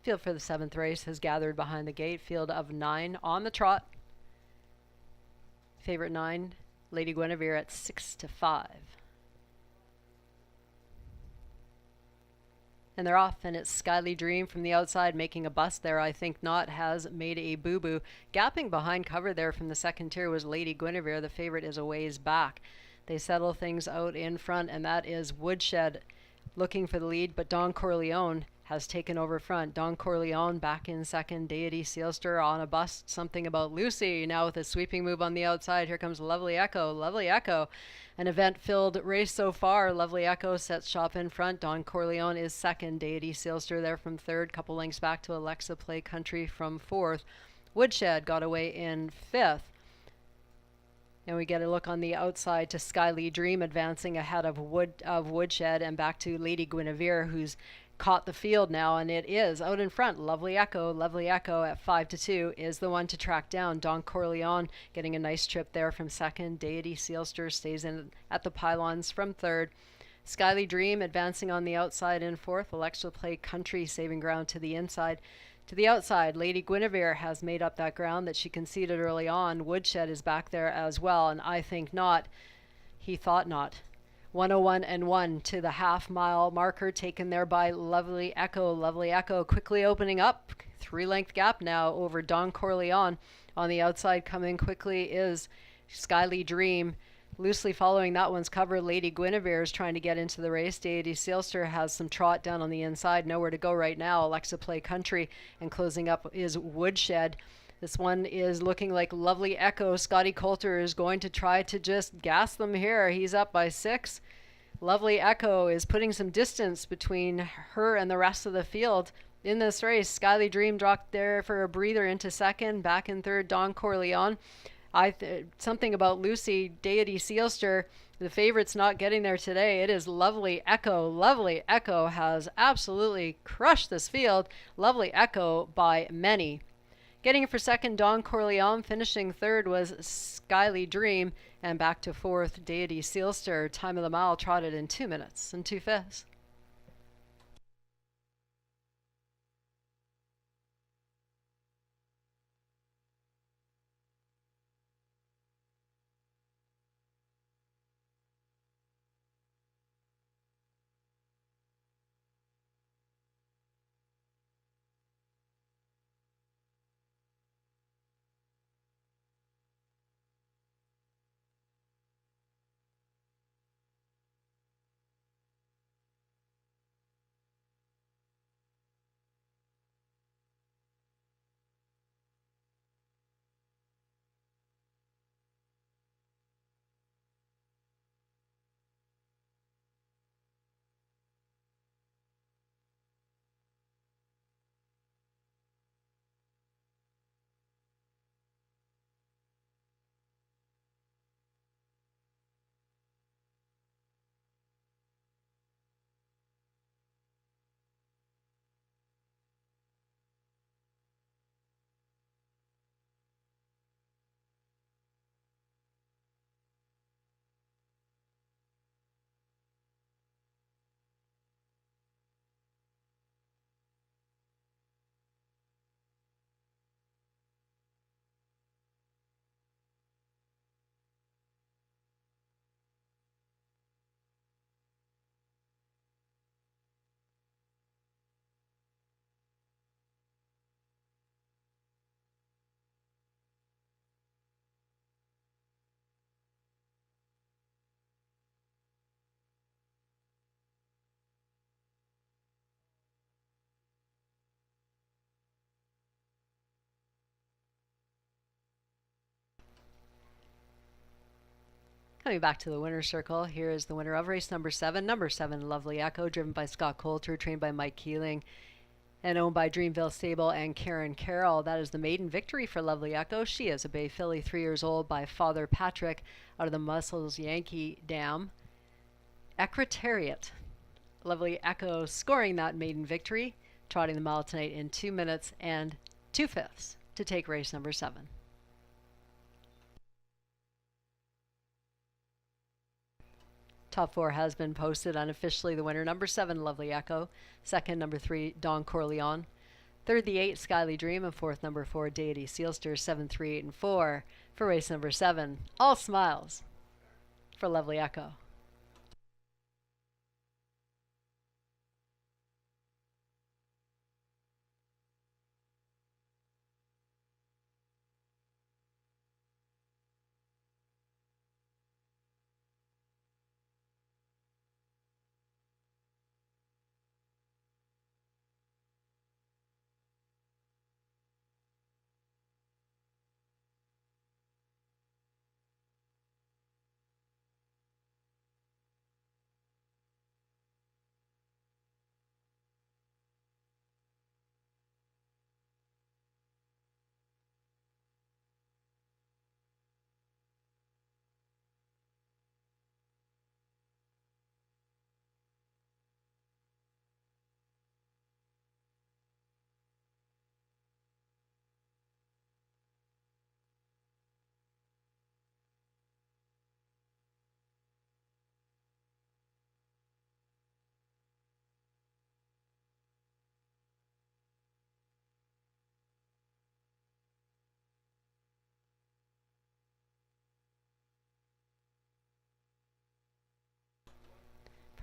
Field for the 7th race has gathered behind the gate. Field of 9 on the trot. Favorite 9, Lady Guinevere at 6-5. And they're off, and it's Skyly Dream from the outside making a bust there. I Think Not has made a boo-boo. Gapping behind cover there from the second tier was Lady Guinevere. The favorite is a ways back. They settle things out in front, and that is Woodshed looking for the lead, but Don Corleone has taken over front. Don Corleone back in second. Deity Sealster on a bust. Something About Lucy now with a sweeping move on the outside. Here comes Lovely Echo. Lovely Echo. An event-filled race so far. Lovely Echo sets shop in front. Don Corleone is second. Deity Sealster there from third. Couple lengths back to Alexa Play Country from fourth. Woodshed got away in fifth. And we get a look on the outside to Skyly Dream advancing ahead of Woodshed, and back to Lady Guinevere, who's caught the field now, and it is out in front. Lovely Echo at 5-2 is the one to track down. Don Corleone getting a nice trip there from second. Deity Sealster stays in at the pylons from third. Skyly Dream advancing on the outside in fourth. Alexa Play Country saving ground to the inside. To the outside, Lady Guinevere has made up that ground that she conceded early on. Woodshed is back there as well, and I Think Not, He Thought Not. 101 and 1 to the half-mile marker, taken there by Lovely Echo. Lovely Echo quickly opening up. 3-length gap now over Don Corleone. On the outside coming quickly is Skyly Dream. Loosely following that one's cover, Lady Guinevere is trying to get into the race. Deity Sealster has some trot down on the inside. Nowhere to go right now. Alexa Play Country, and closing up is Woodshed. This one is looking like Lovely Echo. Scotty Coulter is going to try to just gas them here. He's up by 6. Lovely Echo is putting some distance between her and the rest of the field in this race. Skyly Dream dropped there for a breather into second. Back in third, Don Corleone. Something About Lucy, Deity Sealster. The favorite's not getting there today. It is Lovely Echo. Lovely Echo has absolutely crushed this field. Lovely Echo by many. Getting it for second, Don Corleone. Finishing third was Skyly Dream. And back to fourth, Deity Sealster. Time of the mile trotted in 2 minutes and 2/5. Coming back to the winner's circle, here is the winner of race number 7. Number 7, Lovely Echo, driven by Scott Coulter, trained by Mike Keeling, and owned by Dreamville Stable and Karen Carroll. That is the maiden victory for Lovely Echo. She is a Bay filly, 3 years old, by Father Patrick out of the Muscles Yankee Dam. Ecretariat. Lovely Echo scoring that maiden victory, trotting the mile tonight in 2 minutes and 2/5 to take race number 7. Top 4 has been posted unofficially. The winner, number 7, Lovely Echo. Second, number 3, Don Corleone. Third, the 8, Skyly Dream, and fourth, number 4, Deity Sealster, 7, 3, 8, and 4 for race number 7. All smiles for Lovely Echo.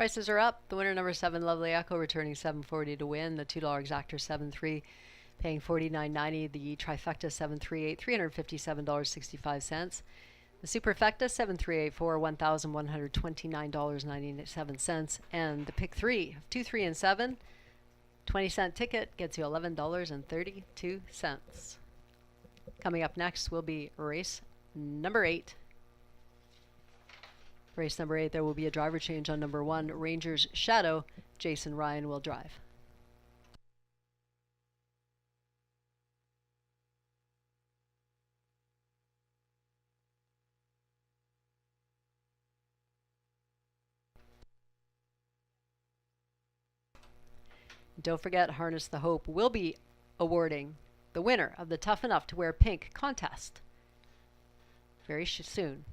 Prices are up. The winner, number 7, Lovely Echo, returning $7.40 to win. The $2 exactor, 7-3, paying $49.90. The trifecta, 7-3-8, $357.65. The superfecta, 7-3-8-4, $1,129.97. And the pick 3 of 2, 3, and 7, 20-cent ticket gets you $11.32. Coming up next will be race number 8. Race number 8, there will be a driver change on number 1, Rangers Shadow. Jason Ryan will drive. Don't forget, Harness the Hope will be awarding the winner of the Tough Enough to Wear Pink contest very soon.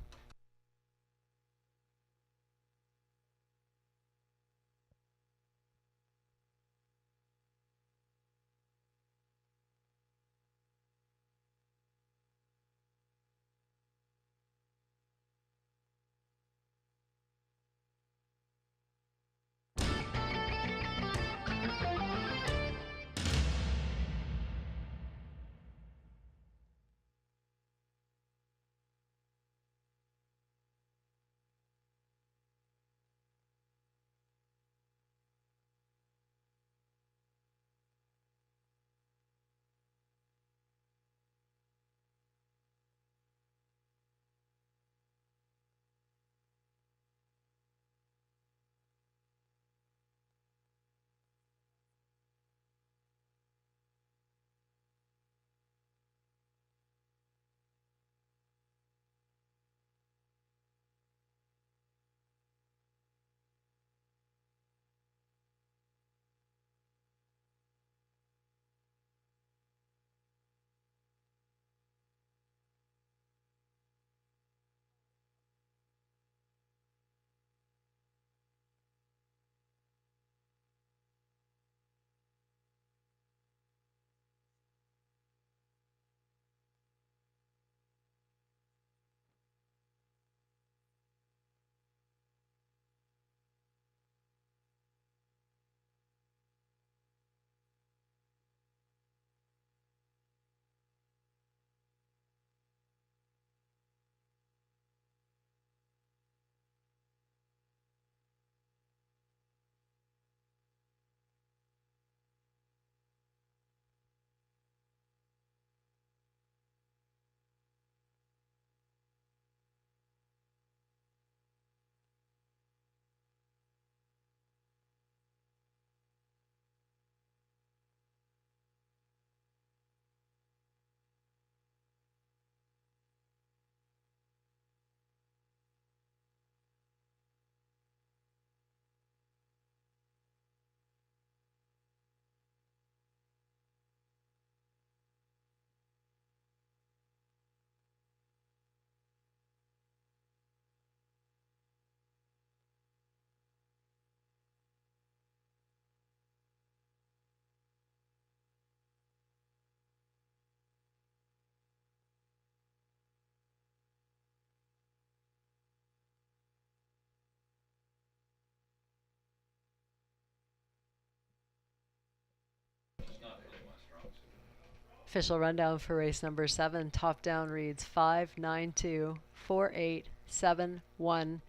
Official rundown for race number 7. Top down reads 5, 9, 2, 4, 8, 7, 1,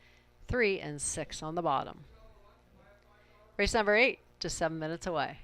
3, and 6 on the bottom. Race number 8, just 7 minutes away.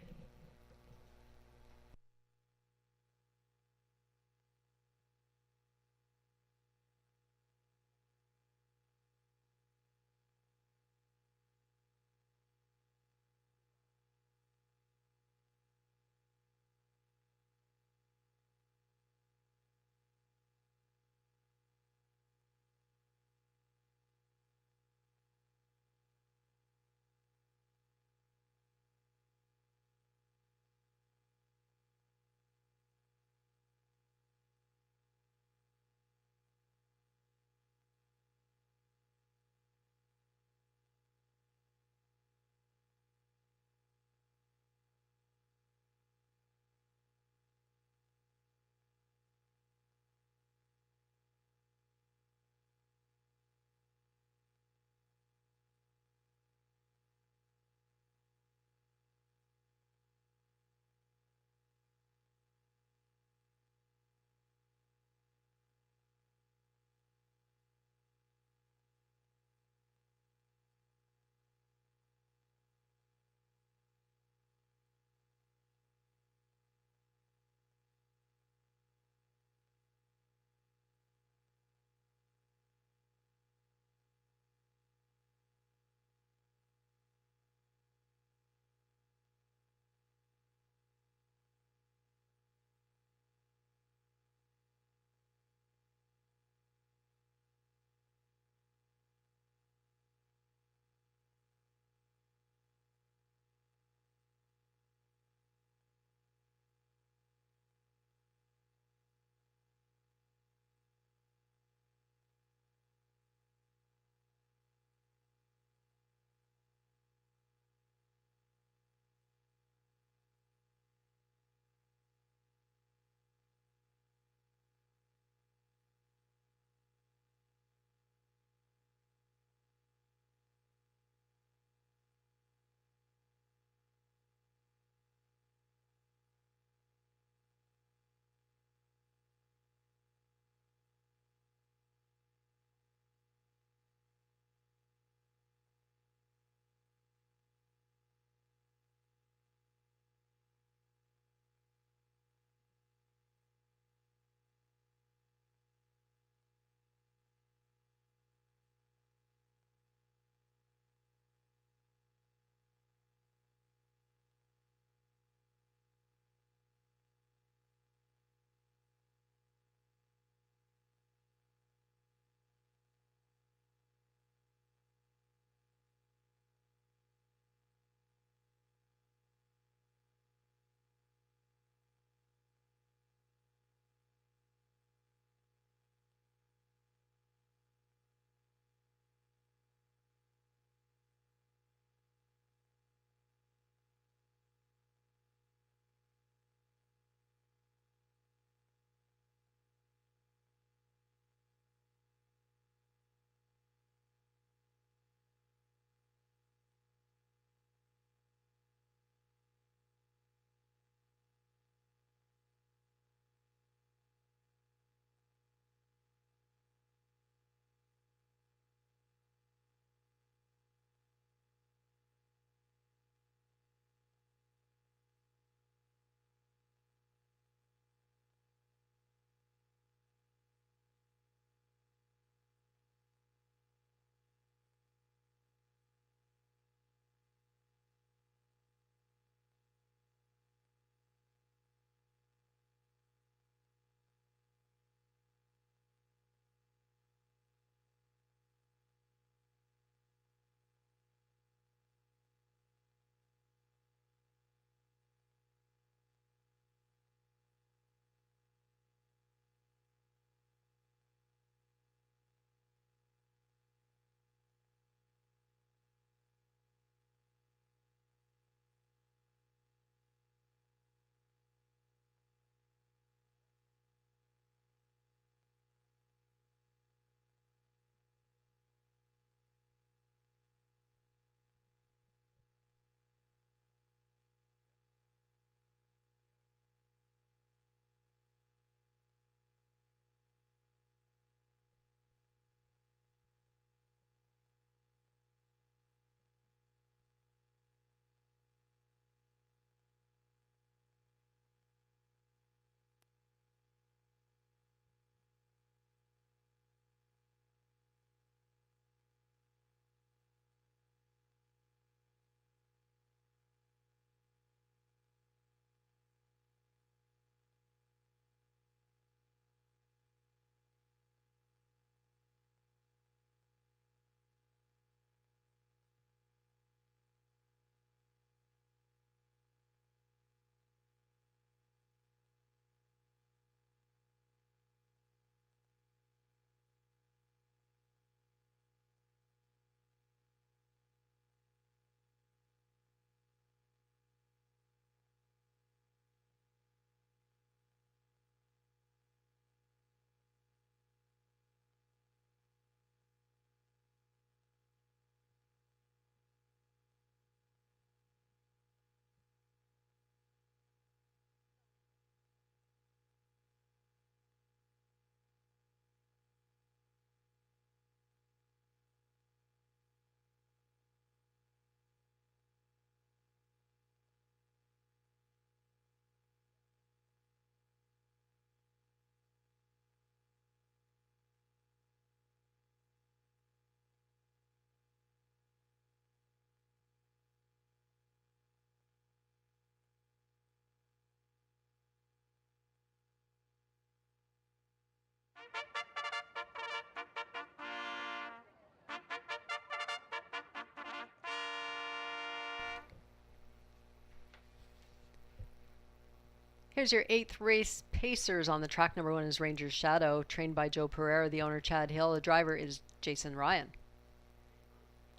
Here's your 8th race Pacers. On the track, number 1 is Ranger's Shadow, trained by Joe Pereira, the owner Chad Hill. The driver is Jason Ryan.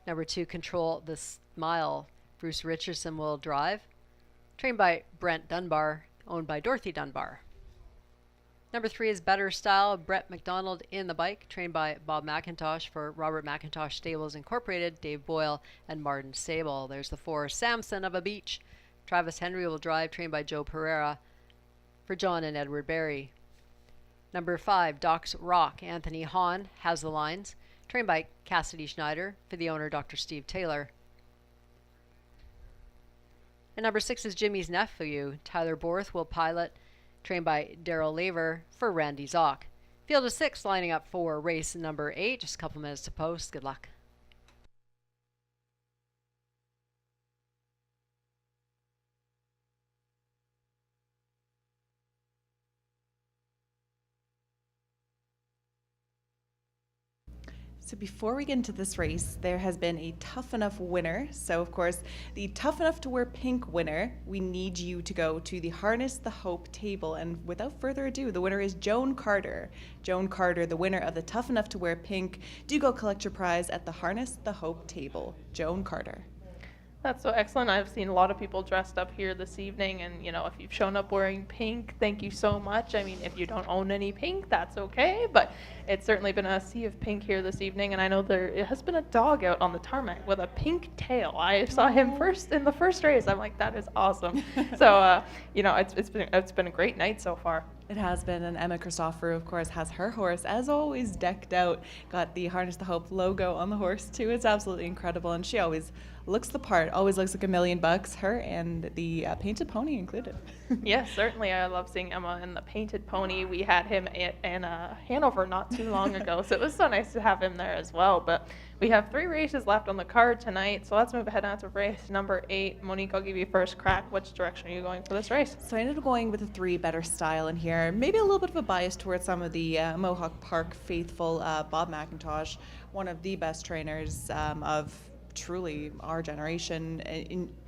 Number 2, Control the Smile, Bruce Richardson will drive, trained by Brent Dunbar, owned by Dorothy Dunbar. Number 3 is Better Style, Brett McDonald in the bike, trained by Bob McIntosh for Robert McIntosh Stables Incorporated, Dave Boyle, and Martin Sable. There's the 4, Samson of a Beach, Travis Henry will drive, trained by Joe Pereira for John and Edward Barry. Number 5, Doc's Rock, Anthony Hahn has the lines, trained by Cassidy Schneider for the owner Dr. Steve Taylor. And number 6 is Jimmy's Nephew, Tyler Borth will pilot, trained by Daryl Laver for Randy Zock. Field of 6 lining up for race number 8. Just a couple minutes to post. Good luck. So before we get into this race, there has been a tough enough winner. So of course, the tough enough to wear pink winner, we need you to go to the Harness the Hope table. And without further ado, the winner is Joan Carter. Joan Carter, the winner of the tough enough to wear pink. Do go collect your prize at the Harness the Hope table. Joan Carter. That's so excellent. I've seen a lot of people dressed up here this evening, and if you've shown up wearing pink, thank you so much. I mean, if you don't own any pink, that's okay, but it's certainly been a sea of pink here this evening, and I know there has been a dog out on the tarmac with a pink tail. I saw him first in the first race. I'm like, that is awesome. So, it's been a great night so far. It has been, and Emma Christopher, of course, has her horse, as always, decked out. Got the Harness the Hope logo on the horse, too. It's absolutely incredible, and she always looks the part, always looks like $1,000,000, her and the painted pony included. Yes, certainly. I love seeing Emma in the painted pony. We had him in Hanover not too long ago, so it was so nice to have him there as well. But we have 3 races left on the card tonight, so let's move ahead on to race number 8. Monique, I'll give you first crack. Which direction are you going for this race? So I ended up going with the 3 Better Style in here. Maybe a little bit of a bias towards some of the Mohawk Park faithful. Bob McIntosh, one of the best trainers of truly our generation,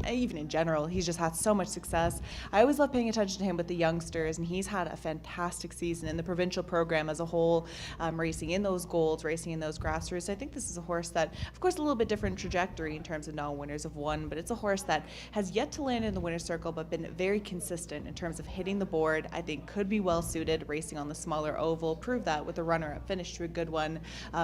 even in general. He's just had so much success. I always love paying attention to him with the youngsters, and he's had a fantastic season in the provincial program as a whole, racing in those golds, racing in those grassroots. So I think this is a horse that, of course, a little bit different trajectory in terms of non-winners of one, but it's a horse that has yet to land in the winner's circle, but been very consistent in terms of hitting the board. I think could be well suited racing on the smaller oval. Proved that with a runner-up finish to a good one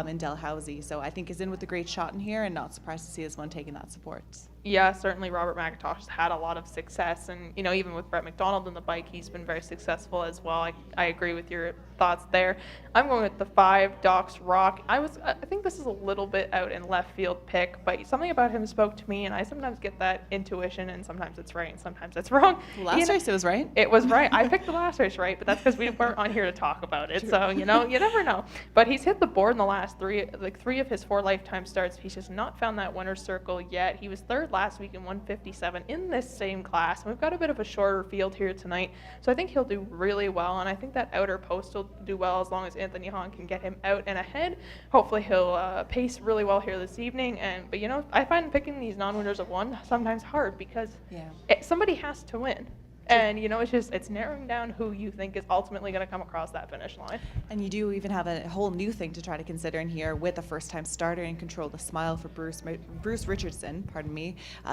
in Dalhousie. So I think is in with a great shot in here, and not surprised to see this one taking that support. Yeah, certainly Robert McIntosh has had a lot of success, and even with Brett McDonald in the bike, he's been very successful as well. I agree with your thoughts there. I'm going with the 5, Doc's Rock. I think this is a little bit out in left field pick, but something about him spoke to me, and I sometimes get that intuition, and sometimes it's right and sometimes it's wrong. Last race it was right. It was right. I picked the last race right, but that's because we weren't on here to talk about it. True. So you never know. But he's hit the board in the last 3 of his 4 lifetime starts. He's just not found that winner's circle yet. He was 3rd last week in 157 in this same class, and we've got a bit of a shorter field here tonight, so I think he'll do really well, and I think that outer post will do well as long as Anthony Hahn can get him out and ahead. Hopefully he'll pace really well here this evening, but I find picking these non-winners of one sometimes hard because somebody has to win. And it's narrowing down who you think is ultimately going to come across that finish line. And you do even have a whole new thing to try to consider in here with a first-time starter and Control the Smile for Bruce Richardson.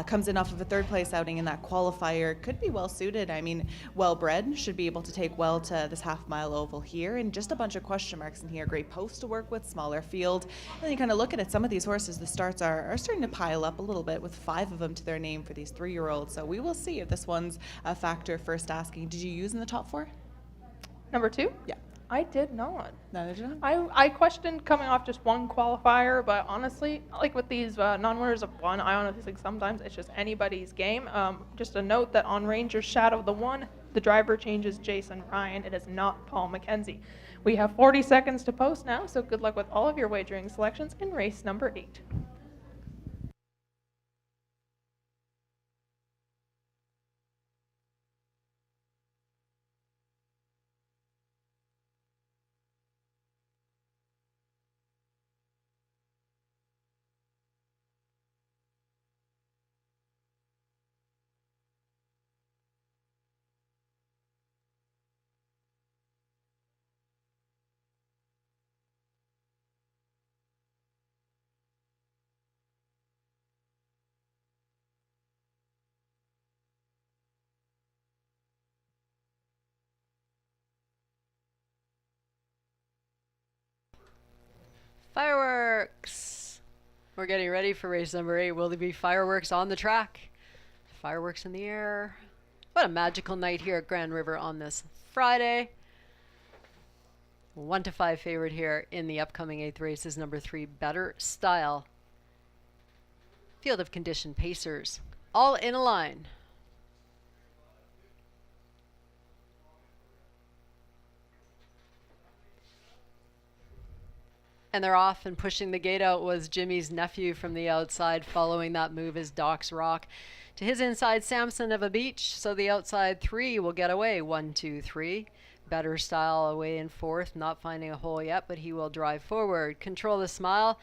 Comes in off of a 3rd place outing in that qualifier. Could be well suited. I mean, well bred, should be able to take well to this half-mile oval here, and just a bunch of question marks in here. Great post to work with, smaller field. And then you kind of look at it. Some of these horses, the starts are starting to pile up a little bit with 5 of them to their name for these 3-year-olds. So we will see if this one's a factor. First asking, did you use in the top 4? Number 2? Yeah. I did not. No, did you not? I questioned coming off just one qualifier, but honestly, like with these non-winners of one, I honestly think sometimes it's just anybody's game. Just a note that on Ranger's Shadow, the 1, the driver changes Jason Ryan. It is not Paul McKenzie. We have 40 seconds to post now, so good luck with all of your wagering selections in race number 8. Fireworks! We're getting ready for race number 8. Will there be fireworks on the track? Fireworks in the air. What a magical night here at Grand River on this Friday. 1 to 5 favorite here in the upcoming 8th race is number 3, Better Style. Field of condition pacers, all in a line. And they're off, and pushing the gate out was Jimmy's nephew from the outside. Following that move is Doc's Rock. To his inside, Samson of a Beach. So the outside 3 will get away. 1, 2, 3. Better Style away in 4th, not finding a hole yet, but he will drive forward. Control the Smile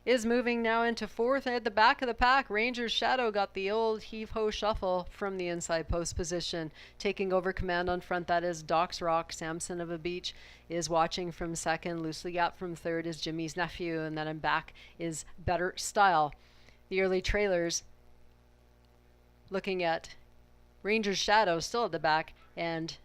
is moving now into 4th. At the back of the pack, Ranger's Shadow got the old heave-ho shuffle from the inside post position. Taking over command on front, that is Doc's Rock. Samson of a Beach is watching from 2nd. Loosely gapped from 3rd is Jimmy's nephew. And then in back is Better Style. The early trailers looking at Ranger's Shadow still at the back, and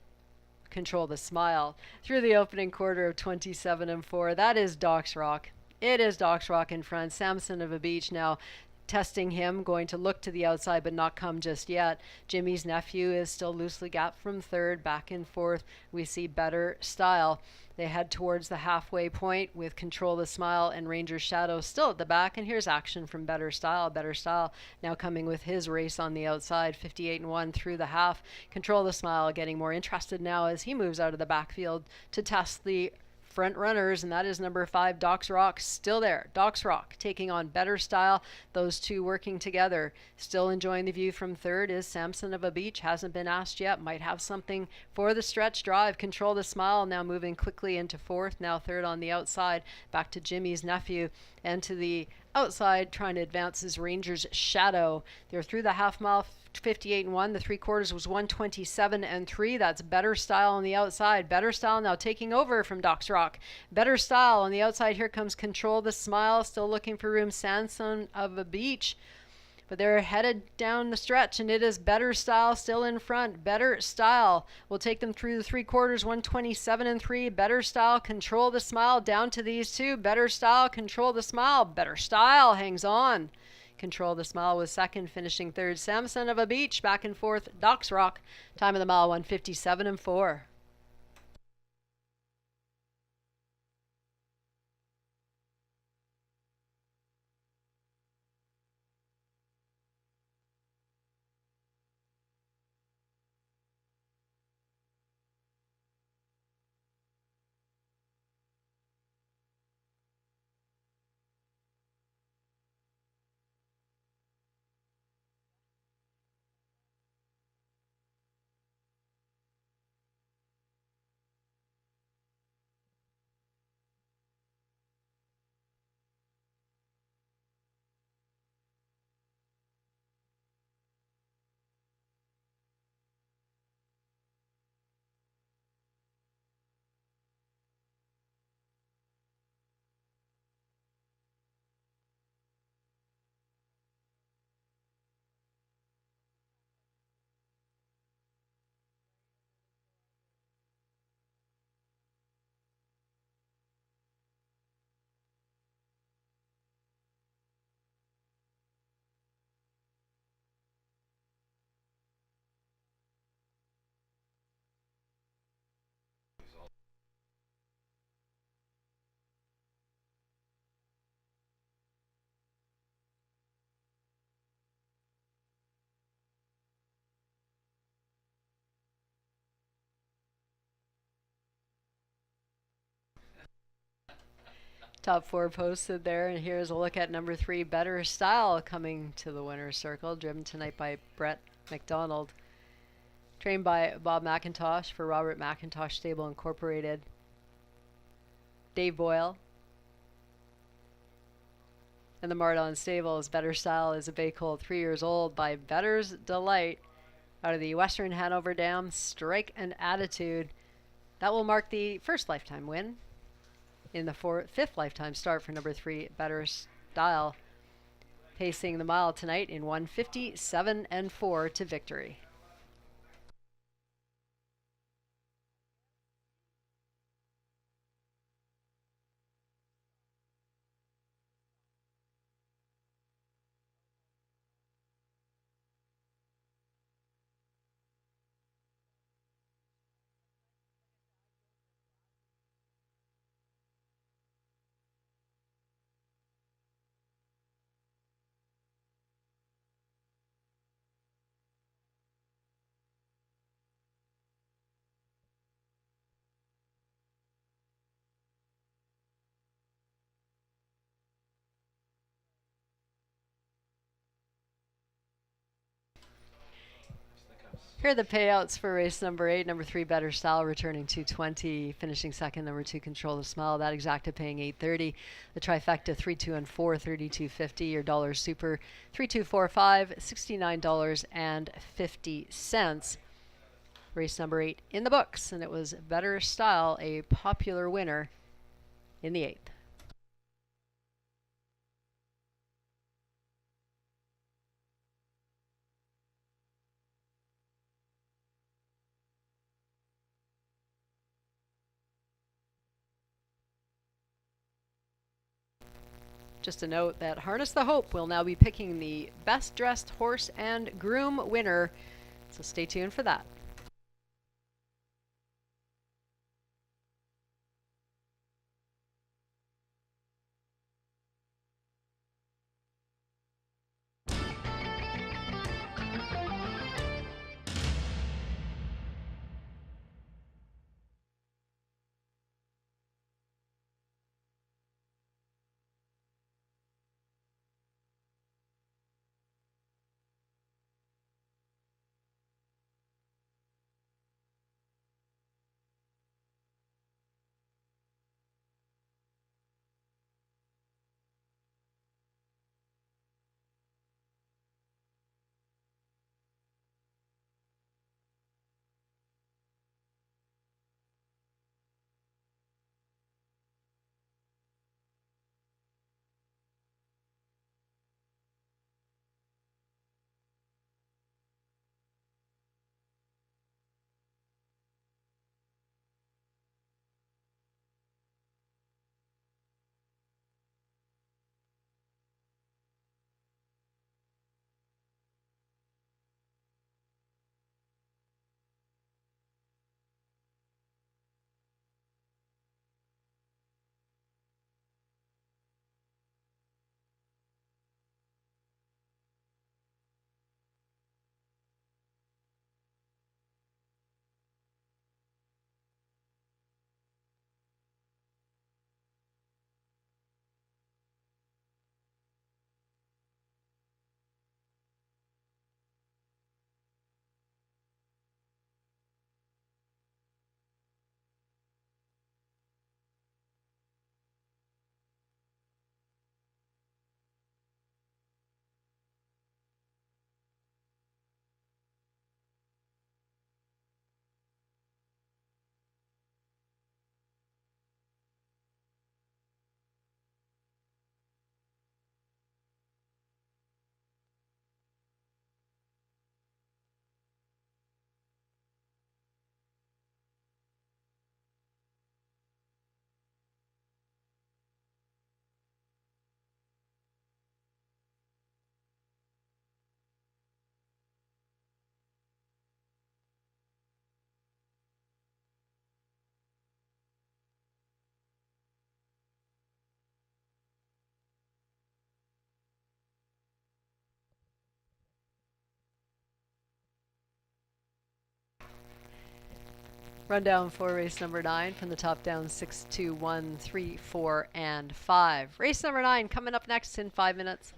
Control the Smile. Through the opening quarter of 27 and 4, that is Doc's Rock. It is Doc's Rock in front. Samson of a Beach now testing him, going to look to the outside but not come just yet. Jimmy's nephew is still loosely gapped from 3rd. Back in 4th, we see Better Style. They head towards the halfway point with Control the Smile and Ranger's Shadow still at the back. And here's action from Better Style. Better Style now coming with his race on the outside, 58 and 1 through the half. Control the Smile getting more interested now as he moves out of the backfield to test the front runners, and that is number 5, Doc's Rock, still there. Doc's Rock taking on Better Style. Those two working together. Still enjoying the view from 3rd is Samson of a Beach. Hasn't been asked yet. Might have something for the stretch drive. Control the Smile now moving quickly into 4th. Now 3rd on the outside. Back to Jimmy's nephew. And to the outside trying to advance is Ranger's Shadow. They're through the half mile, 58 and 1. The 3/4 was 127 and 3. That's Better Style on the outside. Better Style now taking over from Doc's Rock. Better Style on the outside. Here comes Control the Smile. Still looking for room. Samson of a Beach. But they're headed down the stretch, and it is Better Style still in front. Better Style will take them through the 3/4, 127 and 3. Better Style, Control the Smile down to these two. Better Style, Control the Smile. Better Style hangs on. Control the Smile was 2nd, finishing 3rd. Samson of a Beach back and 4th. Doc's Rock, time of the mile 157 and 4. Top 4 posted there, and here's a look at number 3, Better Style, coming to the winner's circle, driven tonight by Brett McDonald. Trained by Bob McIntosh for Robert McIntosh Stable Incorporated. Dave Boyle. And the Mardon Stables. Better Style is a bay colt, 3 years old, by Better's Delight out of the Western Hanover Dam. Strike and Attitude. That will mark the first lifetime win in the 5th lifetime start for number 3, Better Style. Pacing the mile tonight in 157 and 4 to victory. Here are the payouts for race number 8. Number 3, Better Style, returning 220. Finishing second, number 2, Control the Smile. That exacta paying 830. The trifecta 3, 2, and 4, 32.50. Your dollar super 3, 2, 4, 5, $69.50. Race number 8 in the books, and it was Better Style, a popular winner in the 8th. Just a note that Harness the Hope will now be picking the best dressed horse and groom winner, so stay tuned for that. Rundown for race number 9 from the top down: 6, 2, 1, 3, 4, and 5. Race number 9 coming up next in 5 minutes.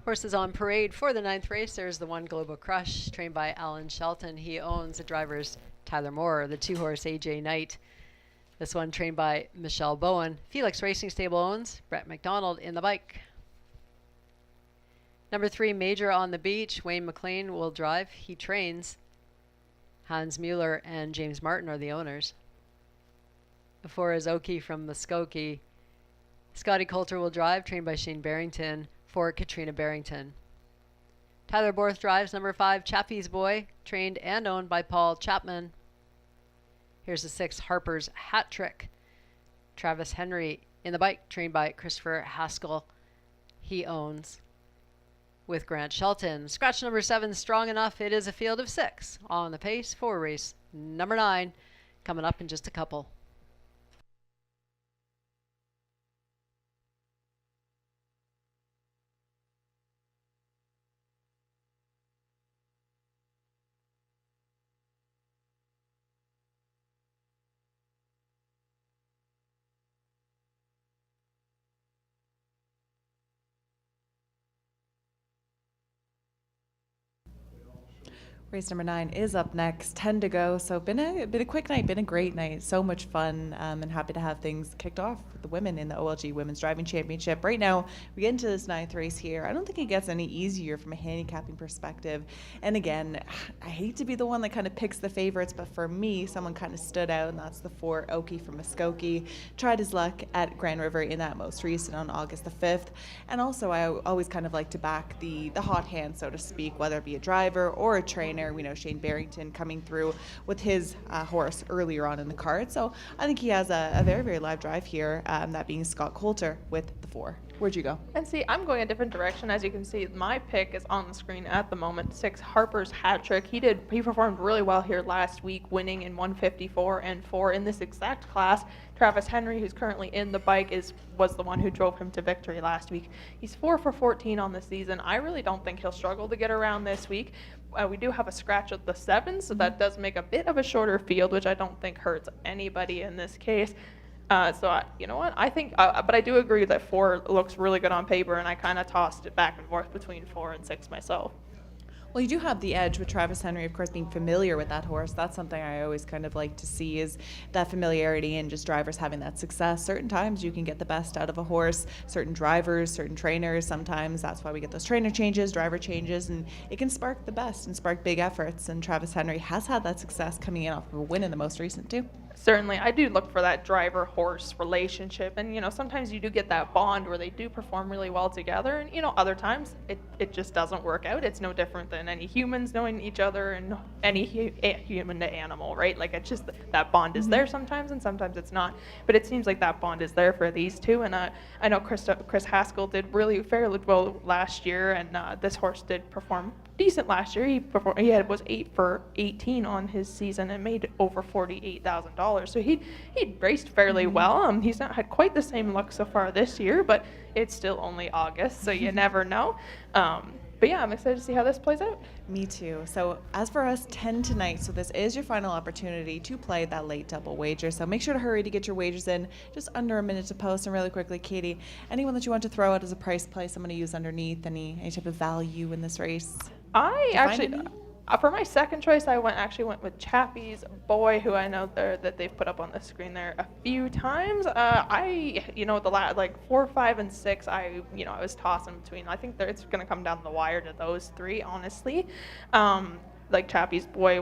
Horses on parade for the 9th race. There's the one Global Crush, trained by Alan Shelton. He owns the drivers Tyler Moore, the 2-horse AJ Knight. This one trained by Michelle Bowen. Felix Racing Stable owns Brett McDonald in the bike. Number 3, Major on the Beach. Wayne McLean will drive. He trains. Hans Mueller and James Martin are the owners. The 4 is Oki from Muskokie. Scotty Coulter will drive, trained by Shane Barrington for Katrina Barrington. Tyler Borth drives number 5, Chappie's Boy, trained and owned by Paul Chapman. Here's the 6, Harper's Hat Trick. Travis Henry in the bike, trained by Christopher Haskell. He owns with Grant Shelton. Scratch number 7, Strong Enough. It is a field of 6 on the pace for race number 9, coming up in just a couple. Race number 9 is up next, 10 to go. So been a quick night, been a great night, so much fun, and happy to have things kicked off with the women in the OLG Women's Driving Championship. Right now, we get into this 9th race here. I don't think it gets any easier from a handicapping perspective. And again, I hate to be the one that kind of picks the favorites, but for me, someone kind of stood out, and that's the 4, Oki from Muskokie. Tried his luck at Grand River in that most recent on August the 5th. And also, I always kind of like to back the hot hand, so to speak, whether it be a driver or a trainer. We know Shane Barrington coming through with his horse earlier on in the card. So I think he has a very, very live drive here, that being Scott Coulter with the 4. Where'd you go? And see, I'm going a different direction. As you can see, my pick is on the screen at the moment. 6, Harper's Hat Trick. He performed really well here last week, winning in 154 and 4 in this exact class. Travis Henry, who's currently in the bike, was the one who drove him to victory last week. He's 4 for 14 on the season. I really don't think he'll struggle to get around this week. We do have a scratch at the 7, so that does make a bit of a shorter field, which I don't think hurts anybody in this case. You know what? I think, but I do agree that 4 looks really good on paper, and I kind of tossed it back and forth between 4 and 6 myself. Well, you do have the edge with Travis Henry, of course, being familiar with that horse. That's something I always kind of like to see, is that familiarity and just drivers having that success. Certain times you can get the best out of a horse, certain drivers, certain trainers. Sometimes that's why we get those trainer changes, driver changes, and it can spark the best and spark big efforts. And Travis Henry has had that success coming in off of a win in the most recent too. Certainly, I do look for that driver-horse relationship, and sometimes you do get that bond where they do perform really well together, and other times it just doesn't work out. It's no different than any humans knowing each other and any human to animal, right? Like, it's just that bond is there sometimes, and sometimes it's not. But it seems like that bond is there for these two, and I know Chris Haskell did really fairly well last year, and this horse did perform decent last year. He was 8 for 18 on his season and made over $48,000. So he raced fairly well. He's not had quite the same luck so far this year, but it's still only August, so you never know. But yeah, I'm excited to see how this plays out. Me too. So as for us, 10 tonight. So this is your final opportunity to play that late double wager. So make sure to hurry to get your wagers in. Just under a minute to post. And really quickly, Katie, anyone that you want to throw out as a price play, someone to use underneath, any type of value in this race? I actually, for my second choice, I went with Chappie's Boy, who I know that they've put up on the screen there a few times. The 4, 5, and 6, I was tossing between. I think it's going to come down the wire to those 3, honestly. Chappie's Boy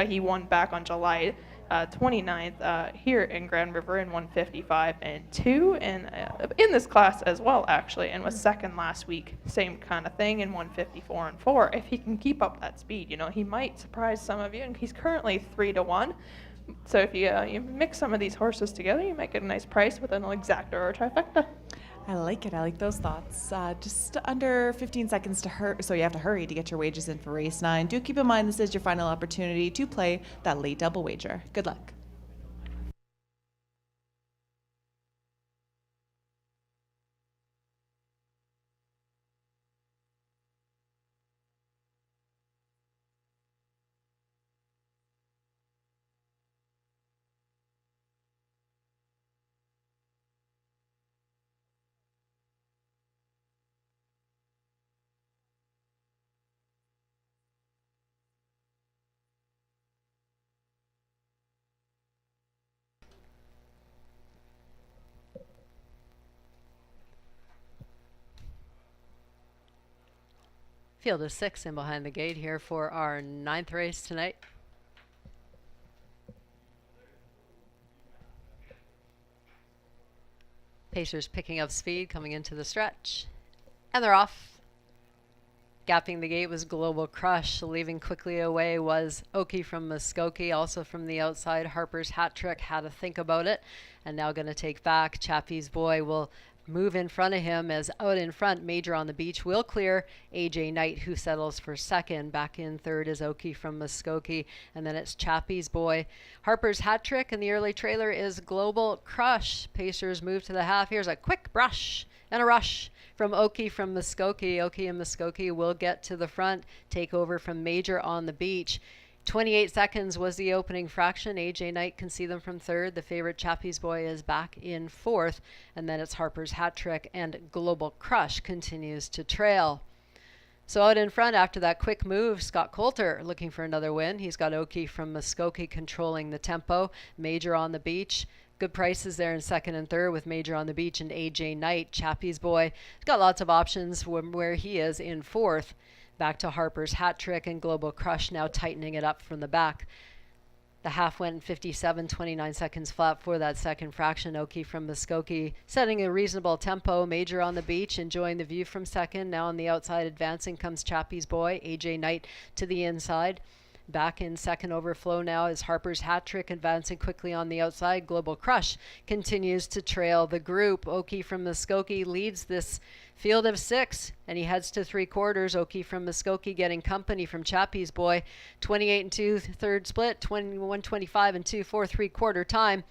he won back on July 29th here in Grand River in 155 and 2, and in this class as well, actually, and was second last week, same kind of thing, in 154 and 4. If he can keep up that speed, he might surprise some of you, and he's currently 3 to 1. So if you mix some of these horses together, you might get a nice price with an exacta or a trifecta. I like it. I like those thoughts. Just under 15 seconds to hurry, so you have to hurry to get your wagers in for race 9. Do keep in mind this is your final opportunity to play that late double wager. Good luck. Field of 6 in behind the gate here for our 9th race tonight. Pacers picking up speed coming into the stretch. And they're off. Gapping the gate was Global Crush. Leaving quickly away was Oki from Muskokie. Also from the outside, Harper's Hat Trick had to think about it. And now going to take back. Chappie's Boy will move in front of him, as out in front, Major on the Beach will clear AJ Knight, who settles for second. Back in third is Oki from Muskokie, and then it's Chappie's Boy. Harper's Hat Trick, and the early trailer is Global Crush. Pacers move to the half. Here's a quick brush and a rush from Oki from Muskokie. Oki and Muskokie will get to the front, take over from Major on the Beach. 28 seconds was the opening fraction. AJ Knight can see them from third. The favorite Chappie's Boy is back in fourth. And then it's Harper's Hat Trick, and Global Crush continues to trail. So out in front after that quick move, Scott Coulter looking for another win. He's got Oki from Muskokie controlling the tempo. Major on the Beach. Good prices there in second and third with Major on the Beach and AJ Knight. Chappie's Boy has got lots of options where he is in fourth. Back to Harper's Hat Trick and Global Crush now tightening it up from the back. The half went 57.29 seconds flat for that second fraction. Oki from Muskokie setting a reasonable tempo. Major on the Beach enjoying the view from second. Now on the outside advancing comes Chappie's Boy. AJ Knight to the inside. Back in second overflow now is Harper's Hat Trick advancing quickly on the outside. Global Crush continues to trail the group. Oki from Muskokie leads this field of 6, and he heads to 3/4. Oki from Muskokie getting company from Chappie's Boy. 28 and 2 third split, 21:25 and 2 4 3/4 time.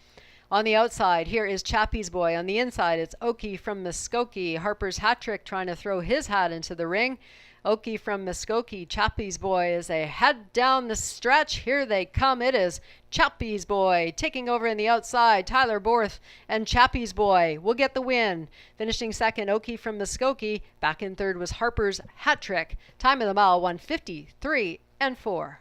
On the outside, here is Chappie's Boy. On the inside, it's Oki from Muskokie. Harper's Hat Trick trying to throw his hat into the ring. Oki from Muskokie, Chappie's Boy as they head down the stretch. Here they come. It is Chappie's Boy taking over in the outside. Tyler Borth and Chappie's Boy will get the win. Finishing second, Oki from Muskokie. Back in third was Harper's Hat Trick. Time of the mile, 1:53 and 4.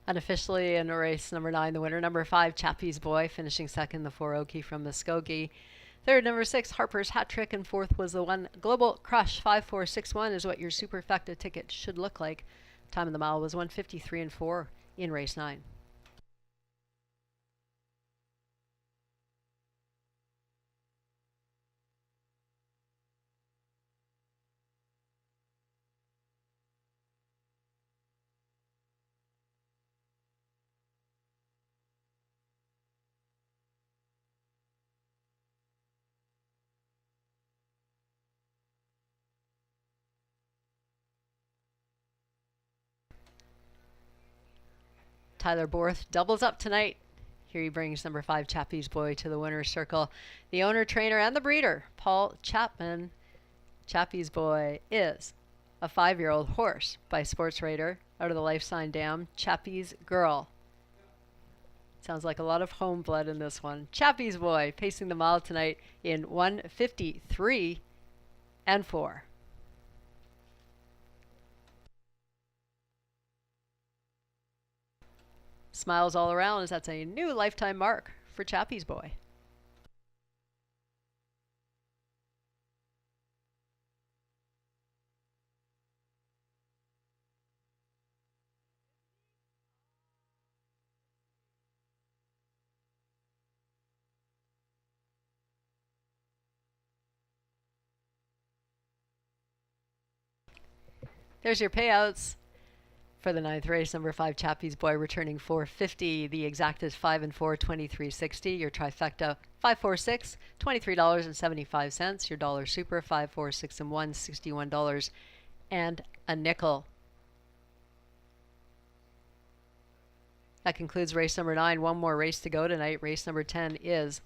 Unofficially in race number 9, the winner, number 5, Chappie's Boy, finishing second, the 4, Oki from Muskokie. Third, number 6, Harper's Hat Trick, and fourth was the 1, Global Crush. 5-4-6-1 is what your superfecta ticket should look like. Time of the mile was 1:53 and 4 in race 9. Tyler Borth doubles up tonight. Here he brings number 5, Chappie's Boy, to the winner's circle. The owner, trainer, and the breeder, Paul Chapman. Chappie's Boy is a 5-year-old horse by Sports Raider out of the Life Sign Dam. Chappie's Girl. Sounds like a lot of home blood in this one. Chappie's Boy pacing the mile tonight in 1:53 and 4. Smiles all around as that's a new lifetime mark for Chappie's Boy. There's your payouts. For the 9th race, number 5, Chappie's Boy, returning $4.50. The exact is 5 and 4, $23.60. Your trifecta, 5, 4, 6, $23.75. Your dollar super, 5, 4, 6, and 1, $61 and a nickel. That concludes race number 9. One more race to go tonight. Race number 10 is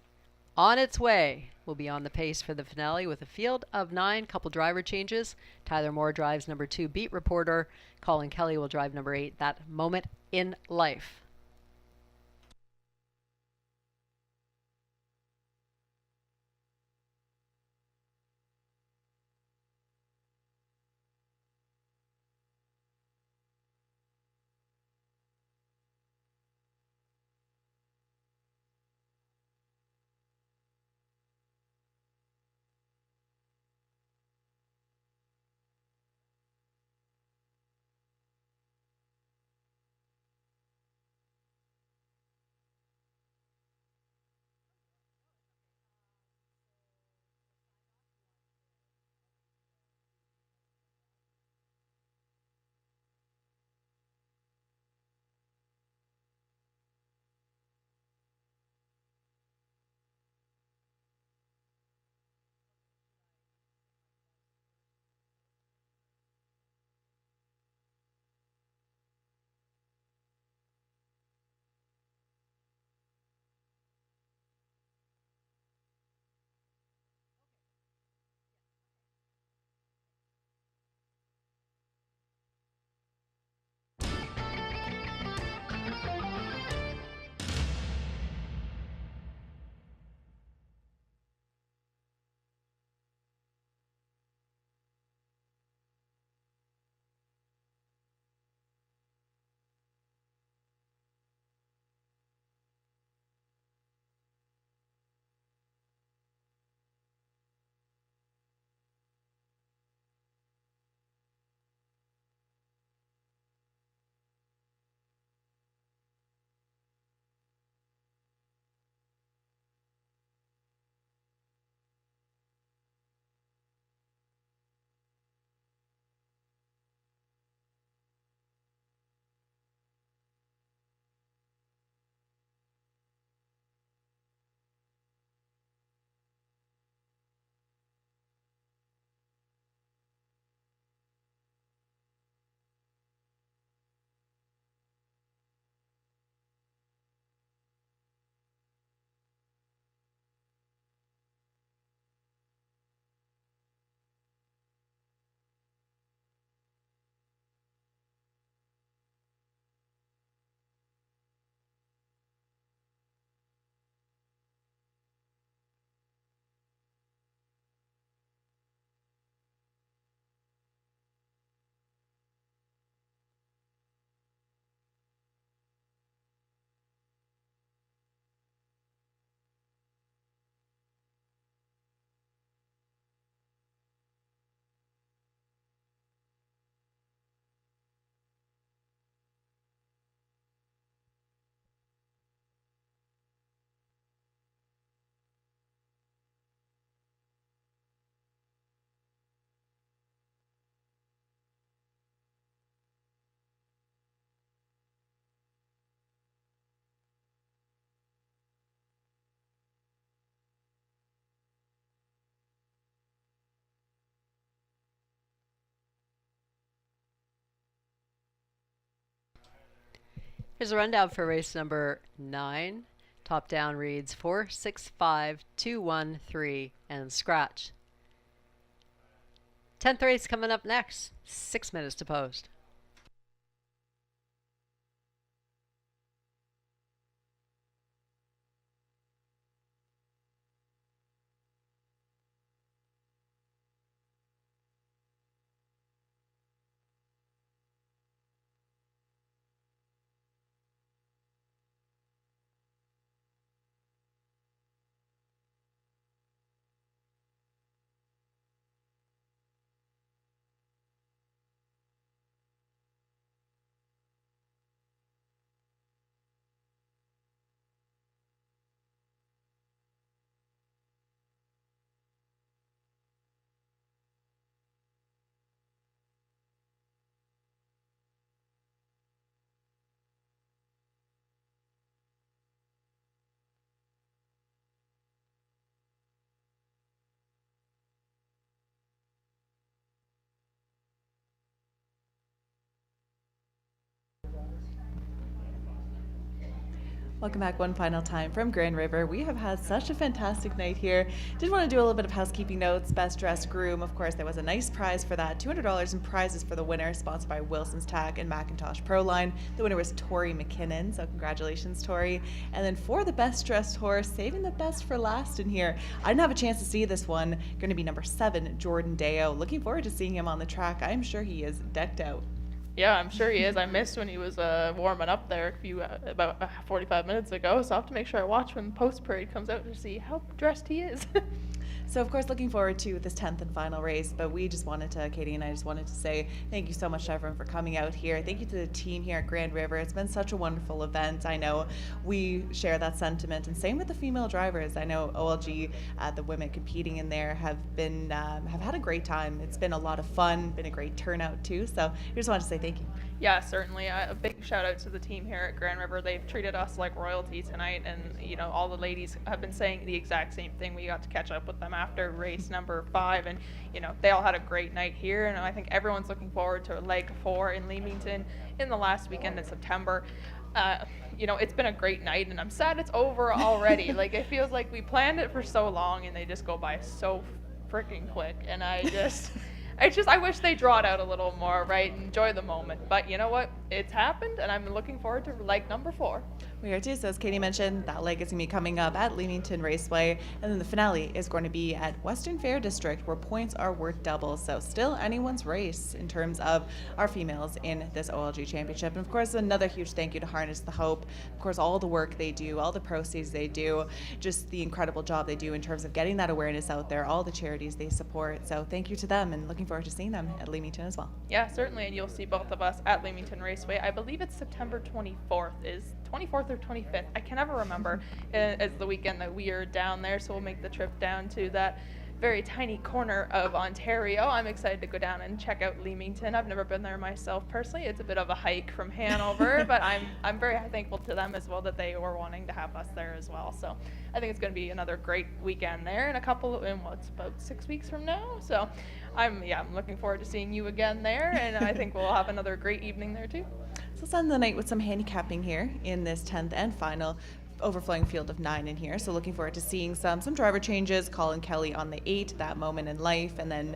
on its way. We'll be on the pace for the finale with a field of 9, couple driver changes. Tyler Moore drives number 2, Beat Reporter. Colin Kelly will drive number 8, That Moment in Life. Here's a rundown for race number 9. Top down reads 4, 6, 5, 2, 1, 3, and scratch. 10th race coming up next. 6 minutes to post. Welcome back one final time from Grand River. We have had such a fantastic night here. Did want to do a little bit of housekeeping notes. Best dressed groom, of course, there was a nice prize for that. $200 in prizes for the winner, sponsored by Wilson's Tack and Macintosh Proline. The winner was Tori McKinnon, so congratulations, Tori. And then for the best dressed horse, saving the best for last in here. I didn't have a chance to see this one. Going to be number 7, Jordan Deo. Looking forward to seeing him on the track. I'm sure he is decked out. Yeah, I'm sure he is. I missed when he was warming up there about 45 minutes ago, so I'll have to make sure I watch when post parade comes out to see how dressed he is. So, of course, looking forward to this 10th and final race, but Katie and I just wanted to say thank you so much to everyone for coming out here. Thank you to the team here at Grand River. It's been such a wonderful event. I know we share that sentiment, and same with the female drivers. I know OLG, the women competing in there have had a great time. It's been a lot of fun, been a great turnout too, so I just wanted to say thank you. Yeah, certainly. A big shout out to the team here at Grand River. They've treated us like royalty tonight, and all the ladies have been saying the exact same thing. We got to catch up with them after race number 5, and they all had a great night here, and I think everyone's looking forward to leg 4 in Leamington in the last weekend in September. It's been a great night, and I'm sad it's over already. Like, it feels like we planned it for so long, and they just go by so freaking quick, and I wish they draw it out a little more, right? Enjoy the moment. But you know what? It's happened, and I'm looking forward to leg number 4. We are too. So as Katie mentioned, that leg is going to be coming up at Leamington Raceway, and then the finale is going to be at Western Fair District, where points are worth double. So still anyone's race in terms of our females in this OLG Championship. And of course, another huge thank you to Harness the Hope. Of course, all the work they do, all the proceeds they do, just the incredible job they do in terms of getting that awareness out there, all the charities they support. So thank you to them, and looking forward to seeing them at Leamington as well. Yeah, certainly, and you'll see both of us at Leamington Raceway. I believe it's September 24th or 25th. I can never remember. It's the weekend that we are down there, so we'll make the trip down to that very tiny corner of Ontario. I'm excited to go down and check out Leamington. I've never been there myself personally. It's a bit of a hike from Hanover, but I'm very thankful to them as well that they were wanting to have us there as well. So I think it's going to be another great weekend there in about 6 weeks from now. So I'm looking forward to seeing you again there, and I think we'll have another great evening there too. So let's end the night with some handicapping here in this 10th and final overflowing field of 9 in here. So looking forward to seeing some driver changes. Colin Kelly on the 8, that moment in life, and then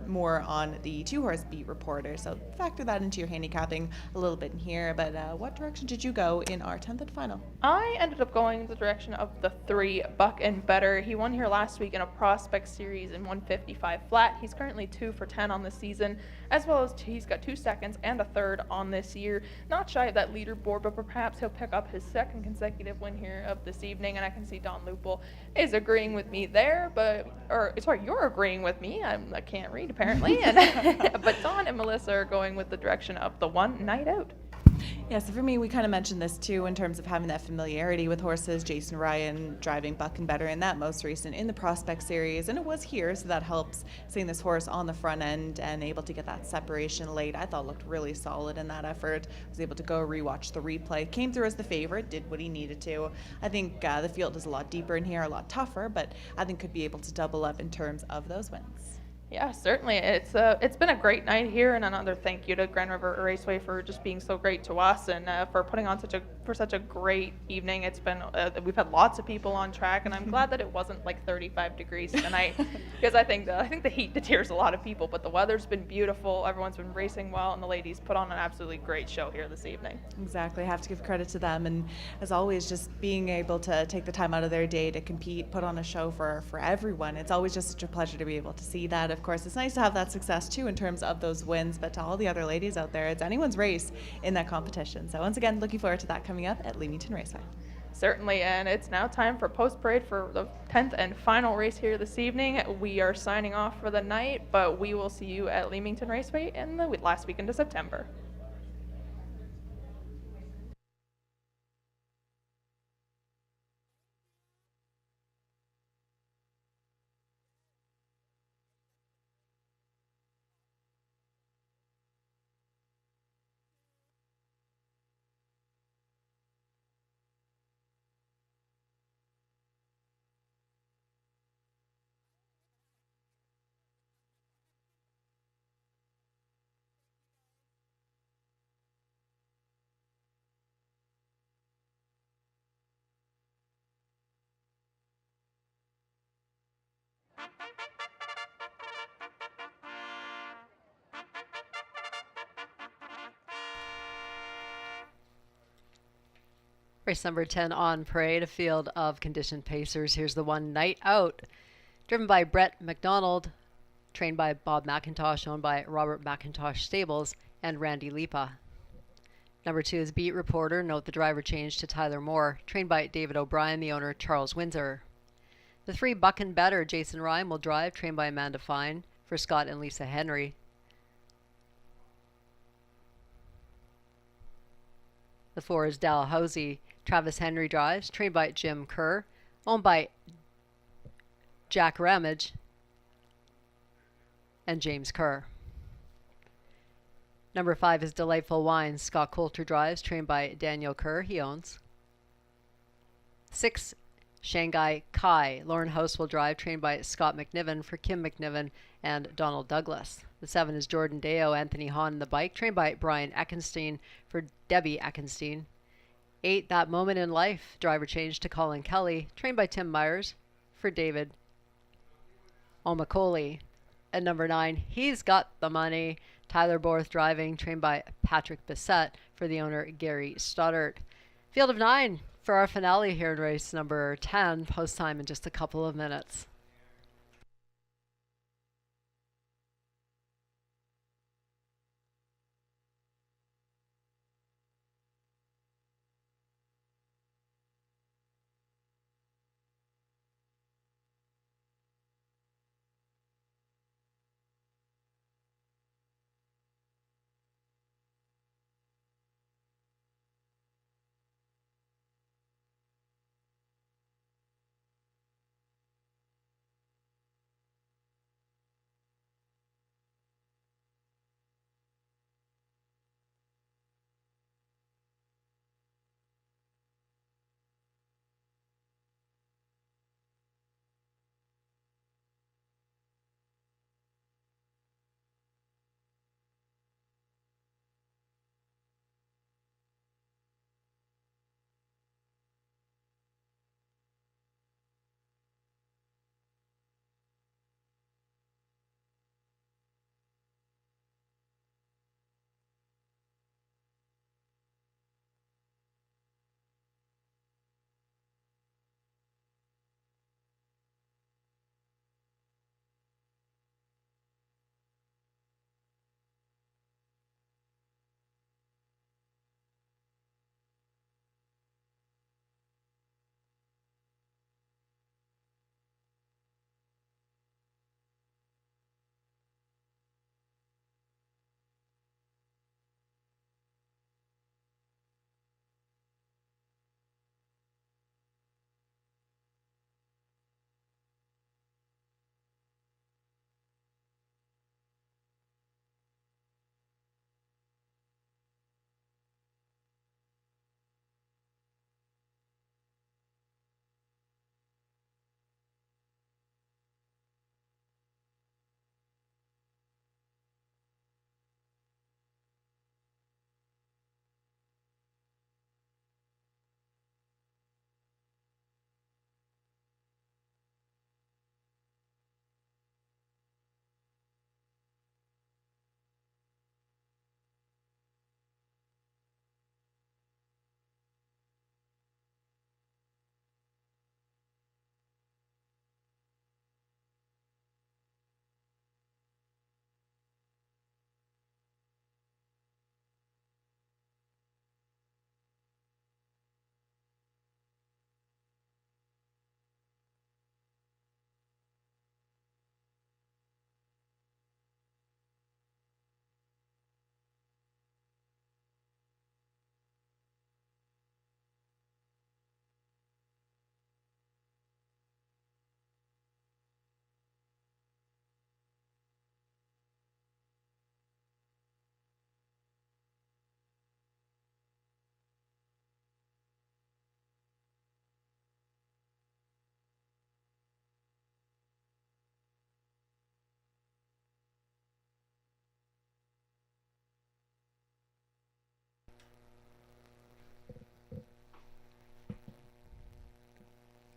more on the 2-horse beat reporter. So factor that into your handicapping a little bit in here. But what direction did you go in our 10th and final? I ended up going the direction of the 3, Buck and Better. He won here last week in a prospect series in 155 flat. He's currently 2 for 10 on the season, as well as he's got 2 seconds and a 3rd on this year. Not shy of that leaderboard, but perhaps he'll pick up his 2nd consecutive win here of this evening, and I can see Don Lupel is agreeing with me there, you're agreeing with me. I can't read apparently, but Don and Melissa are going with the direction of the 1 Night Out. Yeah, so for me, we kind of mentioned this too in terms of having that familiarity with horses. Jason Ryan driving Buck and Better in that most recent in the Prospect Series, and it was here, so that helps seeing this horse on the front end and able to get that separation late. I thought looked really solid in that effort. Was able to go rewatch the replay. Came through as the favorite, did what he needed to. I think the field is a lot deeper in here, a lot tougher, but I think could be able to double up in terms of those wins. Yeah, certainly. It's been a great night here, and another thank you to Grand River Raceway for just being so great to us and for putting on such a great evening. It's been we've had lots of people on track, and I'm glad that it wasn't like 35 degrees tonight because I think the heat deters a lot of people. But the weather's been beautiful. Everyone's been racing well, and the ladies put on an absolutely great show here this evening. Exactly. I have to give credit to them, and as always, just being able to take the time out of their day to compete, put on a show for everyone. It's always just such a pleasure to be able to see that. Of course, it's nice to have that success too in terms of those wins, but to all the other ladies out there, it's anyone's race in that competition. So once again, looking forward to that coming up at Leamington Raceway. Certainly, and it's now time for post-parade for the 10th and final race here this evening. We are signing off for the night, but we will see you at Leamington Raceway in the last weekend of September. Race number 10 on parade, a field of conditioned pacers. Here's the one, Night Out, driven by Brett McDonald, trained by Bob McIntosh, owned by Robert McIntosh Stables, and Randy Lipa. Number 2 is Beat Reporter. Note the driver changed to Tyler Moore, trained by David O'Brien, the owner Charles Windsor. The 3 Buck and Better, Jason Ryan will drive, trained by Amanda Fine, for Scott and Lisa Henry. The 4 is Dalhousie. Travis Henry drives, trained by Jim Kerr, owned by Jack Ramage and James Kerr. Number 5 is Delightful Wines. Scott Coulter drives, trained by Daniel Kerr, he owns. 6, Shanghai Kai. Lauren House will drive, trained by Scott McNiven for Kim McNiven and Donald Douglas. The 7 is Jordan Deo. Anthony Hahn the bike, trained by Brian Eckenstein for Debbie Eckenstein. 8, That Moment in Life. Driver changed to Colin Kelly, trained by Tim Myers for David O'Macaulay. And number 9, He's Got the Money. Tyler Borth driving, trained by Patrick Bissett for the owner Gary Stoddart. Field of 9 for our finale here in race number 10. Post time in just a couple of minutes.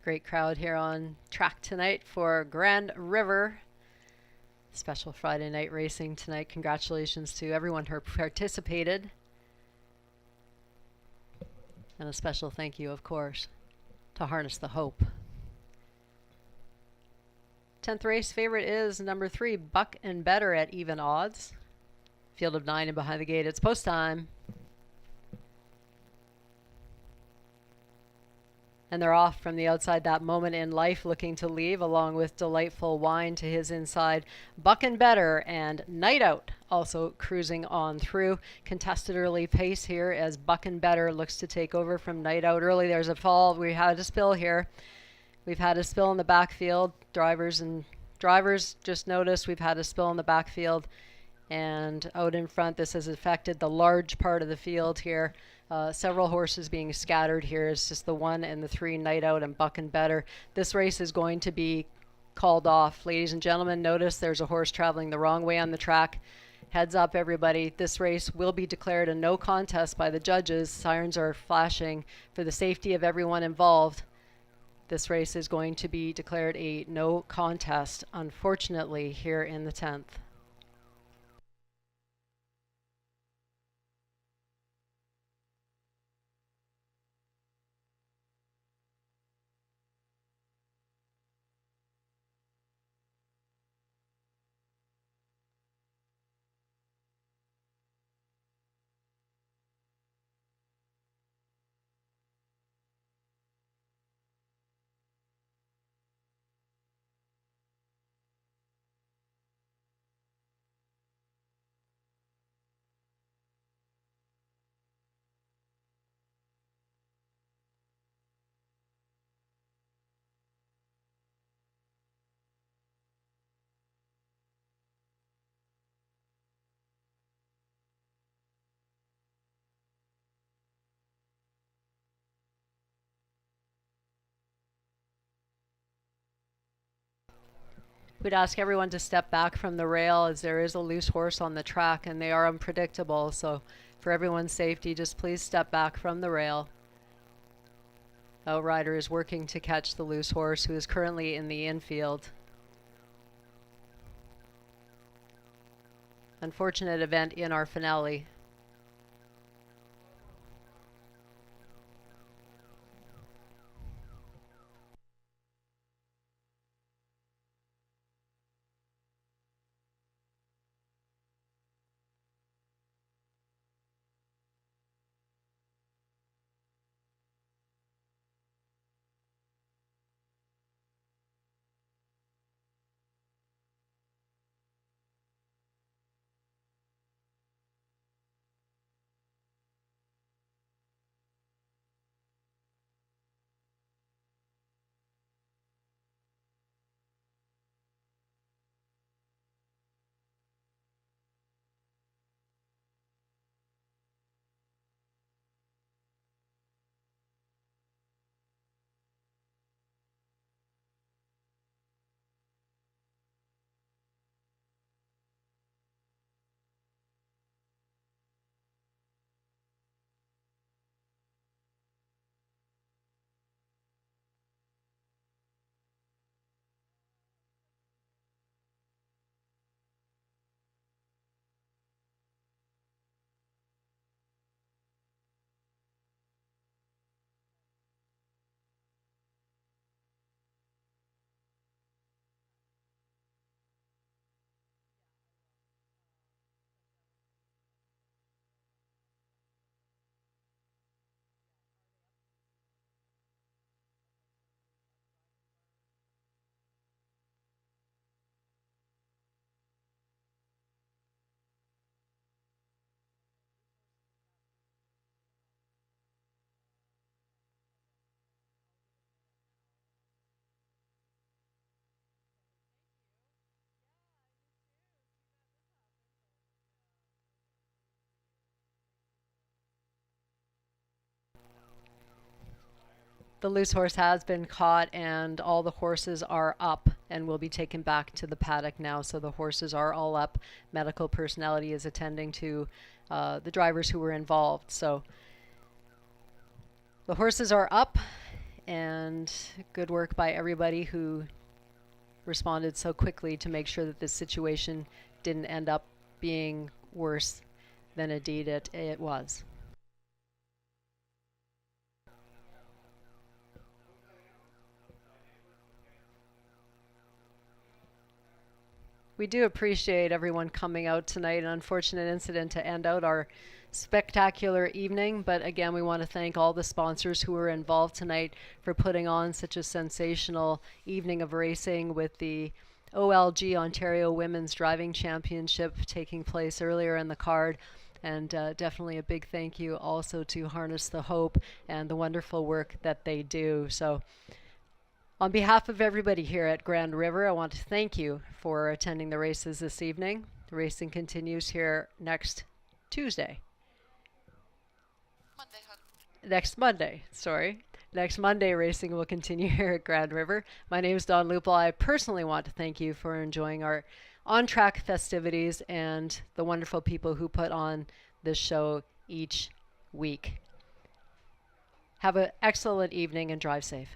Great crowd here on track tonight for Grand River. Special Friday night racing tonight. Congratulations to everyone who participated. And a special thank you, of course, to Harness the Hope. 10th race favorite is number 3, Buck and Better at even odds. Field of 9 and behind the gate. It's post time. And they're off from the outside. That Moment in Life looking to leave, along with Delightful Wine to his inside. Buck and Better and Night Out also cruising on through. Contested early pace here as Buck and Better looks to take over from Night Out early. There's a fall. We had a spill here. We've had a spill in the backfield. Drivers just noticed we've had a spill in the backfield. And out in front, this has affected the large part of the field here. Several horses being scattered here. It's just the 1 and the 3, Night Out and Buck and Better. This race is going to be called off. Ladies and gentlemen, notice there's a horse traveling the wrong way on the track. Heads up, everybody. This race will be declared a no contest by the judges. Sirens are flashing for the safety of everyone involved. This race is going to be declared a no contest, unfortunately, here in the 10th. We'd ask everyone to step back from the rail as there is a loose horse on the track and they are unpredictable. So for everyone's safety, just please step back from the rail. Outrider is working to catch the loose horse who is currently in the infield. Unfortunate event in our finale. The loose horse has been caught and all the horses are up and will be taken back to the paddock now. So the horses are all up. Medical personality is attending to the drivers who were involved. So the horses are up, and good work by everybody who responded so quickly to make sure that this situation didn't end up being worse than indeed it was. We do appreciate everyone coming out tonight. An unfortunate incident to end out our spectacular evening, but again, we want to thank all the sponsors who were involved tonight for putting on such a sensational evening of racing, with the OLG Ontario Women's Driving Championship taking place earlier in the card. And definitely a big thank you also to Harness the Hope and the wonderful work that they do. So on behalf of everybody here at Grand River, I want to thank you for attending the races this evening. The racing continues here next Tuesday. Next Monday, sorry. Next Monday, racing will continue here at Grand River. My name is Dawn Lupel. I personally want to thank you for enjoying our on-track festivities and the wonderful people who put on this show each week. Have an excellent evening and drive safe.